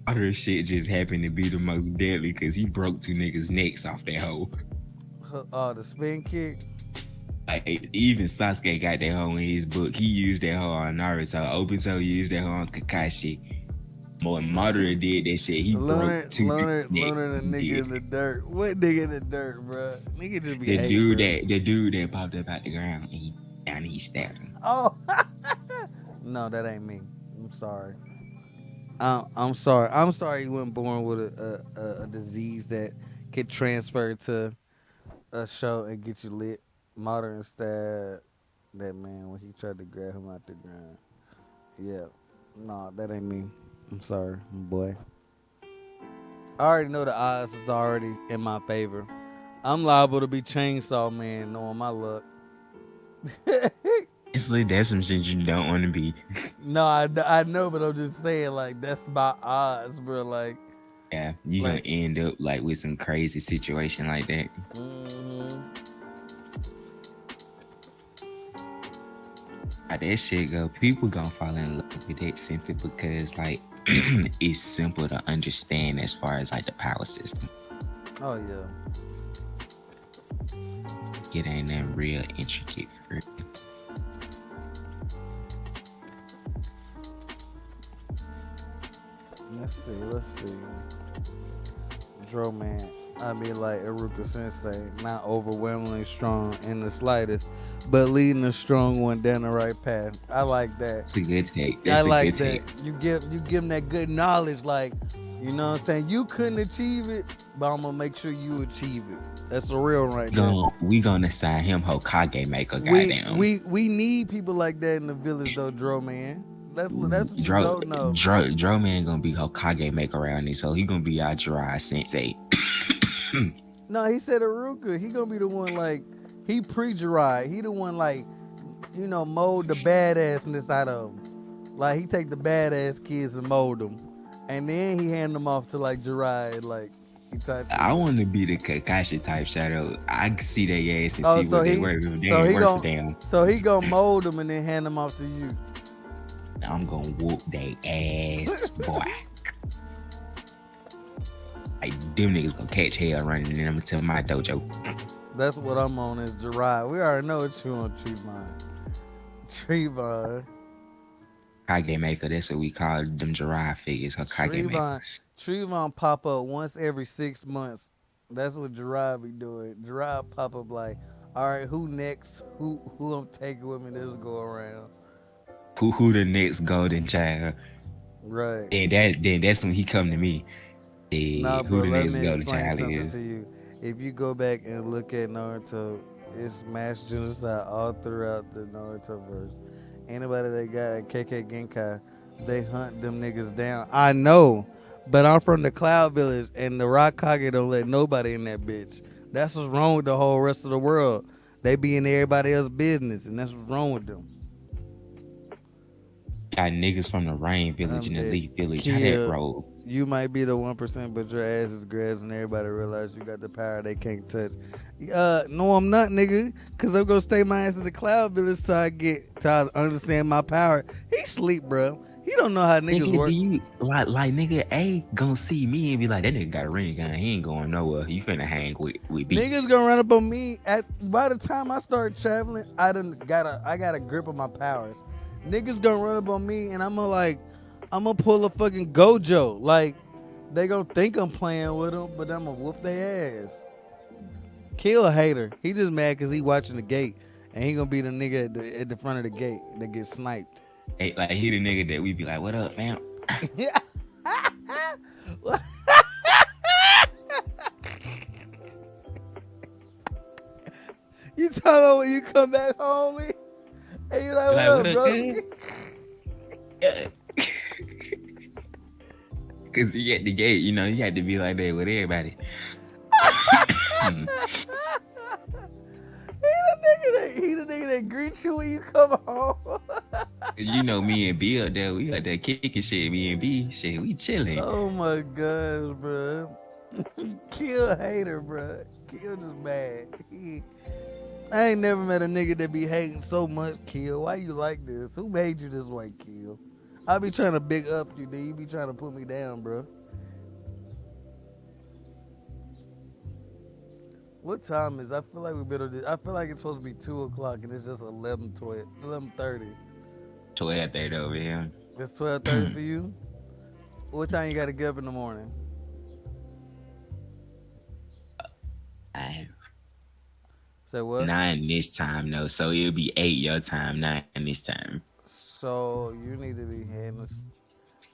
Other shit just happened to be the most deadly because he broke two niggas' necks off that hole. The spin kick. Like even Sasuke got that hole in his book. He used that hole on Naruto. Obito used that hole on Kakashi. When Madara did that shit, he broke Leonard, two niggas' Leonard, necks. Leonard, a He nigga did. in the dirt. What nigga in the dirt, bro? Nigga just be The hating, dude bro. that the dude that popped up out the ground and he stabbed him. Oh, no, that ain't me. I'm sorry. I'm sorry. I'm sorry you weren't born with a disease that could transfer to a show and get you lit. Modern stab that man when he tried to grab him out the ground. Yeah. No, that ain't me. I'm sorry, boy. I already know the odds is already in my favor. I'm liable to be Chainsaw Man knowing my luck. Honestly, that's some shit you don't want to be. No, I know, but I'm just saying, like, that's my odds, bro. Yeah, you gonna Like, end up like with some crazy situation like that. mm-hmm. How that shit go, people gonna fall in love with it simply because like it's simple to understand as far as like the power system. Oh, yeah. It ain't that real intricate for it. Let's see. Dro man, I mean like Iruka Sensei, not overwhelmingly strong in the slightest, but leading a strong one down the right path. I like that. That's a good take. I That's a like good that. take. You give them that good knowledge, like, you know what I'm saying. You couldn't achieve it, but I'm gonna make sure you achieve it. That's the real right there. We gonna assign him Hokage maker. We Goddamn, we we need people like that in the village, though, Dro man. That's what you don't know. Dro man gonna be Hokage maker around this, so he gonna be our dry sensei. No, he said Aruka. He gonna be the one, like, he pre-Jirai. He the one, like, mold the badassness out of them. Like, he take the badass kids and mold them, and then he hand them off to like Jirai. Like, he type. I want to be the Kakashi type shadow. I can see their ass and Oh, see what they worth. If they so ain't he worth a gon' damn, so he gonna mold them and then hand them off to you. I'm gonna whoop their ass, boy. Like them niggas gonna catch hell running, and I'm gonna tell my dojo. That's what I'm on is Jirai. We already know what you on, Trevon. Trevon. Hokage maker. That's what we call them Jiraiya figures. Hokage Trevon. makers. Trevon pop up once every 6 months. That's what Jirai be doing. Jirai pop up like, all right, who next? Who I'm taking with me this go around? Who the next golden child? Right. Then that's when he come to me. Nah, Who bro, the let next me golden explain child something is? to you. If you go back and look at Naruto, it's mass genocide all throughout the Naruto verse. Anybody that got a KK Genkai, they hunt them niggas down. I know, but I'm from the Cloud Village, and the Rock Kage don't let nobody in that bitch. That's what's wrong with the whole rest of the world. They be in everybody else's business, and that's what's wrong with them. Got niggas from the Rain Village and the Bet Leaf Village. How that Kia, roll? you might be the 1%, but your ass is grass, and everybody realize you got the power they can't touch. No, I'm not, nigga, because I'm gonna stay my ass in the Cloud Village till I understand my power. He sleep, bro. He don't know how niggas Nigga, do work. you like nigga A gonna see me and be like, that nigga got a ring gun. He ain't going nowhere. You finna hang with B. Niggas gonna run up on me by the time I start traveling. I got a grip of my powers. Niggas gonna run up on me, and I'm gonna pull a fucking Gojo. Like, they gonna think I'm playing with them, but I'm gonna whoop their ass. Kill a hater. He just mad because he watching the gate, and he gonna be the nigga at the front of the gate that gets sniped. Hey, like he the nigga that we be like, what up, fam? You talking about when you come back home, and you like, what up, bro? Yeah. Cause he at the gate, you know, you had to be like that with everybody. He the nigga he the nigga that greets you when you come home. 'Cause you know me and B up there, we up there kicking shit. Me and B, shit, we chilling. Oh my gosh, bro. Kill hater, bro. Kill just mad. I ain't never met a nigga that be hating so much, Kill. Why you like this? Who made you this way, Kill? I be trying to big up you, dude. You be trying to put me down, bro. What time is? I feel like we better. I feel like it's supposed to be 2 o'clock and it's just 11, 12, 11:30. 12:30 over here. It's 12:30 for you. What time you got to get up in the morning? I, Say what? 9 this time though, so it'll be 8 your time, 9 this time. So you need to be heading.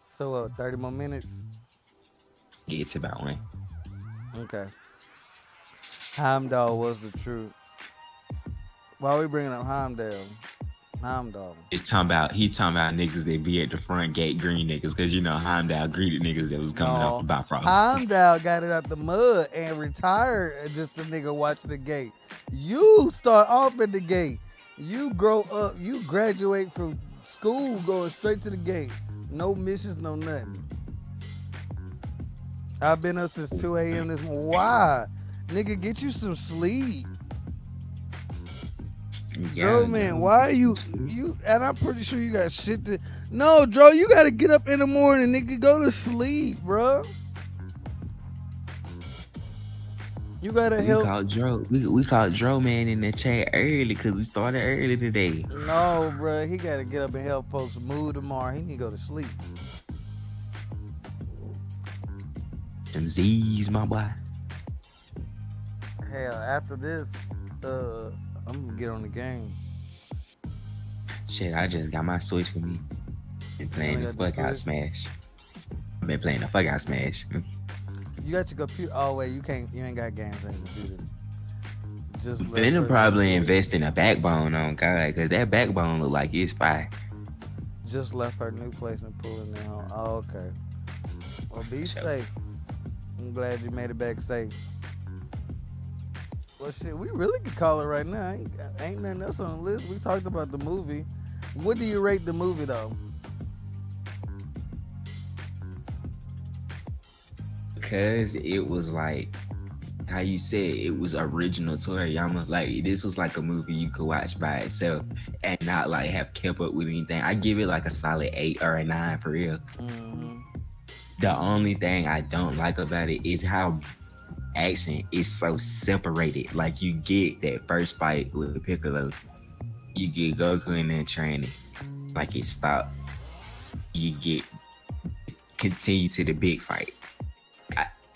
So 30 more minutes. Get to about one. Okay. Heimdall was the truth. Why are we bringing up Heimdall? Heimdall. He talking about niggas that be at the front gate, green niggas, cause you know Heimdall greeted niggas that was coming up No. about Frost. Heimdall got it out the mud and retired and just a nigga watching the gate. You start off at the gate. You grow up, you graduate from school going straight to the gate. No missions, no nothing. I've been up since 2 a.m. this morning. Why? Nigga, get you some sleep. Dro, man, why are you and I'm pretty sure you got shit to. No, Dro, you gotta get up in the morning, nigga. Go to sleep, bro. You gotta help. We called Dro man in the chat early because we started early today. No, bro, he gotta get up and help folks move tomorrow. He need to go to sleep. Them Z's, my boy. Hell, after this, I'm gonna get on the game. Shit, I just got my Switch for me. Been playing the fuck out Smash. I've been playing the fuck out Smash. You got your computer. Oh wait, you can't. You ain't got games on your computer. Just Finna probably invest in a backbone on God, cause that backbone look like it's fire. Just left her new place and pulling it home. Oh, okay. Well, be safe. I'm glad you made it back safe. Well, shit, we really could call it right now. Ain't nothing else on the list. We talked about the movie. What do you rate the movie, though? Because it was like, how you said, it was original Toriyama. Like, this was like a movie you could watch by itself and not like have kept up with anything. I give it like a solid 8 or a 9 for real. Mm-hmm. The only thing I don't like about it is how action is so separated. Like, you get that first fight with Piccolo, you get Goku in there training, like it stopped. You get continue to the big fight.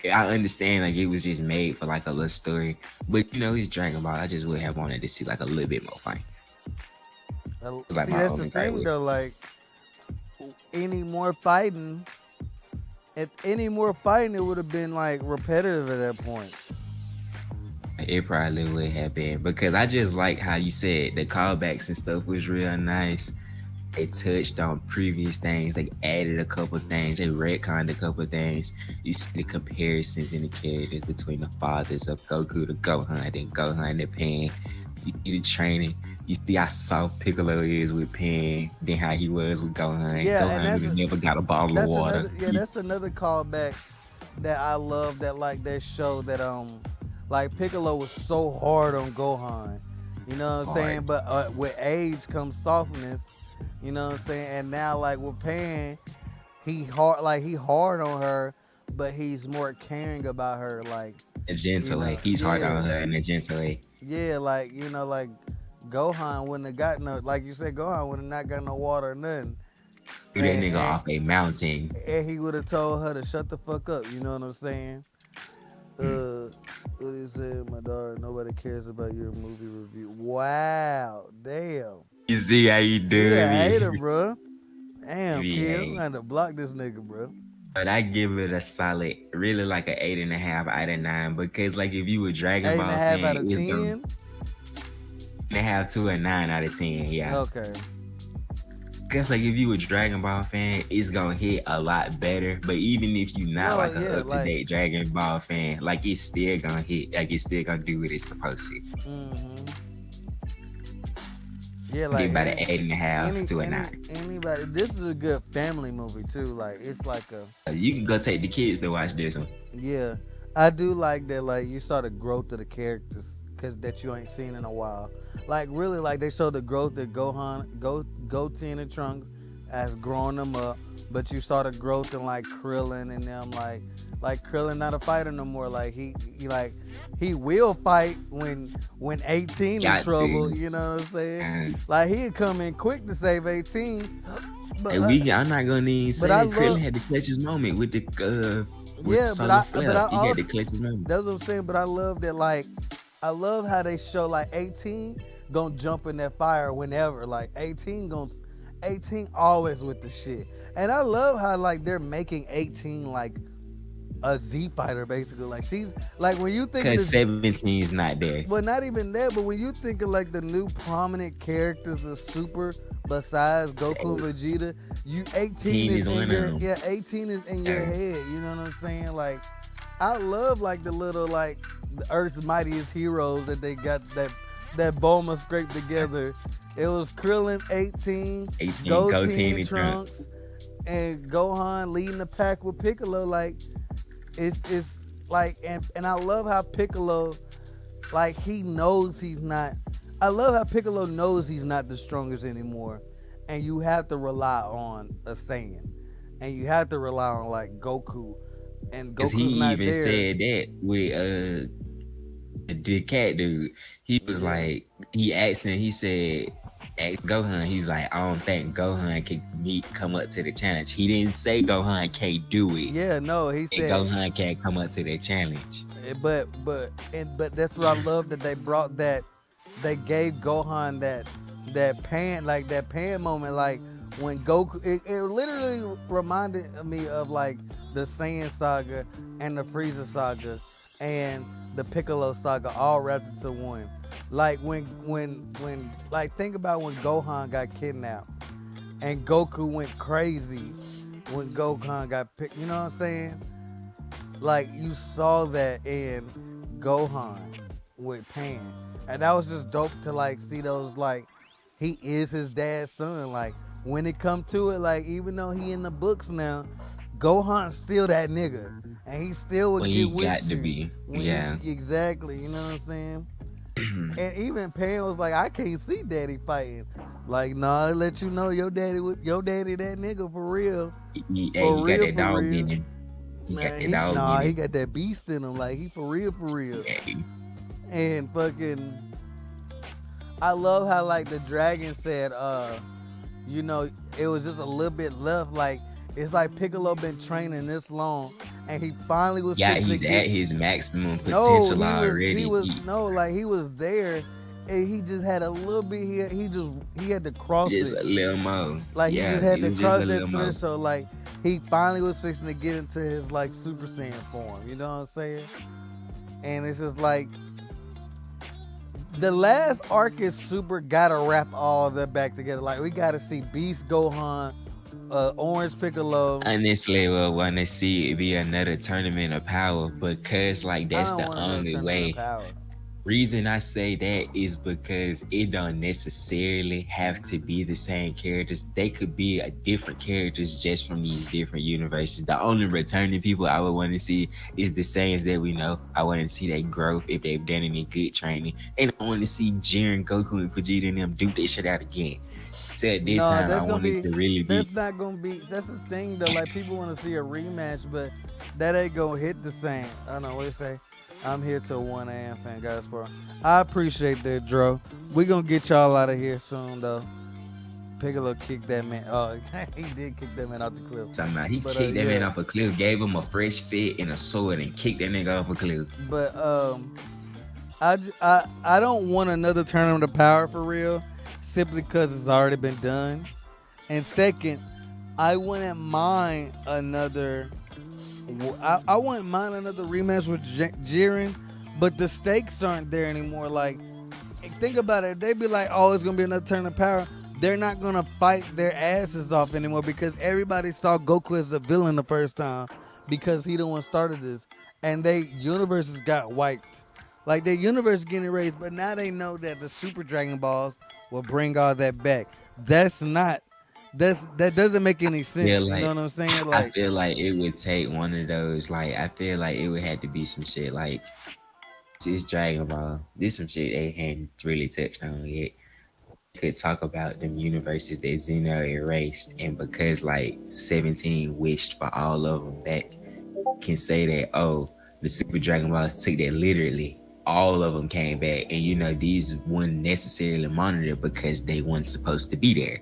I understand like it was just made for like a little story, but you know it's Dragon Ball. I just would have wanted to see like a little bit more fight. Like, see, that's the thing though. Like, any more fighting, if any more fighting, it would have been like repetitive at that point. It probably would have been, because I just like how you said the callbacks and stuff was real nice. They touched on previous things. They added a couple things. They retconned a couple things. You see the comparisons in the characters between the fathers of Goku to Gohan and Gohan to Pan. You see the training. You see how soft Piccolo is with Pan than how he was with Gohan. Yeah, Gohan never got a bottle of water. That's another callback that I love. That like that show that like Piccolo was so hard on Gohan. You know what I'm saying? But with age comes softness. You know what I'm saying? And now like with Pan, he hard on her, but he's more caring about her, like a gentle way. He's hard on her in a gentle way. Yeah, like like Gohan wouldn't have got no, like you said, Gohan would have not got no water or nothing. That nigga off a mountain. And he would have told her to shut the fuck up, you know what I'm saying? What he said, my daughter, nobody cares about your movie review. Wow, damn. You see how you doing it. I hate her, bro. Damn, kid, I'm gonna block this nigga, bro. But I give it a solid, really like an 8.5 out of 9, because like if you were Dragon Ball fan, 8.5 out of 10? 8.5 to a 9 out of 10, yeah. Okay. Guess like if you a Dragon Ball fan, it's gonna hit a lot better. But even if you not like an up-to-date Dragon Ball fan, like it's still gonna hit, like it's still gonna do what it's supposed to. Mm-hmm. Yeah, Did like about an 8.5 to a anybody. This is a good family movie too. Like it's like a 9. You can go take the kids to watch this one. yeah. I do like that. Like you saw the growth of the characters because that you ain't seen in a while. Like really, like they showed the growth that Goten and Trunks as growing them up, but you saw the growth in like Krillin and them like Krillin not a fighter no more. Like he will fight when 18 in Got trouble. to. You know what I'm saying? And, Like he'd come in quick to save 18. But and I'm not gonna even but say I that Krillin love had to clutch his moment with the yeah, solar but flare. I He had to also clutch his moment. that's what I'm saying. But I love that like I love how they show like 18 gonna jump in that fire whenever like 18 always with the shit. And I love how like they're making 18 like a Z fighter basically. Like she's like when you think of Cause this. 17 is not there. Well, not even that, but when you think of like the new prominent characters of Super besides Goku and Vegeta, you 18 18 is is in one of your them. 18 is in your Yeah. head. You know what I'm saying? Like I love like the little like the Earth's mightiest heroes that they got that Bulma scraped together. It was Krillin 18, 18 Goten Goten and Trunks. Trunks, and Gohan leading the pack with Piccolo. Like it's like and I love how Piccolo like he knows he's not. I love how Piccolo knows he's not the strongest anymore, and you have to rely on a Saiyan, and you have to rely on like Goku, and Cause he Goku's not even there. said that with the cat dude. He was Yeah, like, he asked him, he said, ask Gohan, he's like, I don't think Gohan can come up to the challenge. He didn't say Gohan can't do it. yeah, no, he And said, Gohan can't come up to the challenge. but that's what I love that they brought that they gave Gohan that pan moment like when Goku it literally reminded me of like the Saiyan saga and the Frieza saga and the Piccolo saga all wrapped into one. Like when like think about when Gohan got kidnapped and Goku went crazy when Gohan got picked. You know what I'm saying? Like you saw that in Gohan with Pan, and that was just dope to like see those like he is his dad's son. Like when it come to it, like even though he in the books now, Gohan's still that nigga, and he still would When get he with got to you be. when he Yeah. exactly. You know what I'm saying? And even Pan was like, I can't see Daddy fighting. Like, nah, I let you know your daddy that nigga for real, Hey, he got that for dog in real. him. He got Man, that dog in he him. got that beast in him. Like he for real, for real. Yeah. And fucking, I love how like the dragon said, you know, it was just a little bit left. Like it's like Piccolo been training this long, and he finally was Yeah, fixing to he's get. at his maximum No, potential he already. was no like he was there, and he just had a little bit. He had to cross Just it. a little more. Like he just Yeah, had it to was just a cross little that more. threshold. Like he finally was fixing to get into his like Super Saiyan form. You know what I'm saying? And it's just like the last arc is super. Gotta wrap all that back together. Like we gotta see Beast Gohan, Orange Piccolo. Honestly, I want to see it be another tournament of power because, like, I that's don't the want another only tournament of way. power. Reason I say that is because it don't necessarily have to be the same characters. They could be a different characters just from these different universes. The only returning people I would want to see is the Saiyans that we know. I want to see their growth if they've done any good training, and I want to see Jiren, Goku, and Vegeta and them do this shit out again. So at this No, time, I that's gonna want it be. to really be. That's not gonna be. That's the thing though. Like people want to see a rematch, but that ain't gonna hit the same. I don't know what you say. I'm here till 1 a.m. Fan guys, bro. I appreciate that, Dro. We gonna get y'all out of here soon though. Piccolo kicked that man. Oh, he did kick that man off the cliff. Talking about he But kicked that man yeah. off a cliff, gave him a fresh fit and a sword, and kicked that nigga off a cliff. But I don't want another tournament of power for real, simply because it's already been done. And second, I wouldn't mind another. I wouldn't mind another rematch with Jiren, but the stakes aren't there anymore. Like, think about it. They'd be like, "Oh, it's gonna be another turn of power." They're not gonna fight their asses off anymore because everybody saw Goku as a villain the first time because he the one started this, and they universes got wiped. Like their universe getting erased, but now they know that the Super Dragon Balls will bring all that back. That's not. That doesn't make any Feel sense. You know like what I'm saying? I Like, feel like it would take one of those. Like I feel like it would have to be some shit like this Dragon Ball. This some shit they hadn't really touched on yet. Could talk about them universes that Zeno erased, and because like 17 wished for all of them back, can say that the Super Dragon Balls took that literally. All of them came back, and these weren't necessarily monitored because they weren't supposed to be there.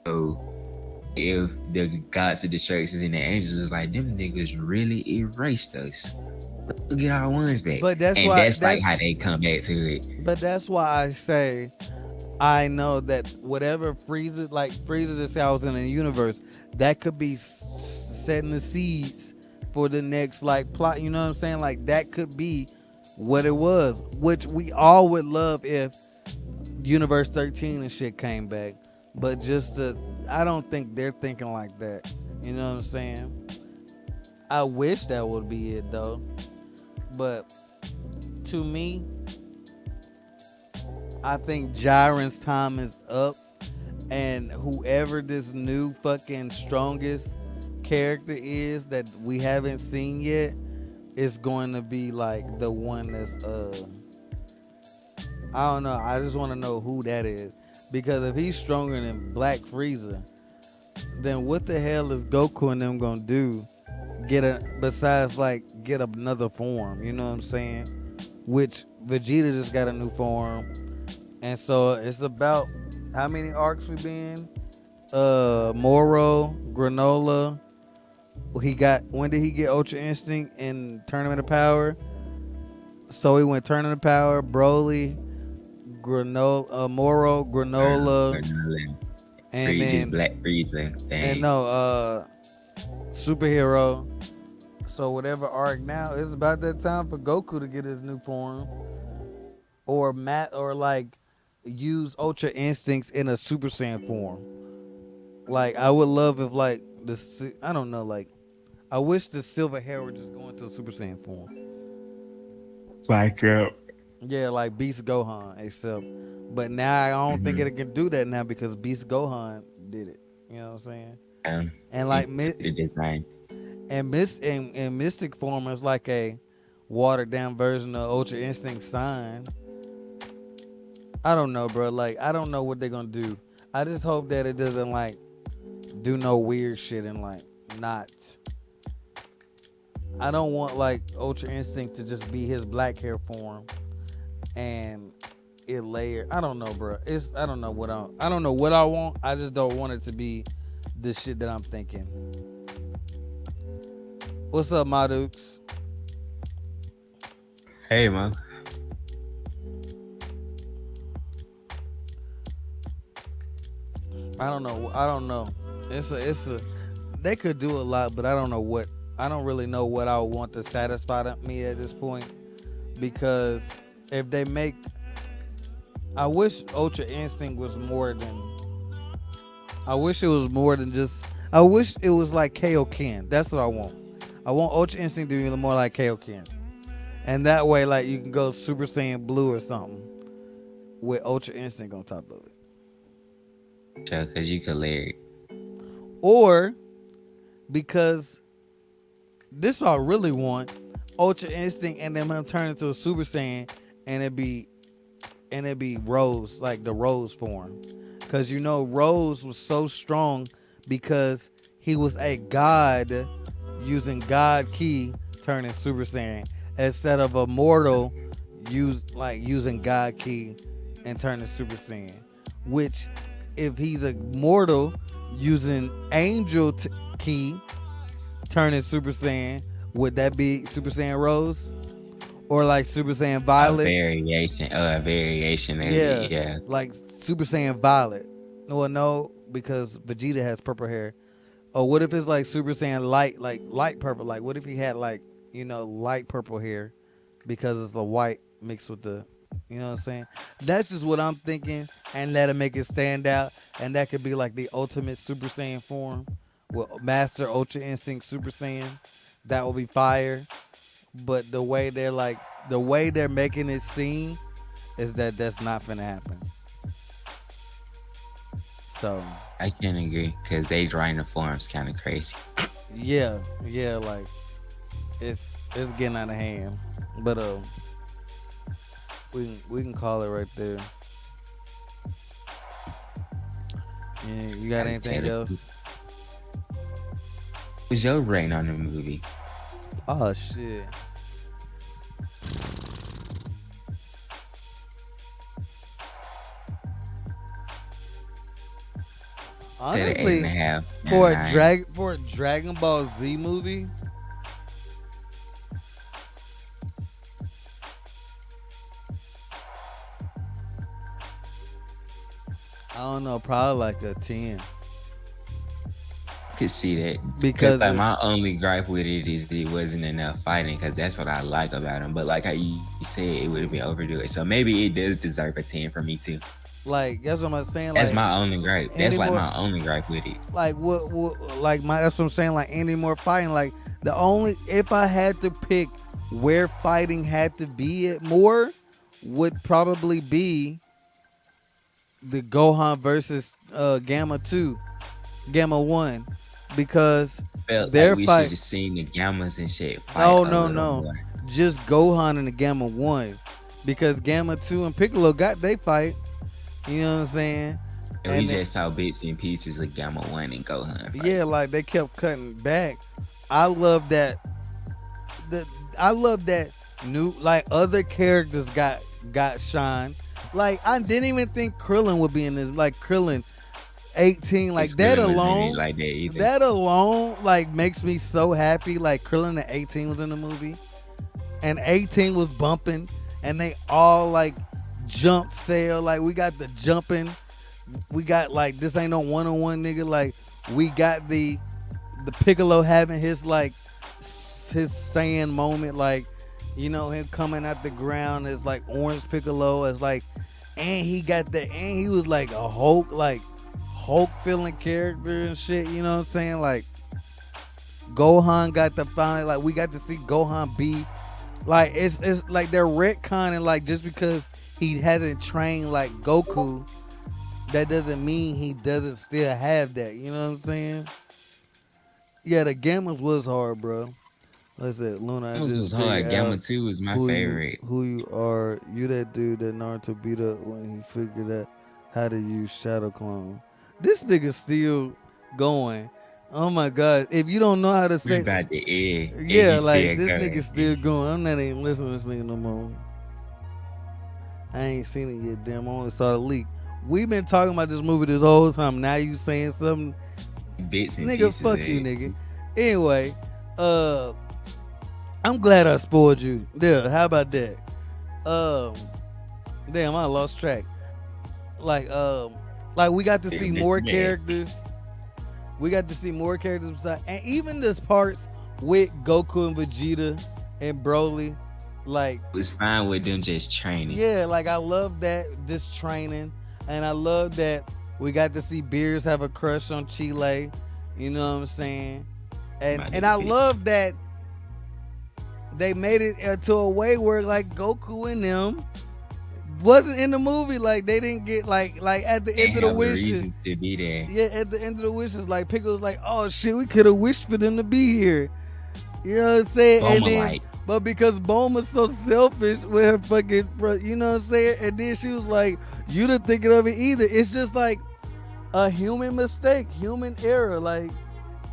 So if the gods of destructions and the angels was like, them niggas really erased us, we'll get our ones back, but that's and why that's like how they come back to it. I say I know that whatever Frieza, like Frieza just said, I was in the universe, that could be setting the seeds for the next like plot. You know what I'm saying? Like that could be what it was, which we all would love if Universe 13 and shit came back. But I don't think they're thinking like that. You know what I'm saying? I wish that would be it though. But to me, I think Jiren's time is up, and whoever this new fucking strongest character is that we haven't seen yet is going to be like the one that's I don't know. I just want to know who that is, because if he's stronger than Black Frieza, then what the hell is Goku and them gonna do? Besides like get another form, you know what I'm saying? Which Vegeta just got a new form, and so it's about how many arcs we been? Moro, Granola. He got when did he get Ultra Instinct in Tournament of Power? So he went Tournament of Power, Broly, Moro, Granola, and This then Black Frieza and thing. no, superhero. So whatever arc now, it's about that time for Goku to get his new form, or like use Ultra Instincts in a Super Saiyan form. Like I would love if like I don't know, like I wish the silver hair would just go into a Super Saiyan form. Like Yeah, like Beast Gohan, except, but now I don't think mhm. it can do that now because Beast Gohan did it. You know what I'm saying? And like The design. and Mystic form is like a watered down version of Ultra Instinct Sign. I don't know, bro. Like I don't know what they're gonna do. I just hope that it doesn't like do no weird shit and like not. I don't want like Ultra Instinct to just be his black hair form and it layered. I don't know, bro. I don't know what I don't know what I want. I just don't want it to be the shit that I'm thinking. What's up, my dukes? Hey man. I don't know. I don't know. It's a. They could do a lot, but I don't know what. I don't really know what I would want to satisfy me at this point, because if they make, I wish Ultra Instinct was more than. I wish it was more than just. I wish it was like Kaioken. That's what I want. I want Ultra Instinct to be more like Kaioken, and that way, like you can go Super Saiyan Blue or something with Ultra Instinct on top of it, Sure, cause you could layer it. or because this is what I really want: Ultra Instinct and then him turn into a Super Saiyan, and it be Rose, like the Rose form, because Rose was so strong because he was a god using God Key turning Super Saiyan instead of a mortal using God Key and turning Super Saiyan. Which, if he's a mortal using Angel Key turning Super Saiyan, would that be Super Saiyan Rose or like Super Saiyan Violet? A variation of Yeah, it. Yeah. like Super Saiyan Violet. Well, no, because Vegeta has purple hair. Or what if it's like Super Saiyan light, like light purple? Like what if he had like light purple hair because it's the white mixed with the, you know what I'm saying? That's just what I'm thinking, and that'll make it stand out, and that could be like the ultimate Super Saiyan form with Master Ultra Instinct Super Saiyan. That will be fire. But the way they're making it seem is that that's not gonna happen. So I can agree because they drawing the forms kind of crazy. yeah, yeah, like it's getting out of hand. But we can call it right there. Yeah, you got Gotta tell anything the truth. else? What was your rating on the movie? Oh shit. Said an eight and a Honestly, half out of nine. For a Dragon Ball Z movie, I don't know, probably like a 10 Could see that because because like my only gripe with it is it wasn't enough fighting because that's what I like about him. But like how you said, it would have been overdo it. So maybe it does deserve a 10 for me too. like that's what I'm saying. That's Like my only gripe. That's any like more, my only gripe with it. like what like my that's what I'm saying. Like any more fighting, like the only if I had to pick where fighting had to be at more would probably be the Gohan versus Gamma 1 because Felt like their we should fight. have seen the Gammas and shit fight No, a no, little no. more. Just Gohan and the Gamma 1 because Gamma 2 and Piccolo got they fight. You know what I'm saying? And we And just saw bits and pieces of Gamma 1 and Gohan yeah, fight. like they kept cutting back. I love that. The I love that new like other characters got shine. Like I didn't even think Krillin would be in this. Like Krillin 18, If like that Krillin was in it alone. like that either. That alone like makes me so happy. Like Krillin at 18 was in the movie, and 18 was bumping, and they all like jump sail. Like we got the jumping. We got like this ain't no one on one nigga. Like we got the Piccolo having his like his Saiyan moment, like him coming out the ground as like Orange Piccolo, as like, and he got the and he was like a Hulk feeling character and shit. You know what I'm saying? Like Gohan got the finally like we got to see Gohan be like it's like they're retconning like just because he hasn't trained like Goku, that doesn't mean he doesn't still have that. You know what I'm saying? Yeah, the Gammas was hard, bro. Like I said, Luna, I Gammas was just figured hard. Gamma out 2 was my favorite. who you are. You that dude that Naruto beat up when he figured out how to use Shadow Clone. This nigga still going. Oh my god! If you don't know how to We say, about to end, and yeah, he like still this nigga going. still going. I'm not even listening to this nigga no more. I ain't seen it yet. Damn, I only saw the leak. We've been talking about this movie this whole time. Now you saying something, Bits and nigga? pieces of Fuck you, it. nigga. Anyway, uh, I'm glad I spoiled you. Yeah, how about that? Um, damn, I lost track. Like, like we got to see more Yeah. characters. We got to see more characters beside, and even this parts with Goku and Vegeta and Broly. Like, It was fine with them just training. yeah, like I love that this training, and I love that we got to see Beers have a crush on Chile. You know what I'm saying? And My and I nigga Bits. love that they made it to a way where like Goku and them wasn't in the movie. Like they didn't get like at the They end of the have a wishes. reason to be there. Yeah, at the end of the wishes, like Pickle's like, oh shit, we could have wished for them to be here. You know what I'm saying? And Boma then, like, but because Bulma's so selfish with her fucking, you know what I'm saying? And then she was like, you didn't think of it either. It's just like a human mistake, human error. Like,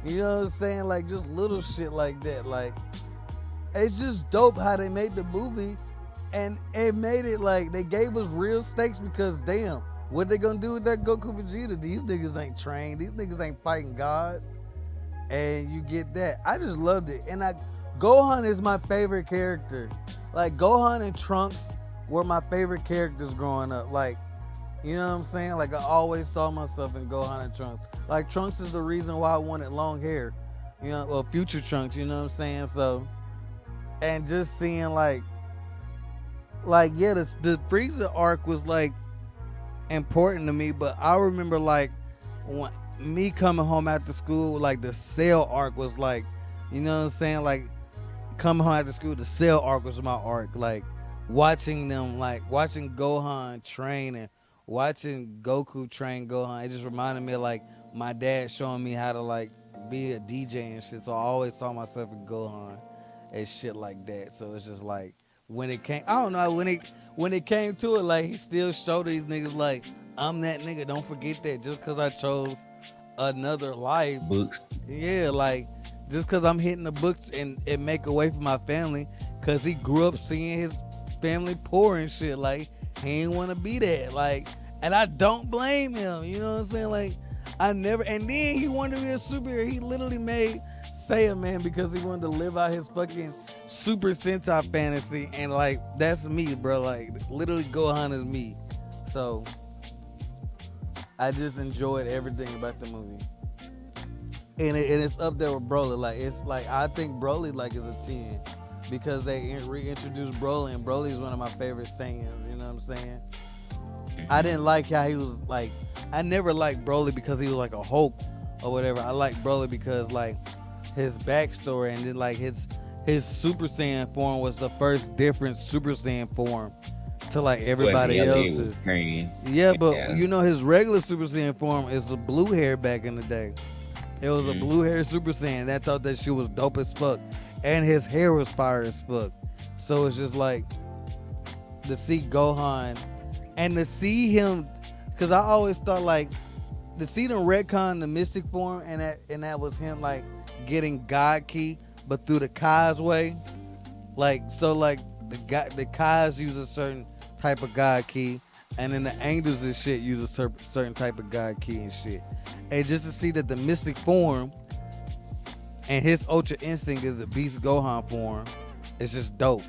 you know what I'm saying? Like just little shit like that. Like, it's just dope how they made the movie, and it made it like they gave us real stakes because damn, what they gonna do with that Goku Vegeta? These niggas ain't trained. These niggas ain't fighting gods, and you get that. I just loved it, and Gohan is my favorite character. Like Gohan and Trunks were my favorite characters growing up. Like, you know what I'm saying? Like I always saw myself in Gohan and Trunks. Like Trunks is the reason why I wanted long hair. You know, well, future Trunks. You know what I'm saying? So, and just seeing like yeah, the Frieza arc was like important to me, but I remember like when me coming home after school, like the Cell arc was like, you know what I'm saying? Like coming home after school, the Cell arc was my arc. Like watching them, like watching Gohan train and watching Goku train Gohan, it just reminded me of like my dad showing me how to like be a DJ and shit. So I always saw myself in Gohan and shit like that. So it's just like when it came, I don't know when it came to it, like he still showed these niggas like I'm that nigga. Don't forget that just because I chose another life. Books. Yeah, like just because I'm hitting the books and make away from my family, because he grew up seeing his family poor and shit. Like he ain't want to be that. Like, and I don't blame him. You know what I'm saying? Like, I never. And then he wanted to be a superhero. He literally made Saiyan Man because he wanted to live out his fucking Super Sentai fantasy. And like, that's me, bro. Like, literally, Gohan is me. So I just enjoyed everything about the movie. And it's up there with Broly. Like it's like I think Broly like is a 10 because they reintroduced Broly, and Broly is one of my favorite Saiyans. You know what I'm saying? I Mhm. didn't like how he was like. I never liked Broly because he was like a Hulk or whatever. I liked Broly because like his backstory and then like his Super Saiyan form was the first different Super Saiyan form to like It wasn't everybody yellow, it was else's. green. Yeah, but Yeah. you know his regular Super Saiyan form is the blue hair back in the day. It was a Mhm. blue hair Super Saiyan. That thought that shit was dope as fuck, and his hair was fire as fuck. So it's just like to see Gohan and to see him, because I always thought like to see them retcon the Mystic form, and that was him like getting God Key, but through the Kai's way. Like so, like the Kai's use a certain type of God Key, and then the angels and shit use a certain type of God Key and shit. And just to see that the Mystic form and his Ultra Instinct is the Beast Gohan form, it's just dope.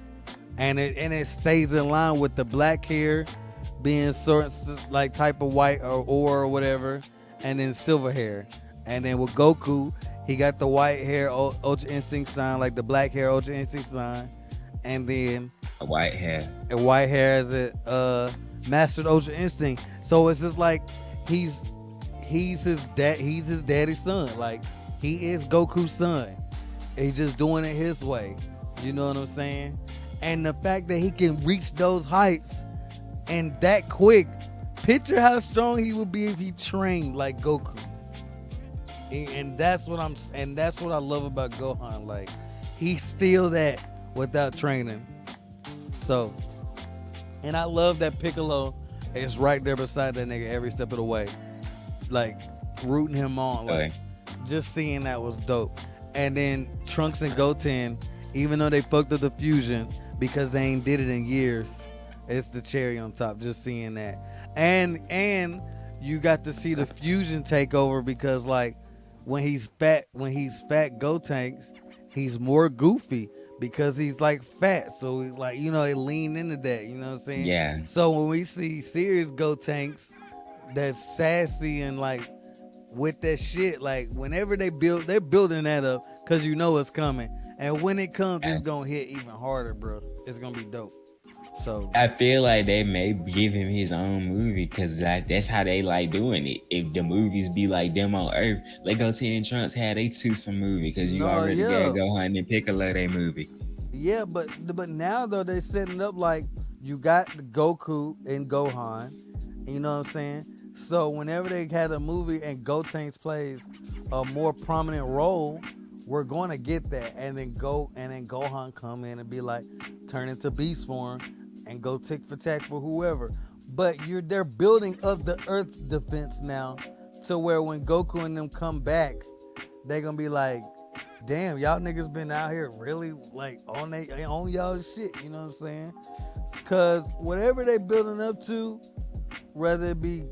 And it stays in line with the black hair being sort like type of white or whatever, and then silver hair. And then with Goku, he got the white hair Ultra Instinct sign, like the black hair Ultra Instinct sign, and then A white hair. a white hair as a mastered Ultra Instinct. So it's just like he's he's his daddy's son. Like he is Goku's son. He's just doing it his way. You know what I'm saying? And the fact that he can reach those heights and that quick, picture how strong he would be if he trained like Goku. And that's what I love about Gohan. Like he's still that without training. So, and I love that Piccolo is right there beside that nigga every step of the way, like rooting him on. Like Okay. just seeing that was dope. And then Trunks and Goten, even though they fucked up the fusion because they ain't did it in years, it's the cherry on top. Just seeing that, and you got to see the fusion take over because like when he's fat Gotenks, he's more goofy because he's like fat. So he's like they lean into that. You know what I'm saying? Yeah. So when we see serious Gotenks that's sassy and like with that shit. Like whenever they're building that up because it's coming. And when it comes, it's gonna hit even harder, bro. It's gonna be dope. So I feel like they may give him his own movie because like that's how they like doing it. If the movies be like them on Earth, let go Ten and Trunks had they some movie because you no, already got yeah, Gohan and Piccolo they movie. yeah, but now though they setting up like you got the Goku and Gohan. You know what I'm saying? So whenever they had a movie and Gotenks plays a more prominent role, we're gonna get that, and then Gohan come in and be like, turn into beast form, and go tick for tack for whoever. But they're building up the Earth defense now, to where when Goku and them come back, they gonna be like, damn, y'all niggas been out here really like on y'all shit. You know what I'm saying? Cause whatever they building up to, whether it be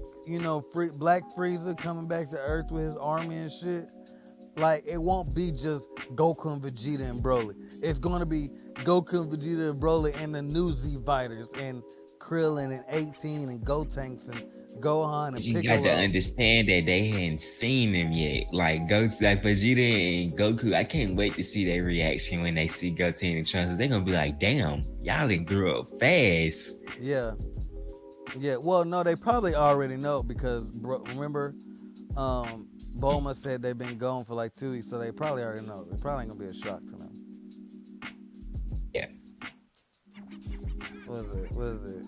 Black Frieza coming back to Earth with his army and shit, like it won't be just Goku and Vegeta and Broly. It's gonna be Goku and Vegeta and Broly and the new Z Fighters and Krillin and 18 and Gotenks and Gohan But and you got to Piccolo. understand that they hadn't seen him yet. Like like Vegeta and Goku, I can't wait to see their reaction when they see Goten and Trunks. They're gonna be like, "Damn, y'all done grew up fast." Yeah, yeah. Well, no, they probably already know because remember, Bulma said they've been gone for like 2 weeks, so they probably already know. It probably ain't gonna be a shock to them. Yeah. What is it?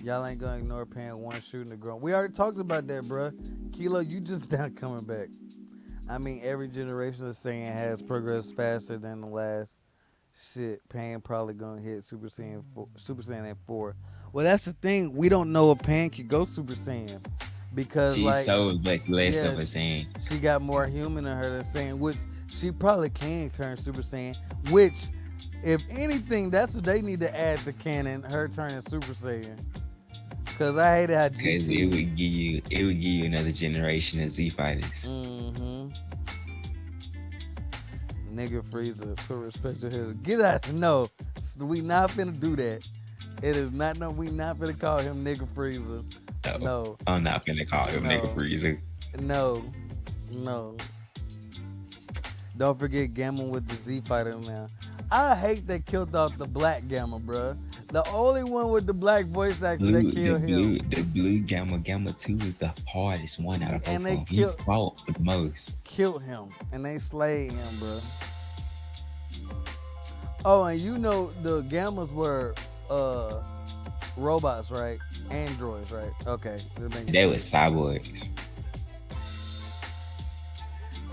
Y'all ain't gonna ignore Pan 1 shooting the grown. We already talked about that, bruh. Kilo, you just not coming back. I mean, every generation of Saiyan has progressed faster than the last. Shit, Pan probably gonna hit Super Saiyan at 4. Well, that's the thing. We don't know if Pan can go Super Saiyan because, She's like, so much less yeah, of a saying. she got more human in her than Saiyan, which she probably can turn Super Saiyan. Which, if anything, that's what they need to add to canon. Her turning Super Saiyan. Cause I hated how Because GT. it would give you another generation of Z fighters. Mm-hmm. Nigga Frieza, put respect to his. Get out. No, we not finna do that. It is not. No, we not finna call him Nigga Frieza. No, No, I'm not gonna call him nigga no, freezer. no, no. Don't forget Gamma with the Z fighter now. I hate they killed off the black Gamma, bruh. The only one with the black voice actor, they killed him. The blue Gamma 2 is the hardest one out of both And of they them. He fought the most. killed him. And they slayed him, bruh. Oh, and you know the Gammas were robots, right? Androids, right? Okay. They was cyborgs.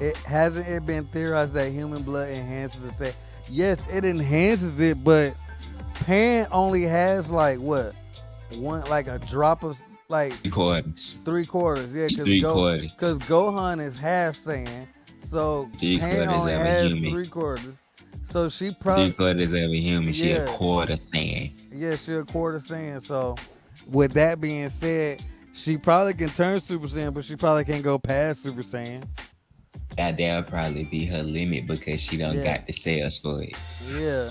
It hasn't it been theorized that human blood enhances the set? Yes, it enhances it, but Pan only has like what? One like a drop of like 3/4. 3/4. Yeah, It's because 3/4. Gohan is half Saiyan, so Pan 3/4 only of a has human. 3/4. So she Three probably quarters of a human. She a yeah quarter Saiyan. yeah she a quarter Saiyan. So with that being said, she probably can turn Super Saiyan, but she probably can't go past Super Saiyan. That'll probably be her limit because she don't Yeah, got the cells for it. yeah.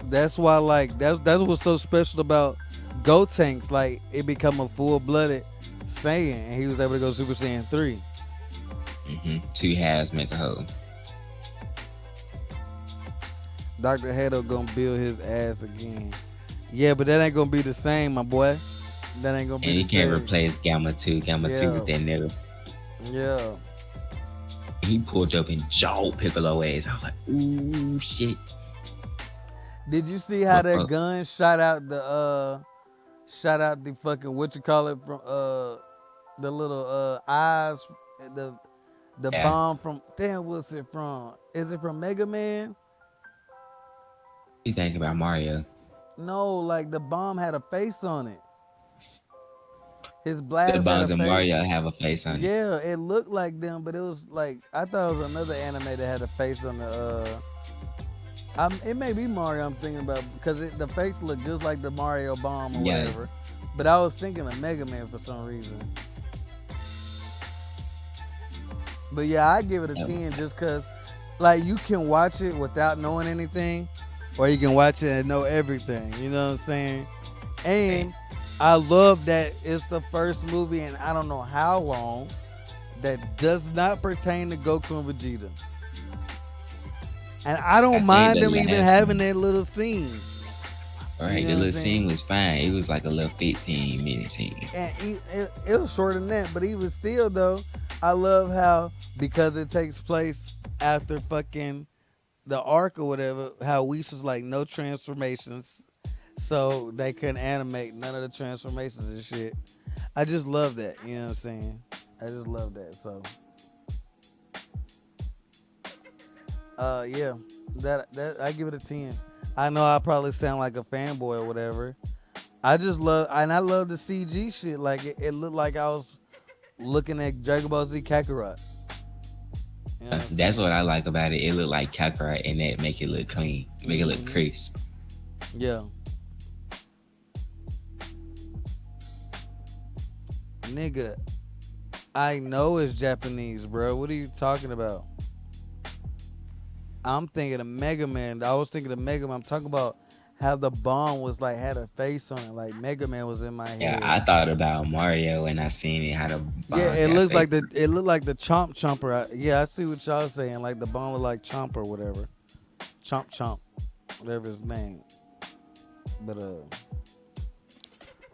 That's why like that's what's so special about Gotenks. Like it become a full blooded Saiyan, and he was able to go Super Saiyan 3. Two halves make a whole. Dr. Hato gonna build his ass again. Yeah, but that ain't gonna be the same, my boy. That ain't gonna be And the he can't same. replace Gamma 2. Gamma 2 was Yeah, that nigga. yeah. He pulled up and jawed Piccolo ass. I was like, ooh, shit. Did you see how that gun shot out the fucking what you call it from the little eyes the Yeah. bomb from damn what's it from? Is it from Mega Man? You think about Mario. No, like the bomb had a face on it. His The blast had a bombs of face. Mario have a face on it. Yeah, it looked like them, but it was like I thought it was another anime that had a face on the. It may be Mario I'm thinking about because the face looked just like the Mario bomb or Yeah. whatever. But I was thinking of Mega Man for some reason. But yeah, I give it a 10 just because, like, you can watch it without knowing anything, or you can watch it and know everything. You know what I'm saying? And I love that it's the first movie in I don't know how long that does not pertain to Goku and Vegeta. And I don't mind them even having that little scene. Right, the little scene was fine. It was like a little 15-minute scene. And it was shorter than that, but even still, though, I love how, because it takes place after fucking the arc or whatever, how Whis was like, no transformations. So they couldn't animate none of the transformations and shit. I just love that, you know what I'm saying? I just love that, so. Yeah, that I give it a 10. I know I probably sound like a fanboy or whatever. I just love, and I love the CG shit. Like it looked like I was looking at Dragon Ball Z Kakarot. You know that's what I like about it. It looked like Kakarot, and that make it look clean, make it look crisp. Yeah. Nigga, I know it's Japanese, bro. What are you talking about? I'm thinking of Mega Man. I was thinking of Mega Man. I'm talking about how the bomb was like had a face on it. Like Mega Man was in my head. Yeah, I thought about Mario when I seen it. How the yeah, it looked like the Chomp Chomper. Yeah, I see what y'all saying. Like the bomb looked like Chomp or whatever. Chomp, whatever his name. But all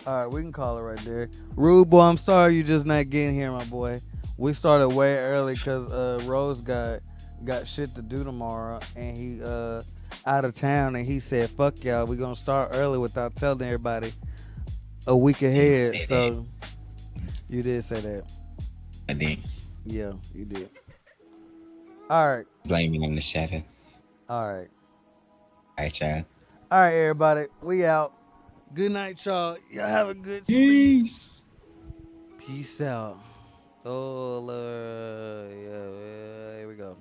right, we can call it right there. Rude boy, I'm sorry you just not getting here, my boy. We started way early because Rose got shit to do tomorrow, and out of town, and he said, "Fuck y'all, we gonna start early without telling everybody a week Didn't ahead." say that. So you did say that. I didn't. Yeah, you did. All right, Blaming on the 7. all right, All right, y'all. all right, everybody. We out. Good night, y'all. Y'all have a good sleep. Peace. Peace out. Oh, Lord. Yeah, here we go.